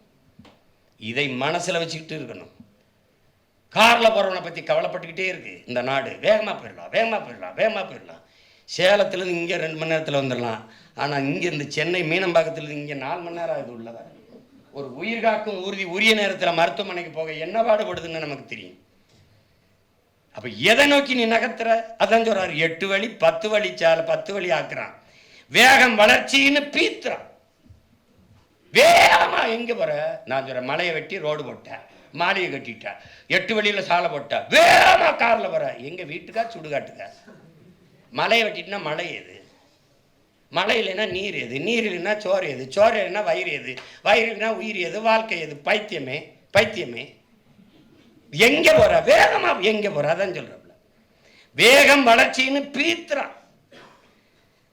இதை மனசுல வச்சுக்கிட்டு இருக்கணும். கார்ல போறவனை பத்தி கவலைப்பட்டுக்கிட்டே இருக்கு இந்த நாடு. வேகமா போயிடலாம். சேலத்திலிருந்து இங்கே 2 மணி நேரத்தில் வந்துடலாம். ஆனால் இங்கே இந்த சென்னை மீனம்பாக்கத்திலிருந்து இங்கே 4 மணி நேரம் ஆகுது உள்ளதா. ஒரு உயிர் காக்கும் ஊர்தி உரிய நேரத்தில் மருத்துவமனைக்கு போக என்ன பாடுபடுதுன்னு நமக்கு தெரியும். அப்போ எதை நோக்கி நீ நகர்த்துற? அதான் சொல்றாரு 8 வழி 10 வழி சாலை 10 வழி ஆக்குறான். வேகம் வளர்ச்சின்னு பீத்துறான். வேகமா எங்க போற? நான் சொல்றேன், மலையை வெட்டி ரோடு போட்டேன், மாளிகை கட்டிட்டேன், 8 வழியில சாலை போட்டேன், வேகமா கார்ல போற. எங்க வீட்டுக்கா சுடுகாட்டுக்கா? மலையை வெட்டிட்டுனா மழை எது? மழை இல்லைன்னா நீர் எது? நீர் இல்லைன்னா சோறு எது? சோறு இல்லைன்னா வயிறு எது? வயிறு இல்லைன்னா உயிர் எது? வாழ்க்கை எது? பைத்தியமே. எங்க போற? வேகமா எங்க போற? அதான் சொல்றப்பல வேகம் வளர்ச்சின்னு பீத்துறான்.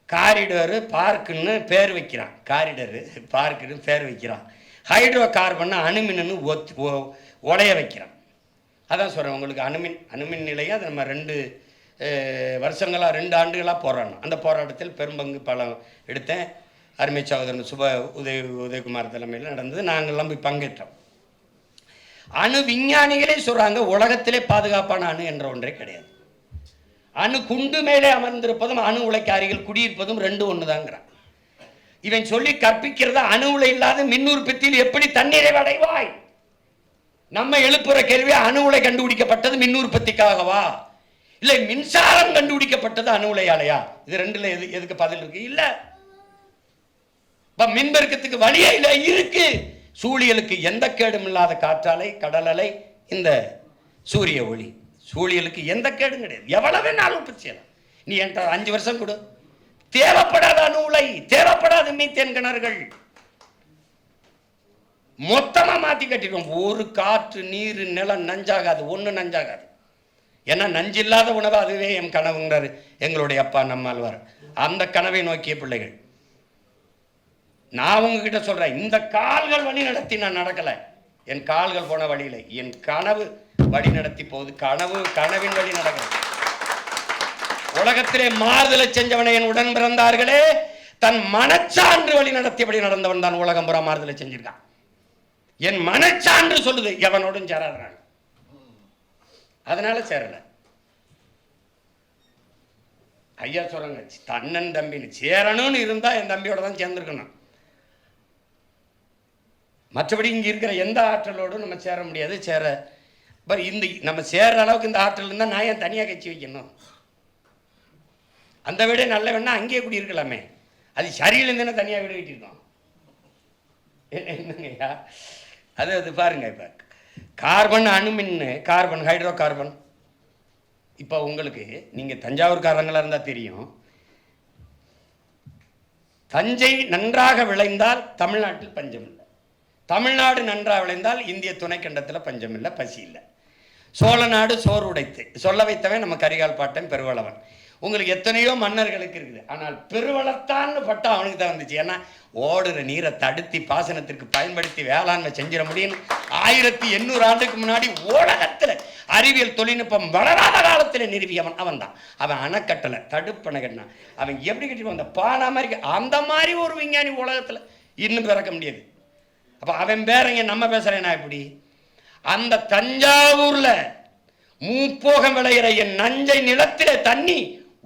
காரிடரு பார்க்குன்னு பேர் வைக்கிறான். ஹைட்ரோ கார்பன் அணுமின்னு உடைய வைக்கிறான். அதான் சொல்கிறேன் உங்களுக்கு. அணுமின் நிலையம் அது நம்ம 2 வருஷங்களாக 2 ஆண்டுகளாக போராடணும். அந்த போராட்டத்தில் பெரும்பங்கு பலம் எடுத்தேன். அருமை சகோதரன் உதயகுமார் தலைமையில் நடந்தது. நாங்கள்லாம் போய் பங்கேற்றோம். அணு விஞ்ஞானிகளே சொல்கிறாங்க, உலகத்திலே பாதுகாப்பான அணு என்ற ஒன்றே கிடையாது. அணு குண்டு மேலே அமர்ந்திருப்பதும் அணு உலைக்கு அருகில் குடியிருப்பதும் 2 ஒண்ணுதாங்கிறான். இவன் சொல்லி கற்பிக்கிறத அணு உலை இல்லாத மின் உற்பத்தியில் எப்படி தண்ணீரை அடைவாய்? நம்ம எழுப்புற கேள்வி, அணு உலை கண்டுபிடிக்கப்பட்டது மின் உற்பத்திக்காகவா, இல்லை மின்சாரம் கண்டுபிடிக்கப்பட்டது அணு உலையாலையா? இது 2ல எதுக்கு பதில் இருக்கு? இல்ல. மின்பெருக்கத்துக்கு வழியே இல்லை. இருக்கு. சூழியலுக்கு எந்த கேடும் இல்லாத காற்றாலை, கடல் அலை, இந்த சூரிய ஒளி. சூழியலுக்கு எந்த கேடும் கிடையாது. எவ்வளவு நாள் உற்பத்தி செய்யலாம். நீ என்கிட்ட 5 வருஷம் கொடு. தேவைப்படாத அணு உலை, தேவைப்படாத மீத்தேன் கிணறுகள் மொத்தமா மாத்தி கட்டிடுவோம். ஒரு காற்று, நீர், நிலம் நஞ்சாகாது, ஒண்ணு நஞ்சாகாது. ஏன்னா நஞ்சில்லாத உணவு அதுவே என் கனவுங்கிறாரு எங்களுடைய அப்பா நம்மாழ்வார். அந்த கனவை நோக்கிய பிள்ளைகள். நான் உங்ககிட்ட சொல்றேன், இந்த கால்கள் வழி நடத்தி நான் நடக்கல. என் கால்கள் போன வழியில என் கனவு வழி நடத்தி போகுது. கனவின் வழி நடக்கிறது. உலகத்திலே மாறுதலை செஞ்சவனை என் உடன் பிறந்தார்களே, தன் மனச்சான்று வழி நடத்தியபடி நடந்தவன் தான் உலகம் புறா மாறுதலை செஞ்சிருக்கான். என் மனச்சான்று சொல்லுது எவனோடும் சேராதுறாங்க. அதனால சேரல. ஐயா சொல்றாங்க, தன்னன் தம்பின்னு சேரணும்னு இருந்தா என் தம்பியோட தான் சேர்ந்துருக்கணும். மற்றபடி இங்க இருக்கிற எந்த ஆற்றலோடும் நம்ம சேர முடியாது. இந்த நம்ம சேர்ற அளவுக்கு இந்த ஆற்றல் இருந்தா நான் ஏன் தனியா கட்சி வைக்கணும்? அந்த வீடே நல்ல வேணா அங்கேயே குடி இருக்கலாமே. அது சரியில்லைன்னு தனியா வீடு கட்டிருக்கோம். என்னங்கய்யா அது பாருங்க. இப்ப கார்பன் அணுமின், கார்பன், ஹைட்ரோ கார்பன். இப்ப உங்களுக்கு நீங்க தஞ்சாவூர்காரங்களா இருந்தா தெரியும், தஞ்சை நன்றாக விளைந்தால் தமிழ்நாட்டில் பஞ்சம் இல்லை. தமிழ்நாடு நன்றாக விளைந்தால் இந்திய துணைக்கண்டத்தில் பஞ்சம் இல்லை, பசி இல்லை. சோழ நாடு சோறு உடைத்து சொல்ல வைத்தவன் நம்ம கரிகால் பாட்டன் பெருவளவன். உங்களுக்கு எத்தனையோ மன்னர்களுக்கு இருக்குது. ஆனால் பெருவளத்தான்னு பட்டம் அவனுக்கு தான் வந்துச்சு. ஏன்னா ஓடுற நீரை தடுத்தி பாசனத்திற்கு பயன்படுத்தி வேளாண்மை செஞ்சிட முடியும். 1800 ஆண்டுக்கு முன்னாடி உலகத்தில் அறிவியல் தொழில்நுட்பம் வளராத காலத்தில் நிறுவியவன் அவன் தான். அவன் அணைக்கட்டலை, தடுப்பணை கட்டினான். அவன் எப்படி கட்டி அந்த பானா மாதிரி, அந்த மாதிரி ஒரு விஞ்ஞானி உலகத்தில் இன்னும் பிறக்க முடியாது. அப்போ அவன் பேரங்க நம்ம பேசுறேன்னா எப்படி? அந்த தஞ்சாவூர்ல மூப்போகம் விளையிற என் நஞ்சை நிலத்திலே தண்ணி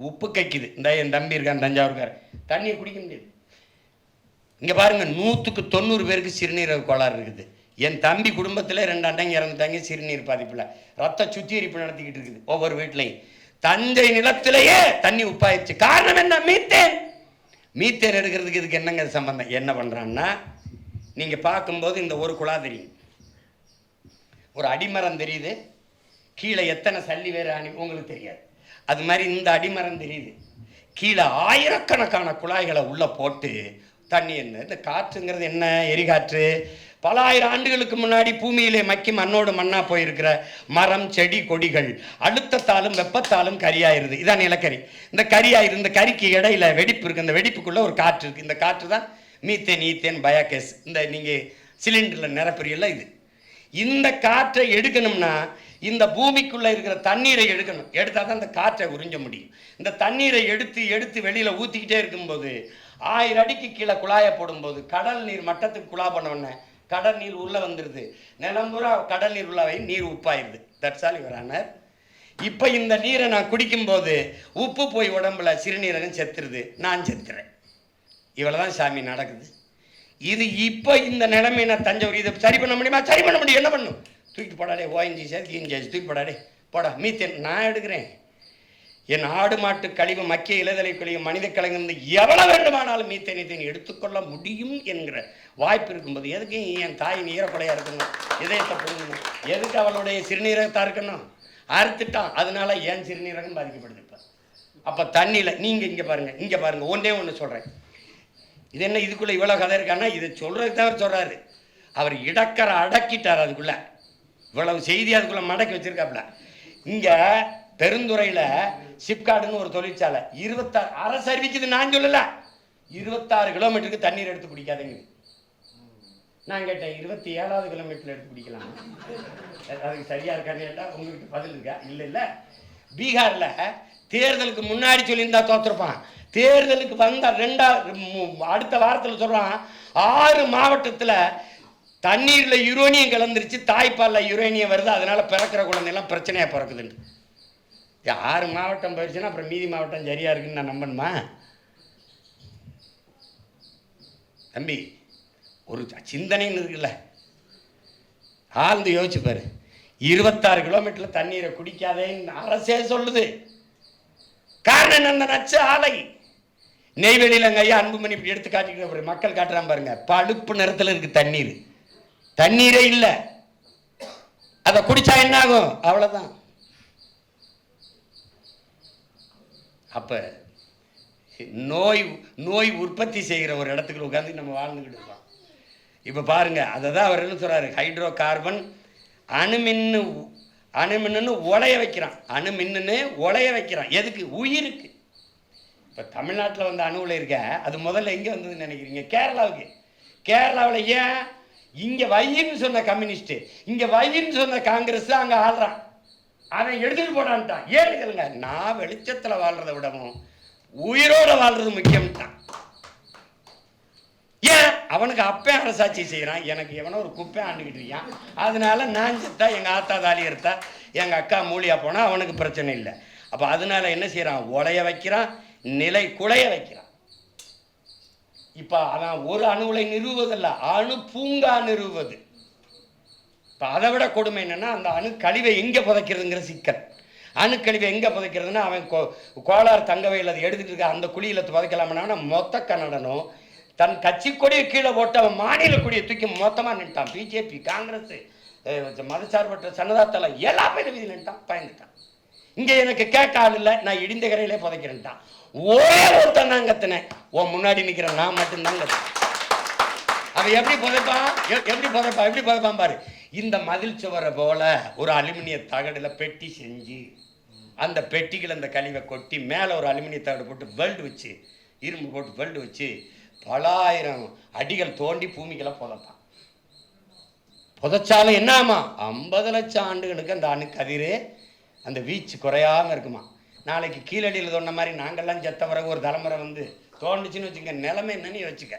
உப்பு கைக்குது. இந்த என் தம்பி இருக்கான் தஞ்சாவூர்கார, தண்ணியை குடிக்க முடியாது. இங்க பாருங்க, 100க்கு 90 பேருக்கு சிறுநீரக கோளாறு இருக்குது. என் தம்பி குடும்பத்தில் 2 அண்டங்க இறந்துட்டாங்க சிறுநீர் பாதிப்புல. ரத்த சுத்திகரிப்பு நடத்திக்கிட்டு இருக்குது ஒவ்வொரு வீட்லையும். தஞ்சை நிலத்திலேயே தண்ணி உப்பாயிடுச்சு. காரணம் என்ன? மீத்தேன். மீத்தேன் எடுக்கிறதுக்கு இதுக்கு என்னங்க சம்பந்தம்? என்ன பண்றான்னா, நீங்க பார்க்கும்போது இந்த ஒரு குழா தெரியும், ஒரு அடிமரம் தெரியுது, கீழே எத்தனை சல்லி வேறு அணி உங்களுக்கு தெரியாது. அது மாதிரி இந்த அடிமரம் தெரியுது, கீழே ஆயிரக்கணக்கான குழாய்களை உள்ள போட்டு தண்ணி. என்ன இந்த காற்றுங்கிறது? என்ன எரிகாற்று. பல ஆயிரம் ஆண்டுகளுக்கு முன்னாடி பூமியிலே மக்கி மண்ணோடு மண்ணா போயிருக்கிற மரம், செடி, கொடிகள் அழுத்தத்தாலும் வெப்பத்தாலும் கரியாயிருது. இதான் நிலக்கரி. இந்த கரியாயிரு, இந்த கரிக்கு இடையில வெடிப்பு இருக்கு. இந்த வெடிப்புக்குள்ள ஒரு காற்று இருக்கு. இந்த காற்று தான் மீத்தேன், ஈத்தேன், பயோகேஸ். இந்த நீங்க சிலிண்டர்ல நிரப்புறீல்ல, இது. இந்த காற்றை எடுக்கணும்னா இந்த பூமிக்குள்ள இருக்கிற தண்ணீரை எடுக்கணும். எடுத்தா தான் இந்த காற்றை உறிஞ்ச முடியும். இந்த தண்ணீரை எடுத்து வெளியில ஊத்திக்கிட்டே இருக்கும்போது 1000 அடிக்கு கீழே குழாயை போடும்போது கடல் நீர் மட்டத்துக்கு குழா பண்ண கடல் நீர் உள்ள வந்துருது. நிலம்புறா கடல் நீர் உள்ளவை நீர் உப்பாயிருது. தட்சாலி வரானர். இப்ப இந்த நீரை நான் குடிக்கும் போது உப்பு போய் உடம்புல சிறுநீரகம் செத்துருது, நான் செத்துறேன். இவ்வளவுதான் சாமி நடக்குது. இது இப்ப இந்த நிலைமை நான் தஞ்சாவூர் இதை சரி பண்ண முடியுமா? சரி பண்ண முடியும். என்ன பண்ணும்? தூக்கி போடாடே, ஓஎன்ஜிசி கீஞ்சாச்சு, தூக்கி போடாடே, போடா. மீத்தேன் நான் எடுக்கிறேன். என் ஆடு மாட்டு கழிவு, மக்கிய இலைதலை கழிவு, மனித கலங்கிருந்து எவ்வளவு வேண்டுமானாலும் மீத்தேன் எடுத்துக்கொள்ள முடியும் என்கிற வாய்ப்பு இருக்கும்போது எதுக்கு என் தாயின் ஈரப்படையா இருக்கணும், இதயத்தை போடணும்? எதுக்கு அவளுடைய சிறுநீரகத்தா இருக்கணும்? அறுத்துட்டான். அதனால ஏன் சிறுநீரகம் பாதிக்கப்படுது. இப்ப அப்ப தண்ணியில நீங்க இங்க பாருங்க, ஒன்றே ஒன்று சொல்றேன். இது என்ன இதுக்குள்ள இவ்வளவு கதை இருக்கான்னா, இதை சொல்றதுக்கு தான் சொல்றாரு. அவர் இடக்கரை அடக்கிட்டார். அதுக்குள்ள இவ்வளவு செய்தி அதுக்குள்ள மடக்கி வச்சிருக்காப்ல. இங்க பெருந்துறையில சிப்காடுன்னு ஒரு தொழிற்சாலை 26 அரசு அறிவிக்குது, நான் சொல்லல. 26 கிலோமீட்டருக்கு தண்ணீர் எடுத்து குடிக்காதீங்க. நான் கேட்டேன், 27வது கிலோமீட்டர்ல எடுத்து குடிக்கலாம், அதுக்கு சரியா இருக்கான்னு கேட்டா உங்களுக்கு பதில் இருக்கா? இல்ல. பீகார்ல தேர்தலுக்கு முன்னாடி சொல்லியிருந்தா தோத்துருப்பான். தேர்தலுக்கு வந்த அடுத்த வாரத்தில் சொல்றான், 6 மாவட்டத்துல தண்ணீர்ல யுரேனியம் கலந்துருச்சு, தாய்ப்பால்ல யுரேனியம் வருது, அதனால பிறக்கிற குழந்தைலாம் பிரச்சனையா பிறக்குதுன்னு. 6 மாவட்டம் போயிடுச்சுன்னா அப்புறம் மீதி மாவட்டம் சரியா இருக்குன்னு நான் நம்பணுமா? தம்பி, ஒரு சிந்தனைன்னு இருக்குல்ல, ஆழ்ந்து யோசிச்சு பாரு. 26 கிலோமீட்டர்ல தண்ணீரை குடிக்காதேன்னு அரசே சொல்லுது. காரணம் அந்த நச்சு ஆலை. நெய்வேலியில் ஐயா அன்புமணி இப்படி எடுத்து காட்டிக்கிற மக்கள் காட்டுறான் பாருங்க, பழுப்பு நிறத்தில் இருக்கு தண்ணீர். தண்ணீரே இல்லை, அதை குடிச்சா என்ன ஆகும்? அவ்வளவுதான். அப்ப நோய் நோய் உற்பத்தி செய்கிற ஒரு இடத்துக்கு உட்காந்து நம்ம வாழ்ந்துக்கிட்டு இருக்கோம். இப்ப பாருங்க, அதை தான் அவர் என்ன சொல்றாரு, ஹைட்ரோ கார்பன் அணுமின்னு உலைய வைக்கிறான். அணுமின்னு உலைய வைக்கிறான். எதுக்கு? உயிருக்கு. இப்போ தமிழ்நாட்டில் வந்து அணு உலை இருக்க, அது முதல்ல எங்கே வந்ததுன்னு நினைக்கிறீங்க? கேரளாவுக்கு. கேரளாவில் ஏன்? இங்கே வையின்னு சொன்ன கம்யூனிஸ்ட், இங்கே வையின்னு சொன்ன காங்கிரஸ் அங்கே ஆள்றான். அவன் எடுத்துட்டு போடான்ட்டான். ஏன்னு கேளுங்க, நான் வெளிச்சத்தில் வாழ்றதை விடவும் உயிரோட வாழ்றது முக்கியம்ட்டான். ஏன்? அவனுக்கு அப்பே அரசாட்சி செய்கிறான், எனக்கு எவனோ ஒரு குப்பை ஆண்டுக்கிட்டு இருக்கான். அதனால நான் செத்தா, எங்கள் ஆத்தா தாலி எடுத்தா, எங்கள் அக்கா மூலியா போனால் அவனுக்கு பிரச்சனை இல்லை. அப்போ அதனால என்ன செய்கிறான்? உலைய வைக்கிறான், நிலை குலைய வைக்கிறான். இப்போ அவன் ஒரு அணுவை நிறுவுவதில்லை, அணு பூங்கா நிறுவுவது. இப்போ அதை விட கொடுமை என்னன்னா, அந்த அணு கழிவை எங்கே புதைக்கிறதுங்கிற சிக்கல். அணுக்கழிவை எங்கே புதைக்கிறதுனா, அவன் கோளாறு தங்கவையில் அதை எடுத்துகிட்டு இருக்க அந்த குழியில் புதைக்கலாம்னா மொத்த கன்னடனும் தன் கட்சி கொடியை கீழே போட்டு அவன் மாநில கொடியை தூக்கி மொத்தமாக நின்ட்டான். பிஜேபி, காங்கிரஸ், மதசார்பற்ற சன்னதாத்தலை எல்லாமே விதி நின்ட்டான், பயந்துட்டான். இங்கே எனக்கு கேட்க ஆள் இல்லை, நான் இடிந்த கரையிலே புதைக்கிறேன்ட்டான். ஒரே ஒருத்தன் தான் கத்தினேன், உன் முன்னாடி நிற்கிறேன் நான் மட்டும்தான் கத்தினேன். அவன் எப்படி புதைப்பான் பாரு. இந்த மதில் சுவரை போல ஒரு அலுமினிய தகடுல பெட்டி செஞ்சு, அந்த பெட்டிகள் அந்த கழிவை கொட்டி மேலே ஒரு அலுமினிய தகடு போட்டு வெல்டு வச்சு, இரும்பு போட்டு வெல்டு வச்சு பல ஆயிரம் அடிகள் தோண்டி பூமிகளை புதைப்பான். புதைச்சாலும் என்ன ஆமா? 50 லட்சம் ஆண்டுகளுக்கு அந்த அணு கதிர் அந்த வீச்சு குறையாம இருக்குமா. நாளைக்கு கீழடியில் தோண்ட மாதிரி நாங்கள்லாம் செத்த பிறகு ஒரு தலைமுறை வந்து தோண்டுச்சுன்னு வச்சுக்க, நிலைமை என்னன்னு வச்சுக்க.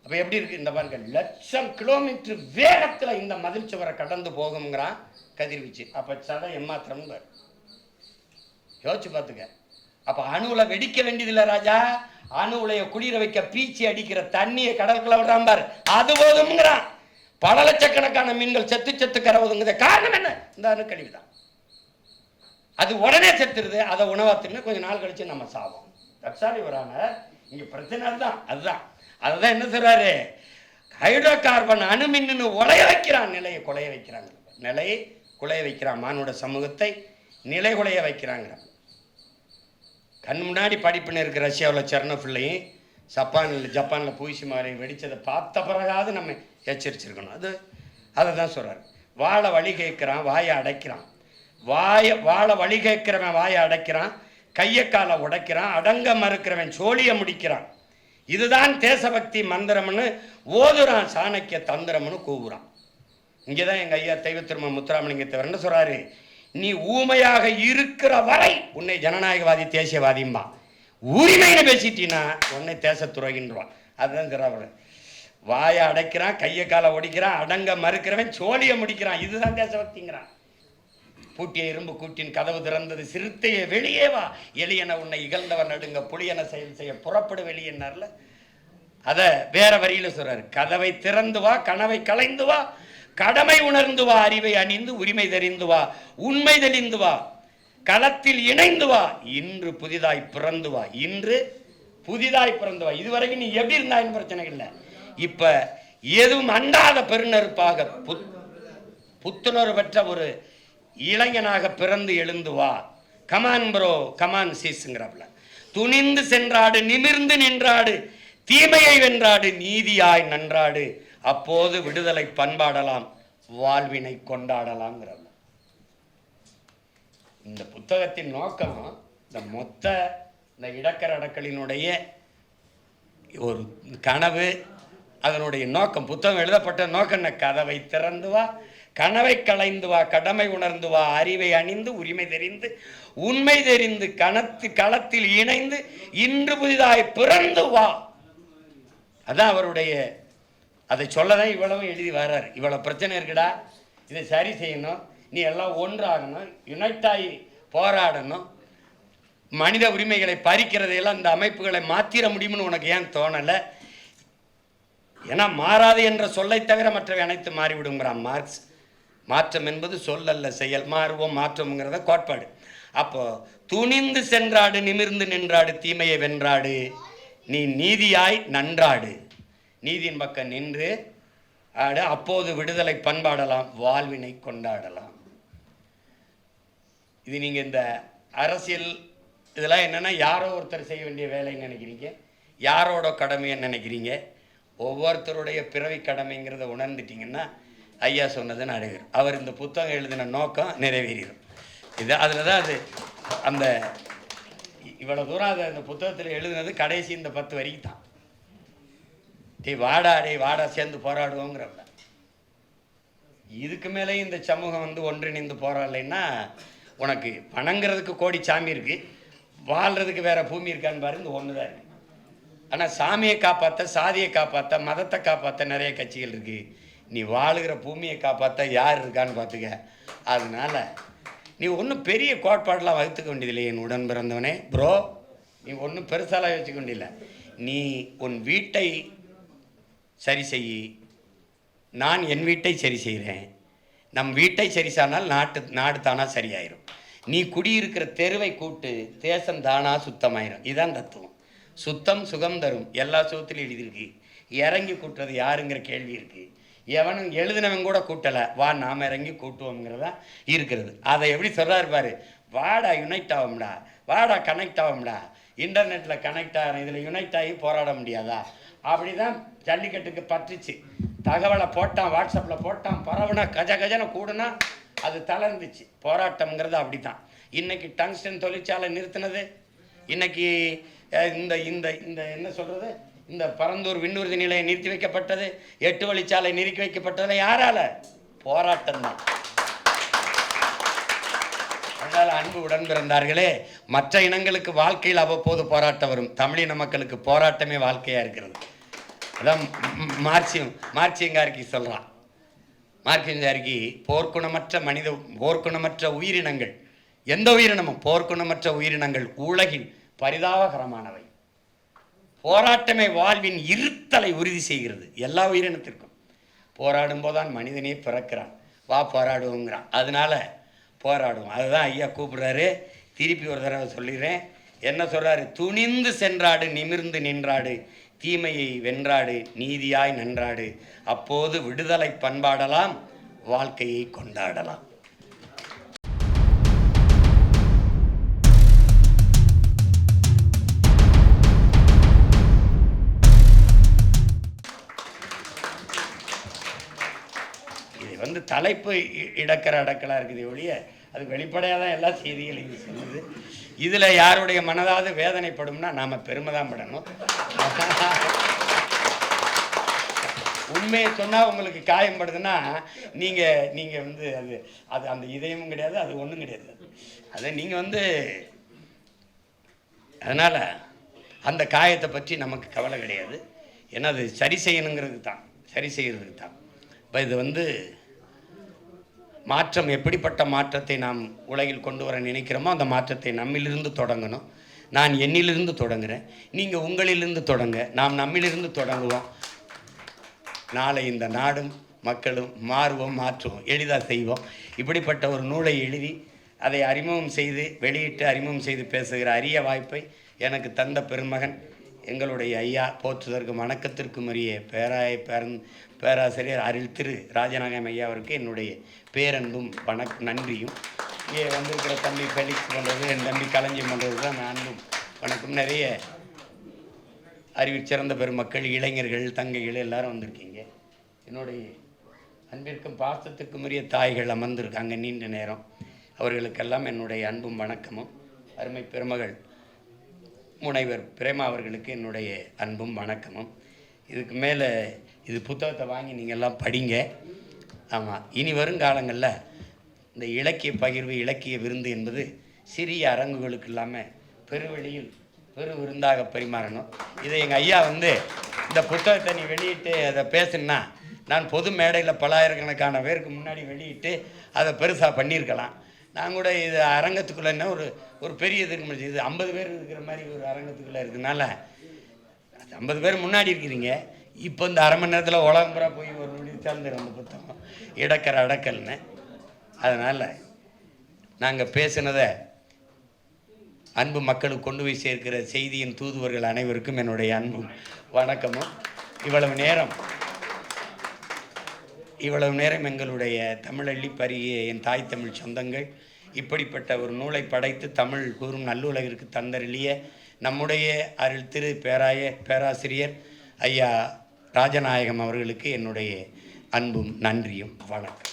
அப்ப எப்படி இருக்கு? இந்த பாருங்க, லட்சம் கிலோமீட்டர் வேகத்துல இந்த மதில் சுவரை கடந்து போகுங்கிறான் கதிர்வீச்சு. அப்ப சதை எம்மாத்திரம் யோசிச்சு பார்த்துக்க. அப்ப அணுவுல வெடிக்க வேண்டியதில்லை ராஜா, அணு உலைய குளிர வைக்க பீச்சி அடிக்கிற தண்ணியை கடற்குள்ள விடுறான் பாரு, அது போதும்ங்கிறான். பல லட்சக்கணக்கான மீன்கள் செத்து கரவுதுங்கிற காரணம் என்ன? இந்த அணுக்கழிவு தான். அது உடனே செத்துருது, அதை உணவா தின்னு கொஞ்ச நாள் கழிச்சு நம்ம சாவோம். தற்சாலி வரான இங்க பிரச்சனை அதுதான். அதுதான் என்ன சொல்றாரு, ஹைட்ரோ கார்பன் அணுமின்னு உலைய வைக்கிறான், நிலையை குலைய வைக்கிறாங்க. நிலையை குலைய வைக்கிறான், மானுட சமூகத்தை நிலை குலைய வைக்கிறாங்க. கண் முன்னாடி படிப்புன்னு இருக்கு. ரஷ்யாவில் செர்னோபில்லையும் ஜப்பானில் பூசிமாரையும் வெடித்ததை பார்த்த பிறகாவது நம்ம எச்சரிச்சிருக்கணும். அதை தான் சொல்கிறார். வாழை வழி கேட்குறான், வாயை அடைக்கிறான். வாழை வழி கேட்குறவன் வாயை அடைக்கிறான், கையை காலை உடைக்கிறான், அடங்க மறுக்கிறவன் சோழியை முடிக்கிறான். இதுதான் தேசபக்தி மந்திரம்னு ஓதுறான், சாணக்கிய தந்திரம்னு கூவுறான். இங்கே தான் எங்கள் ஐயா தெய்வ திருமண முத்துராமலிங்கத்தவர் என்ன சொல்கிறாரு, நீ ஊமையாக இருக்கிற வரை உன்னை ஜனநாயகவாதி தேசியவாதிம்பா, உரிமைன்னு பேசிட்டீன்னா உன்னை தேச துறகின்றான். அதுதான் திராவிடன். வாயை அடைக்கிறான், கையை காலை ஒடிக்கிறான், அடங்க மறுக்கிறவன் சோழியை முடிக்கிறான். இதுதான் தேசபக்திங்கிறான். பூட்டிய இரும்பு கூட்டின் கதவு திறந்தது, சிறுத்தைய வெளியே வா, எளியன உன்னை இகழ்ந்தவர் நடுங்க, புலியன செயல் செய்ய புறப்படு வெளியன்னார்ல. அதை வேற வரியில சொல்றாரு, கதவை திறந்து வா, கனவை களைந்து வா, கடமை உணர்ந்து வா, அறிவை அணிந்து உரிமை தெரிந்து வா, உண்மை தெளிந்து வா, களத்தில் இணைந்து வா, இன்று புதிதாய் பிறந்து வா, இன்று புதிதாய் பிறந்து வா. இதுவரைக்கும் நீ எப்படி இருந்தாயின்னு பிரச்சனை இல்லை. இப்ப எதுவும் அண்டாத பெருநெருப்பாக புத்துணர்வு பெற்ற ஒரு இளைஞனாக பிறந்து எழுந்து வா. கமான் ப்ரோ, கமான் சீஸுங்கிறப்பல. துணிந்து சென்றாடு, நிமிர்ந்து நின்றாடு, தீமையை வென்றாடு, நீதியாய் நன்றாடு, அப்போது விடுதலை பண்பாடலாம், வாழ்வினை கொண்டாடலாம்ங்கிறப்பல. இந்த புத்தகத்தின் நோக்கம் இந்த இடக்கர அடக்கலினுடைய ஒரு கனவு, அதனுடைய நோக்கம், புத்தகம் எழுதப்பட்ட நோக்கம் என்ன? கதவை திறந்து வா, கனவை களைந்து வா, கடமை உணர்ந்து வா, அறிவை அணிந்து உரிமை தெரிந்து உண்மை தெரிந்து களத்தில் இணைந்து இன்று புதிதாய் பிறந்து வா. அதான் அவருடைய, அதை சொல்லதான் இவ்வளவு எழுதி வர்றாரு. இவ்வளவு பிரச்சனை இருக்குடா, இதை சரி செய்யணும், நீ எல்லாம் ஒன்றாகணும், யுனைட்டாகி போராடணும், மனித உரிமைகளை பறிக்கிறதையெல்லாம் இந்த அமைப்புகளை மாற்றிட முடியும்னு உனக்கு ஏன் தோணலை? ஏன்னா மாறாது என்ற சொல்லை தவிர மற்றவை அனைத்து மாறிவிடுங்கிறான் மார்க்ஸ். மாற்றம் என்பது சொல்லல்ல, செயல். மாறுவோம் மாற்றம்ங்கிறத கோட்பாடு. அப்போ துணிந்து சென்றாடு, நிமிர்ந்து நின்றாடு, தீமையை வென்றாடு, நீ நீதியாய் நன்றாடு, நீதியின் பக்கம் நின்று அப்போது விடுதலை பண்பாடலாம், வாழ்வினை கொண்டாடலாம். இது நீங்கள் இந்த அரசியல் இதெல்லாம் என்னென்னா யாரோ ஒருத்தர் செய்ய வேண்டிய வேலைன்னு நினைக்கிறீங்க, யாரோட கடமைன்னு நினைக்கிறீங்க. ஒவ்வொருத்தருடைய பிறவி கடமைங்கிறத உணர்ந்துட்டிங்கன்னா ஐயா சொன்னது நிறைவேறும். அவர் இந்த புத்தகம் எழுதின நோக்கம் நிறைவேறிடும். இது அதில் தான் அது அந்த இவ்வளோ தூரம் அதை அந்த புத்தகத்தில் எழுதுனது கடைசி இந்த 10 வரைக்கு தான். வாடா சேர்ந்து போராடுவோங்கிறப்ப இதுக்கு மேலே இந்த சமூகம் வந்து ஒன்றிணைந்து போராடலைன்னா உனக்கு பணங்கிறதுக்கு கோடி சாமி இருக்குது, வாழ்கிறதுக்கு வேறு பூமி இருக்கான்னு பாரு. இந்த ஒன்று தான் இருக்குது. ஆனால் சாமியை காப்பாற்ற, சாதியை காப்பாற்ற, மதத்தை காப்பாற்ற நிறைய கட்சிகள் இருக்குது. நீ வாழுகிற பூமியை காப்பாற்ற யார் இருக்கான்னு பார்த்துக்க. அதனால் நீ ஒன்றும் பெரிய கோட்பாடெலாம் வகுத்துக்க வேண்டியதில்லை என் உடன் பிறந்தவனே. ப்ரோ, நீ ஒன்றும் பெருசாலாம் வச்சுக்க வேண்டியதில்லை. நீ உன் வீட்டை சரி செய், நான் என் வீட்டை சரி செய்கிறேன். நம் வீட்டை சரி செய்தால் நாடு தானாக சரியாயிரும். நீ குடியிருக்கிற தெருவை கூட்டு, தேசம் தானாக சுத்தமாயிரும். இதுதான் தத்துவம். சுத்தம் சுகம் தரும், எல்லா சுகத்திலும் எழுதியிருக்கு. இறங்கி கூட்டுறது யாருங்கிற கேள்வி இருக்குது. எவனும் எழுதினவன் கூட கூட்டலை, வா நாம் இறங்கி கூட்டுவோங்கிறதா இருக்கிறது. அதை எப்படி சொல்கிறாரு பாரு, வாடா யுனைட் ஆகும்டா, வாடா கனெக்ட் ஆகும்டா, இன்டர்நெட்டில் கனெக்ட் ஆகிறேன், இதில் யுனைட் ஆகி போராட முடியாதா? அப்படி தான் ஜல்லிக்கட்டுக்கு பற்றுச்சு. தகவலை போட்டான், வாட்ஸ்அப்பில் போட்டான், பரவுனா கஜன கூடுனா அது தளர்ந்துச்சு. போராட்டம்ங்கிறது அப்படி தான். இன்றைக்கி டங்ஸ்டன் தொழிற்சாலை நிறுத்தினது, இன்றைக்கி இந்த இந்த இந்த என்ன சொல்கிறது, இந்த பரந்தூர் விண்ணூர்தி நிலையம் நிறுத்தி வைக்கப்பட்டது, 8 வழிச்சாலை நிறுத்தி வைக்கப்பட்டது யாரால? போராட்டம் தான். அதனால் அன்பு உடன் பிறந்தார்களே, மற்ற இனங்களுக்கு வாழ்க்கையில் அவ்வப்போது போராட்டம் வரும், தமிழின மக்களுக்கு போராட்டமே வாழ்க்கையாக இருக்கிறது. அதான் மார்க்சியங்காரிக்கு சொல்கிறான். மார்க்சியங்காரிக்கு போர்க்குணமற்ற உயிரினங்கள், எந்த உயிரினமும் போர்க்குணமற்ற உயிரினங்கள் உலகில் பரிதாபகரமானவை. போராட்டமே வாழ்வின் இருத்தலை உறுதி செய்கிறது. எல்லா உயிரினத்திற்கும் போராடும் போதுதான் மனிதனே பிறக்கிறான். வா போராடுவோங்கிறான். அதனால போராடுவோம். அதுதான் ஐயா கூப்பிடுறாரு. திருப்பி ஒரு தடவை சொல்லிடுறேன். என்ன சொல்றாரு? துணிந்து சென்றாடு, நிமிர்ந்து நின்றாடு, தீமையை வென்றாடு, நீதியாய் நன்றாடு, அப்போது விடுதலை பண்பாடலாம், வாழ்க்கையை கொண்டாடலாம். வந்து தலைப்பு அடக்கலாக இருக்குது ஒழிய அது வெளிப்படையாக தான் எல்லா செய்திகளையும் சொல்லுது. இதில் யாருடைய மனதாவது வேதனைப்படும்னா நாம் பெருமை தான் படணும். உண்மையை சொன்னால் உங்களுக்கு காயப்படுதுன்னா நீங்கள் வந்து அது அந்த இதயமும் கிடையாது, அது ஒன்றும் கிடையாது. அதை நீங்கள் வந்து அதனால் அந்த காயத்தை பற்றி நமக்கு கவலை கிடையாது. ஏன்னா அது சரி செய்யணுங்கிறதுக்கு தான், சரி செய்கிறதுக்கு தான். இப்போ இது வந்து மாற்றம், எப்படிப்பட்ட மாற்றத்தை நாம் உலகில் கொண்டு வர நினைக்கிறோமோ அந்த மாற்றத்தை நம்மிலிருந்து தொடங்கணும். நான் என்னிலிருந்து தொடங்குகிறேன், நீங்கள் உங்களிலிருந்து தொடங்க, நாம் நம்மிலிருந்து தொடங்குவோம். நாளை இந்த நாடும் மக்களும் மாறுவோம், மாற்றுவோம், எளிதாக செய்வோம். இப்படிப்பட்ட ஒரு நூலை எழுதி அதை அறிமுகம் செய்து வெளியிட்டு அறிமுகம் செய்து பேசுகிற அரிய வாய்ப்பை எனக்கு தந்த பெருமகன் எங்களுடைய ஐயா, போற்றுதற்கு வணக்கத்திற்கும் உரிய பேராசிரியர் அருள் திரு ராஜநாகம் ஐயா அவருக்கு என்னுடைய பேரன்பும் நன்றியும். இங்கே வந்திருக்கிற தம்பி ஃபெலிக்ஸ் பண்ணுறது, என் தம்பி களஞ்சியம் பண்ணுறது தான் நான் அன்பும் வணக்கம். நிறைய அறிவில் சிறந்த பெருமக்கள், இளைஞர்கள், தங்கைகள் எல்லாரும் வந்திருக்கீங்க. என்னுடைய அன்பிற்கும் பாசத்துக்கும் உரிய தாய்கள் அமர்ந்திருக்காங்க நீண்ட நேரம். அவர்களுக்கெல்லாம் என்னுடைய அன்பும் வணக்கமும். அருமை பெருமகள் முனைவர் பிரேமா அவர்களுக்கு என்னுடைய அன்பும் வணக்கமும். இதுக்கு மேலே இது புத்தகத்தை வாங்கி நீங்கள் எல்லாம் படிங்க. ஆமாம், இனி வருங்காலங்களில் இந்த இலக்கிய பகிர்வு, இலக்கிய விருந்து என்பது சிறிய அரங்குகளுக்கு இல்லாமல் பெருவெளியில் பெரு விருந்தாக பரிமாறணும். இதை எங்கள் ஐயா வந்து இந்த புத்தகத்தை நீ வெளியிட்டு அதை பேசுனா, நான் பொது மேடையில் பல்லாயிரக்கணக்கான பேருக்கு முன்னாடி வெளியிட்டு அதை பெருசாக பண்ணியிருக்கலாம். நான் கூட இது அரங்கத்துக்குள்ளே ஒரு பெரிய இதுக்கு முடிச்சு, இது 50 பேர் இருக்கிற மாதிரி ஒரு அரங்கத்துக்குள்ளே இருக்கிறதுனால 50 பேர் முன்னாடி இருக்கிறீங்க. இப்போ இந்த அரை மணி நேரத்தில் உலகம்புறா போய் ஒரு முடிவு சேர்ந்துடும் அந்த புத்தகம் இடக்கரை அடக்கல்னு. அதனால் நாங்கள் பேசினதை அன்பு மக்களுக்கு கொண்டு போய் சேர்க்கிற செய்தியின் தூதுவர்கள் அனைவருக்கும் என்னுடைய அன்பும் வணக்கமும். இவ்வளவு நேரம் இவ்வளவு நேரம் எங்களுடைய தமிழள்ளி பருகிய என் தாய் தமிழ் சொந்தங்கள், இப்படிப்பட்ட ஒரு நூலை படைத்து தமிழ் கூறும் நல்லுலகிற்கு தந்தருளிய நம்முடைய அருள் திரு பேராசிரியர் ஐயா ராஜநாயகம் அவர்களுக்கு என்னுடைய அன்பும் நன்றியும் வணக்கம்.